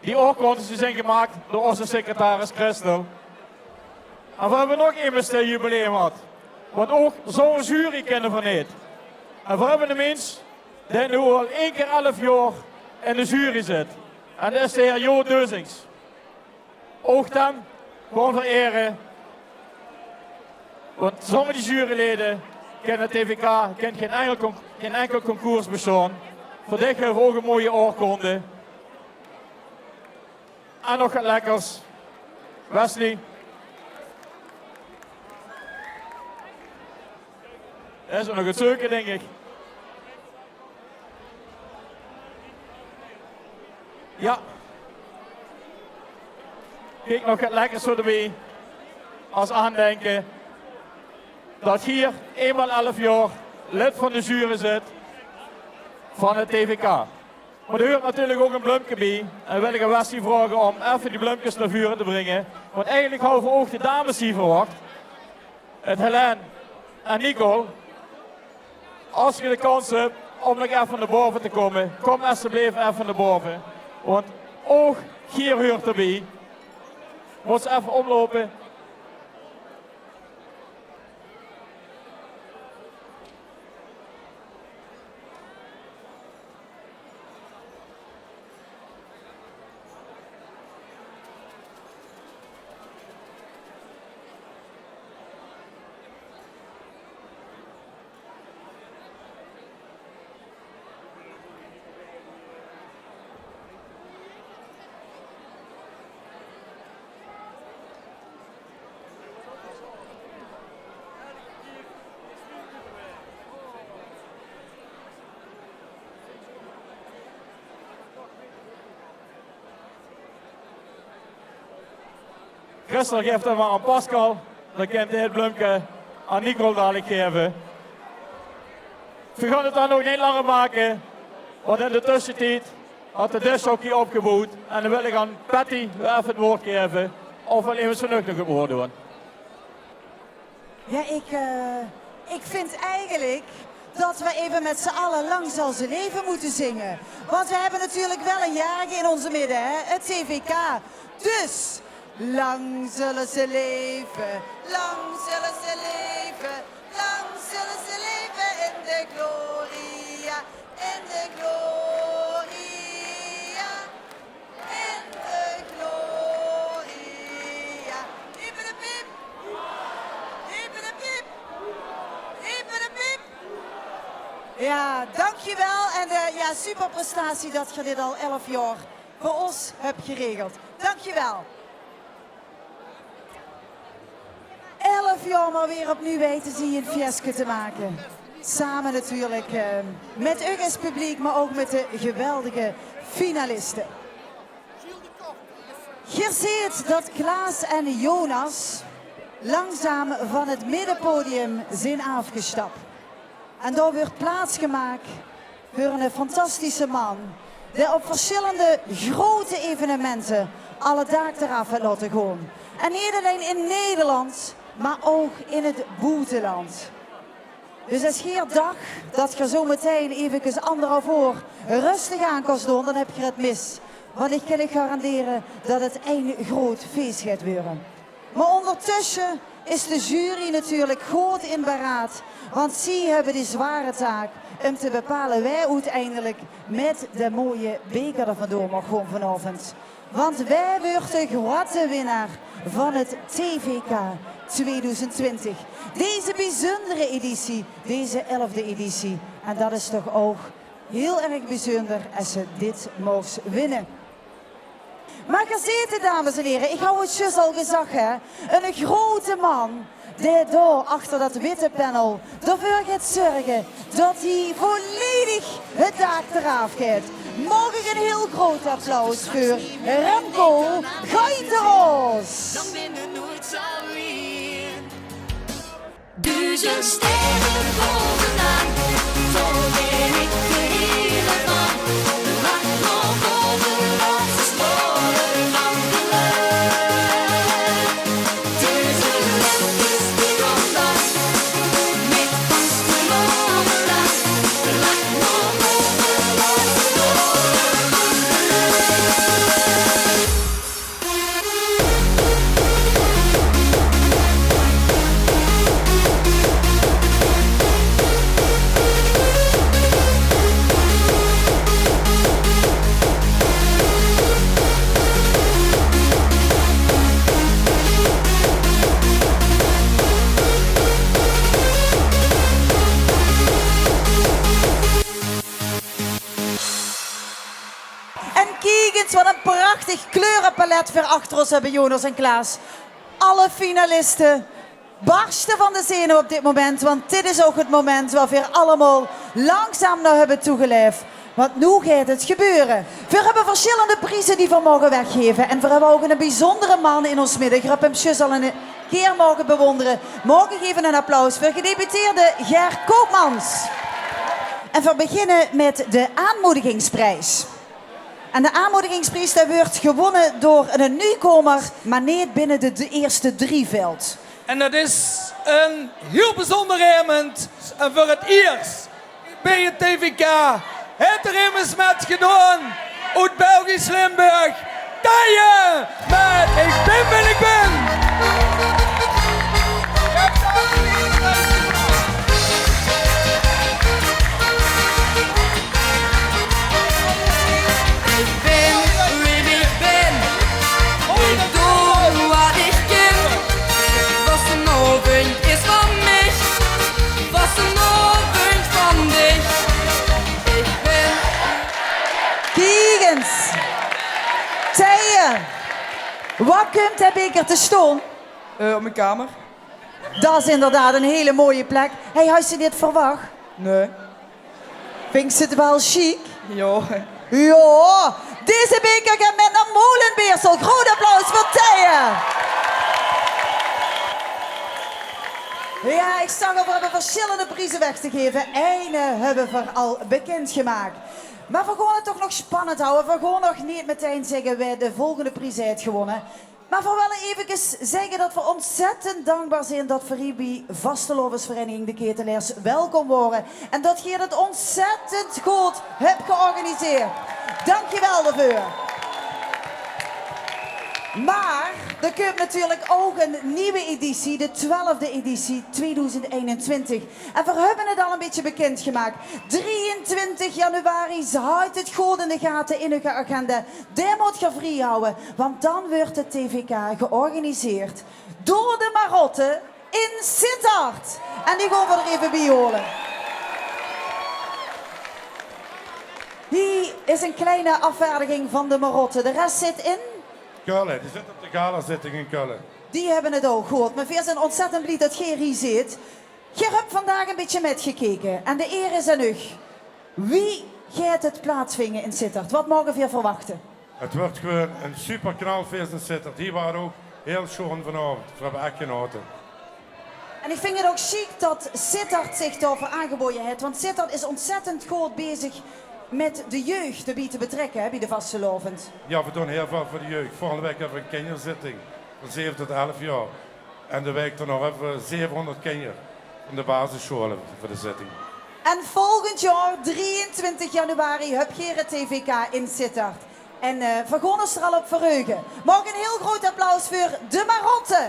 Die oorkondes zijn gemaakt door onze secretaris Christel. En we hebben nog immers een jubileum gehad. Want ook zo'n jury kennen we niet. En we hebben de mens die nu al 1 keer 11 jaar in de jury zit. En dat is de heer Jo Deuzings. Ook dan gewoon vereren. Want zonder die juryleden kent het TVK geen enkel concours bestaan. Voor dit hebben we ook een mooie oorkonde. En nog wat lekkers. Wesley. Dat is nog het zoeken, denk ik. Ja. Kijk, nog wat lekkers voor de wee. Als aandenken. Dat hier 1 x 11 jaar lid van de jury zit. Van het TVK. Maar er hoort natuurlijk ook een bloempje bij. En wil ik aan Wesley vragen om even die bloempjes naar voren te brengen. Want eigenlijk houden we ook de dames hier verwacht. Het Helene en Nicole. Als je de kans hebt om nog even naar boven te komen, kom alsjeblieft even naar boven. Want ook hier hoort erbij. Moet ze even omlopen. Christel geeft hem maar aan Pascal. Dan kan hij het bloempje aan Nicole dadelijk geven. We gaan het dan nog niet langer maken. Want in de tussentijd had de dishockey opgebouwd. En dan wil ik aan Patty even het woord geven. Of wil even zo nog het woord doen. Ja, ik vind eigenlijk dat we even met z'n allen Lang zal ze leven moeten zingen. Want we hebben natuurlijk wel een jarige in onze midden, hè? Het TVK. Dus, lang zullen ze leven, lang zullen ze leven, lang zullen ze leven in de gloria, in de gloria, in de gloria. Hippelepiep, hippelepiep, hippelepiep. Ja, dankjewel. En ja, super prestatie dat je dit al 11 jaar voor ons hebt geregeld. Dankjewel. 11 jaar maar weer opnieuw weten ze hier een fiasco te maken. Samen natuurlijk met u als publiek, maar ook met de geweldige finalisten. Je ziet dat Klaas en Jonas langzaam van het middenpodium zijn afgestapt. En daar wordt plaats gemaakt voor een fantastische man die op verschillende grote evenementen alle dagen eraf heeft laten gaan. En niet alleen in Nederland, maar ook in het buitenland. Dus als je dag dat je zo meteen even 1,5 uur rustig aan kan doen, dan heb je het mis. Want ik kan je garanderen dat het een groot feest gaat worden. Maar ondertussen is de jury natuurlijk goed in beraad. Want zij hebben die zware taak om te bepalen wij uiteindelijk met de mooie beker er vandoor mag gaan vanavond. Want wij worden de grote winnaar van het TVK 2020. Deze bijzondere editie, deze 11e editie. En dat is toch ook heel erg bijzonder als ze dit mogen winnen. Maar gezeten, dames en heren, ik hou het juist al gezegd, hè. Een grote man die daar achter dat witte panel ervoor gaat zorgen dat hij volledig het dak eraf gaat. Mag ik een heel groot applaus voor Remco Geiteros. Dan binnen nooit zal weer. 1000 sterren bovenaan, zo ben ik de hele man. Laat nog boven wat verstoren van de lucht. 1000 letters die vandaag met vaste lopen lang. Laat nog boven wat verstoren van de lucht. En kijk eens wat een prachtig kleurenpalet voor achter ons hebben Jonas en Klaas. Alle finalisten barsten van de zenuw op dit moment. Want dit is ook het moment waar we allemaal langzaam naar hebben toegeleefd. Want nu gaat het gebeuren. We hebben verschillende prijzen die we mogen weggeven. En we hebben ook een bijzondere man in ons midden. Ik heb hem juist al een keer mogen bewonderen. Mogen geven een applaus voor gedeputeerde Ger Koopmans. En we beginnen met de aanmoedigingsprijs. En de aanmoedigingsprijs wordt gewonnen door een nieuwkomer, maar niet binnen de eerste 3 veld. En dat is een heel bijzonder moment. En voor het eerst bij het TVK. Het er immers met gedaan uit Belgisch Limburg. Tije met Ik ben wie ik ben. Ik ben wie ik ben. Ik doe wat ik kan. Was er nog een is van mij. Was er nog een van dich. Ik ben. Kiegens. Tije. Wat komt hij beker te staan? Op mijn kamer. Dat is inderdaad een hele mooie plek. Hey, had je dit verwacht? Nee. Vind je het wel chic? Ja. Ja, deze beker gaat met naar Molenbeersel. Groot applaus voor Tije. Ja, ik zag al, we hebben verschillende prijzen weg te geven. Eine hebben we al bekendgemaakt. Maar we gaan het toch nog spannend houden. We gaan nog niet meteen zeggen wij de volgende prijs heeft gewonnen. Maar we willen even zeggen dat we ontzettend dankbaar zijn dat Veribi Vastelovensvereniging de Ketelaars welkom worden. En dat je het ontzettend goed hebt georganiseerd. Dankjewel daarvoor. Maar er komt natuurlijk ook een nieuwe editie, de 12e editie 2021. En we hebben het al een beetje bekendgemaakt. 23 januari houdt het goed in de gaten in uw agenda. Daar moet je vrij houden, want dan wordt het TVK georganiseerd door de Marotte in Sittard. En die gaan we er even bij holen. Hier is een kleine afvaardiging van de Marotte. De rest zit in... Keulen, die zit op de gala-zitting in Keulen. Die hebben het ook gehoord. Maar we zijn ontzettend blij dat Ger hier zit. Ger hebt vandaag een beetje metgekeken. En de eer is aan u. Wie gaat het plaatsvinden in Sittard? Wat mogen we verwachten? Het wordt gewoon een super knalfeest in Sittard. Die waren ook heel schoon vanavond. We hebben echt genoten. En ik vind het ook chic dat Sittard zich daarvoor aangeboden heeft. Want Sittard is ontzettend goed bezig met de jeugd erbij te betrekken, hè, bij de Vastelovend. Ja, we doen heel veel voor de jeugd. Volgende week hebben we een kinderzitting van 7 tot 11 jaar. En de week daarna hebben we 700 kinderen van de basisscholen voor de zitting. En volgend jaar, 23 januari, heb je het TVK in Sittard. En we gaan ons er al op verheugen. Mag een heel groot applaus voor de Marotte.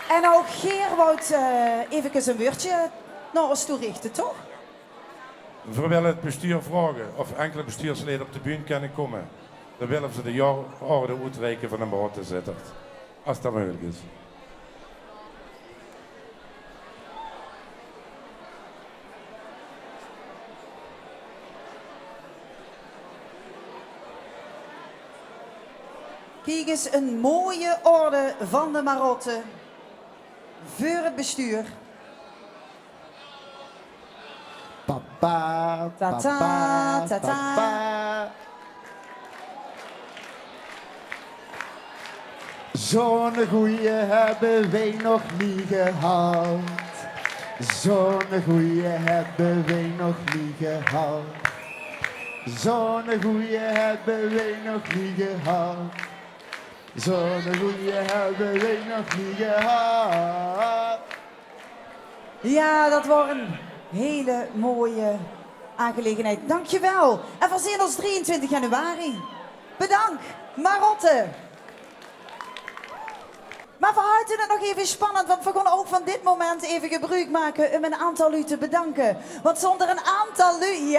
En ook Geer wou even een woordje naar ons toe richten, toch? We willen het bestuur vragen of enkele bestuursleden op de bühne kunnen komen. Dan willen ze de jaarorde uitreiken van de Marotte Sittard. Als dat mogelijk is. Kijk eens, een mooie orde van de Marotte voor het bestuur. Papa, Tata, papa, tata. papa. Zo'n goeie hebben wij nog niet gehad. Zo'n goeie hebben wij nog niet gehad. Zo'n goeie hebben wij nog niet gehad. Zo'n goeie hebben wij nog niet gehad. Ja, dat was een hele mooie aangelegenheid. Dankjewel. En we zien ons 23 januari. Bedankt, Marotte. Maar we houden het nog even spannend, want we gaan ook van dit moment even gebruik maken om een aantal u te bedanken. Want zonder een aantal u,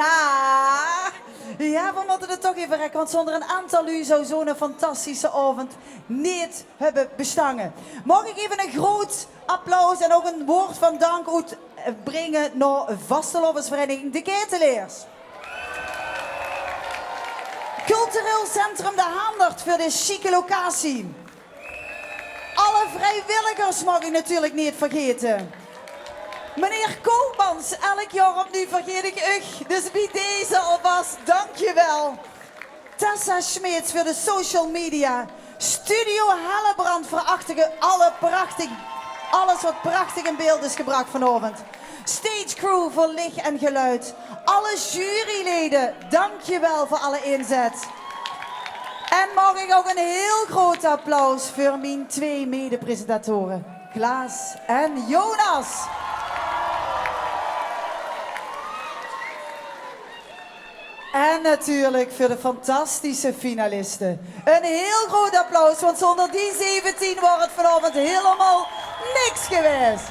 ja, we moeten het toch even rekken, want zonder een aantal u zou zo'n fantastische avond niet hebben bestangen. Mag ik even een groot applaus en ook een woord van dank uitbrengen naar Vastelovensvereniging de Ketelaars. Cultureel Centrum de Haandert voor de chique locatie. Alle vrijwilligers mag ik natuurlijk niet vergeten. Meneer Koopmans, elk jaar opnieuw vergeet ik u. Dus bij deze alvast, dankjewel. Tessa Schmeets voor de social media. Studio Hellebrand voor alles wat prachtig in beeld is gebracht vanavond. Stage crew voor licht en geluid. Alle juryleden, dankjewel voor alle inzet. En mag ik ook een heel groot applaus voor mijn twee mede-presentatoren, Klaas en Jonas. En natuurlijk voor de fantastische finalisten. Een heel groot applaus, want zonder die 17 wordt het vanavond helemaal niks geweest.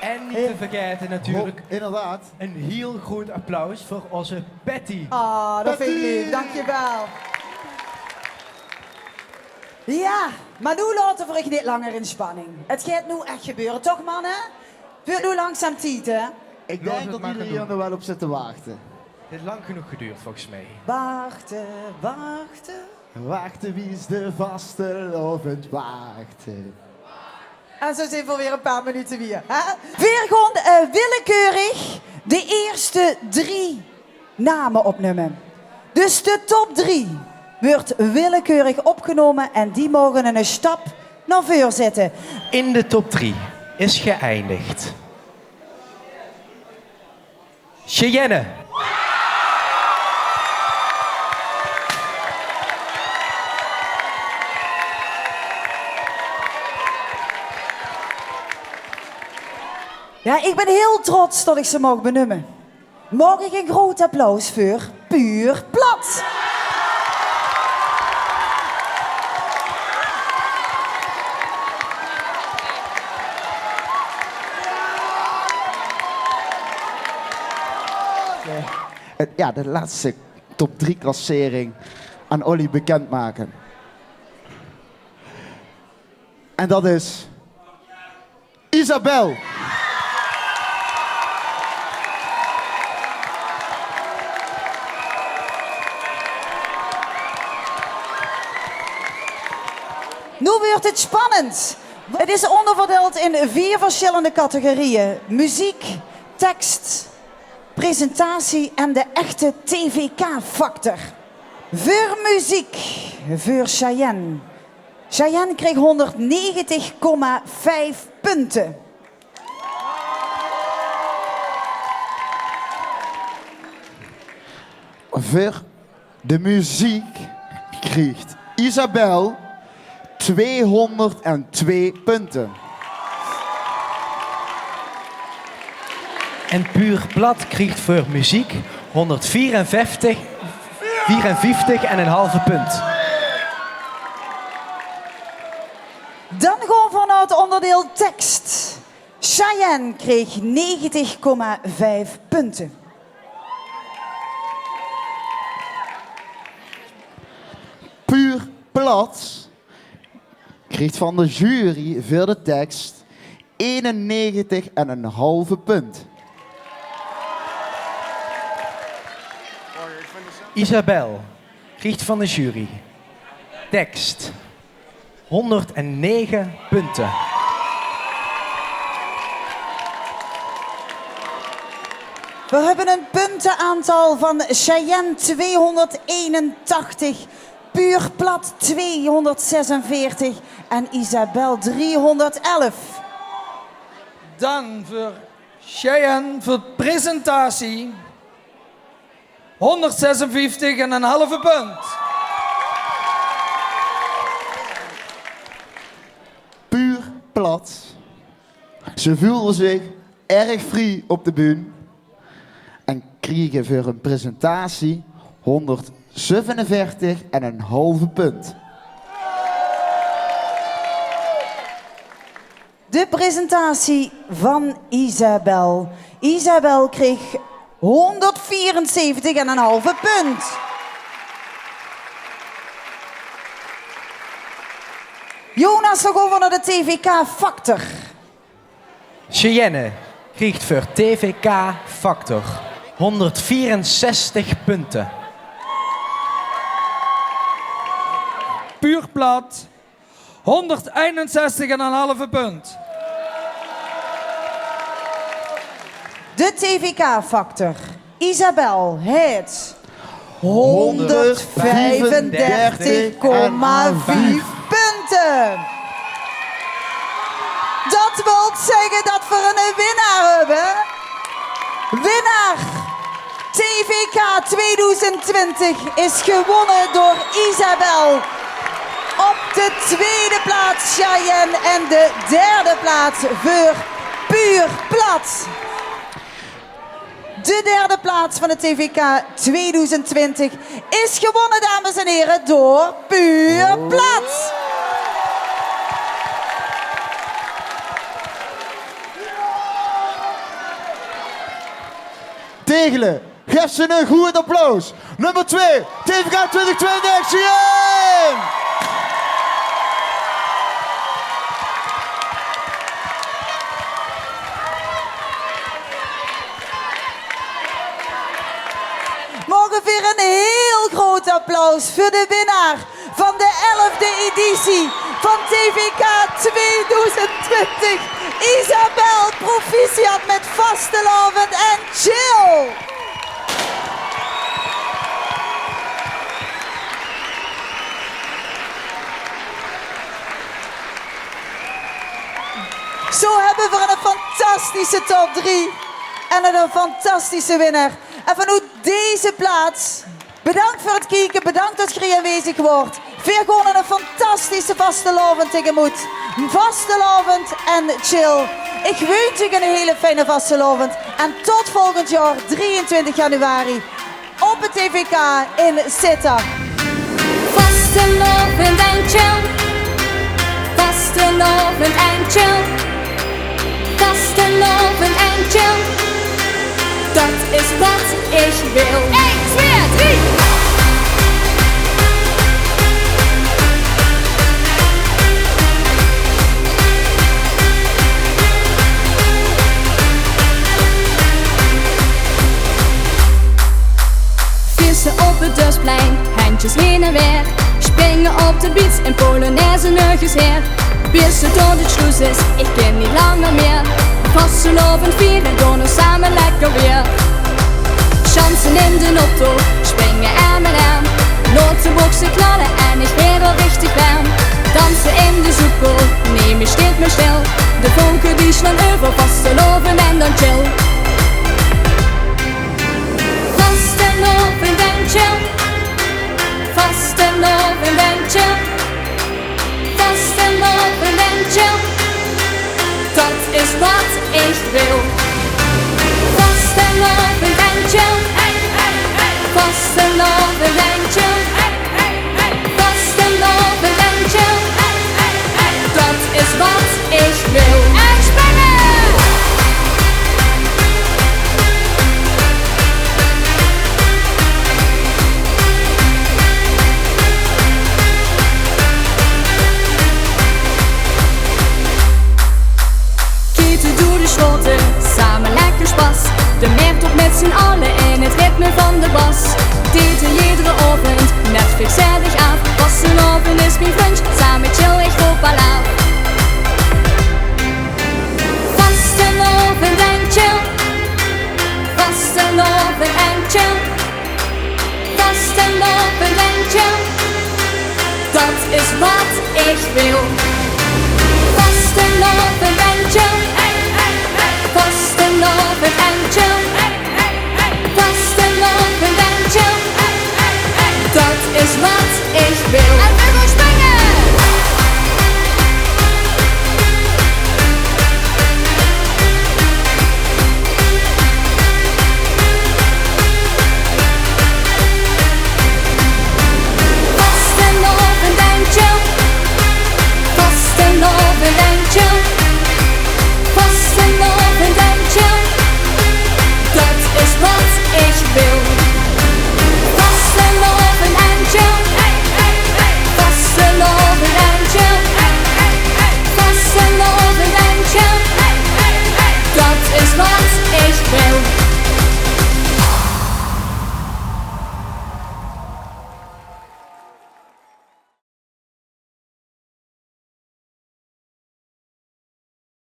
En niet te vergeten natuurlijk, inderdaad, een heel groot applaus voor onze Betty. Ah, dat vind ik lief, dankjewel. Ja, maar nu laten we niet langer in spanning. Het gaat nu echt gebeuren, toch mannen? Het wordt nu langzaam tijd, hè? Ik denk dat iedereen hier nog wel op zit te wachten. Het heeft lang genoeg geduurd volgens mij. Wachten, wachten. Wachten, wie is de vastelovend wachten? En zo zijn we weer een paar minuten weer. Hè? Weer gewoon willekeurig de eerste 3 namen opnemen. Dus de top 3 wordt willekeurig opgenomen en die mogen een stap naar voren zetten. In de top 3 is geëindigd Cheyenne, Ja, ik ben heel trots dat ik ze mag benoemen. Mag ik een groot applaus voor Puur Plat. Ja, de laatste top 3 klassering aan Olly bekendmaken. En dat is Isabel. Nu wordt het spannend. Het is onderverdeeld in 4 verschillende categorieën. Muziek, tekst, presentatie en de echte TVK-factor. Voor muziek, voor Cheyenne. Cheyenne kreeg 190,5 punten. Voor de muziek kreeg Isabel 202 punten. En Puur Plat kreeg voor muziek 154 en een halve punt. Dan gaan we naar het onderdeel tekst. Cheyenne kreeg 90,5 punten. Puur Plat kreeg van de jury voor de tekst 91,5 punt. Isabel kreeg van de jury tekst 109 punten. We hebben een puntenaantal van Cheyenne 281, Puur Plat 246 en Isabel 311. Dan voor Cheyenne voor presentatie 156,5 punt. Puur Plat. Ze voelden zich erg vrij op de bühne en kregen voor een presentatie 147,5 punt. De presentatie van Isabel. Isabel kreeg 174,5 punt. Jonas, we gaan naar de TVK-factor. Cheyenne kreeg voor TVK-factor 164 punten. Puur Plat 161,5 punt. De TVK-factor. Isabel heeft 135,5 punten. Dat wil zeggen dat we een winnaar hebben. Winnaar TVK 2020 is gewonnen door Isabel. Op de tweede plaats Cheyenne en de derde plaats voor Puur Plat. De derde plaats van de TVK 2020 is gewonnen, dames en heren, door Puur Plat. Tegelen, geef ze een goed applaus. Nummer 2, TVK 2020, Cheyenne! Mogen weer een heel groot applaus voor de winnaar van de 11e editie van TVK 2020. Isabel, proficiat met vastelavond en chill. Zo hebben we een fantastische top 3 en een fantastische winnaar. En vanuit deze plaats, bedankt voor het kijken, bedankt dat je aanwezig wordt. Weer gewoon een fantastische vastelavond tegemoet. Vastelavond en chill. Ik wens u een hele fijne vastelovend. En tot volgend jaar, 23 januari, op het TVK in Sittard. Vastelovend en chill. Vastelovend en chill. Vastelovend en chill. Dat is wat ik wil. 1, 2, 3. Vissen op het Dusplein, handjes heen en weer. Springen op de beats en Polonaise nuggens her. Bis het door de schloes is, ik ken niet langer meer. Vastelovend vieren, doen we samen lekker weer. Chansen in de auto, springen arm in arm. Notenboxen knallen en ik weer al richtig warm. Dansen in de zoekel, nee, me steht me stil. De vonken die slaan over, vastelovend en dan chill. Vastelovend en chill. Vastelovend en chill. Vastelovend en chill. Dat is wat ik wil. Vastelovend en chill. Vastelovend en chill. Vastelovend en chill. Dat is wat ik wil. En springen! Schoten, samen lekker spas. De merkt op met z'n allen in het ritme van de bas. Daten iedere avond, Netflix zet ik af. Vastelovend is mijn brunch, samen chill ik op palaaf. Vastelovend en chill. Vastelovend en chill. Vastelovend en chill. Dat is wat ik wil.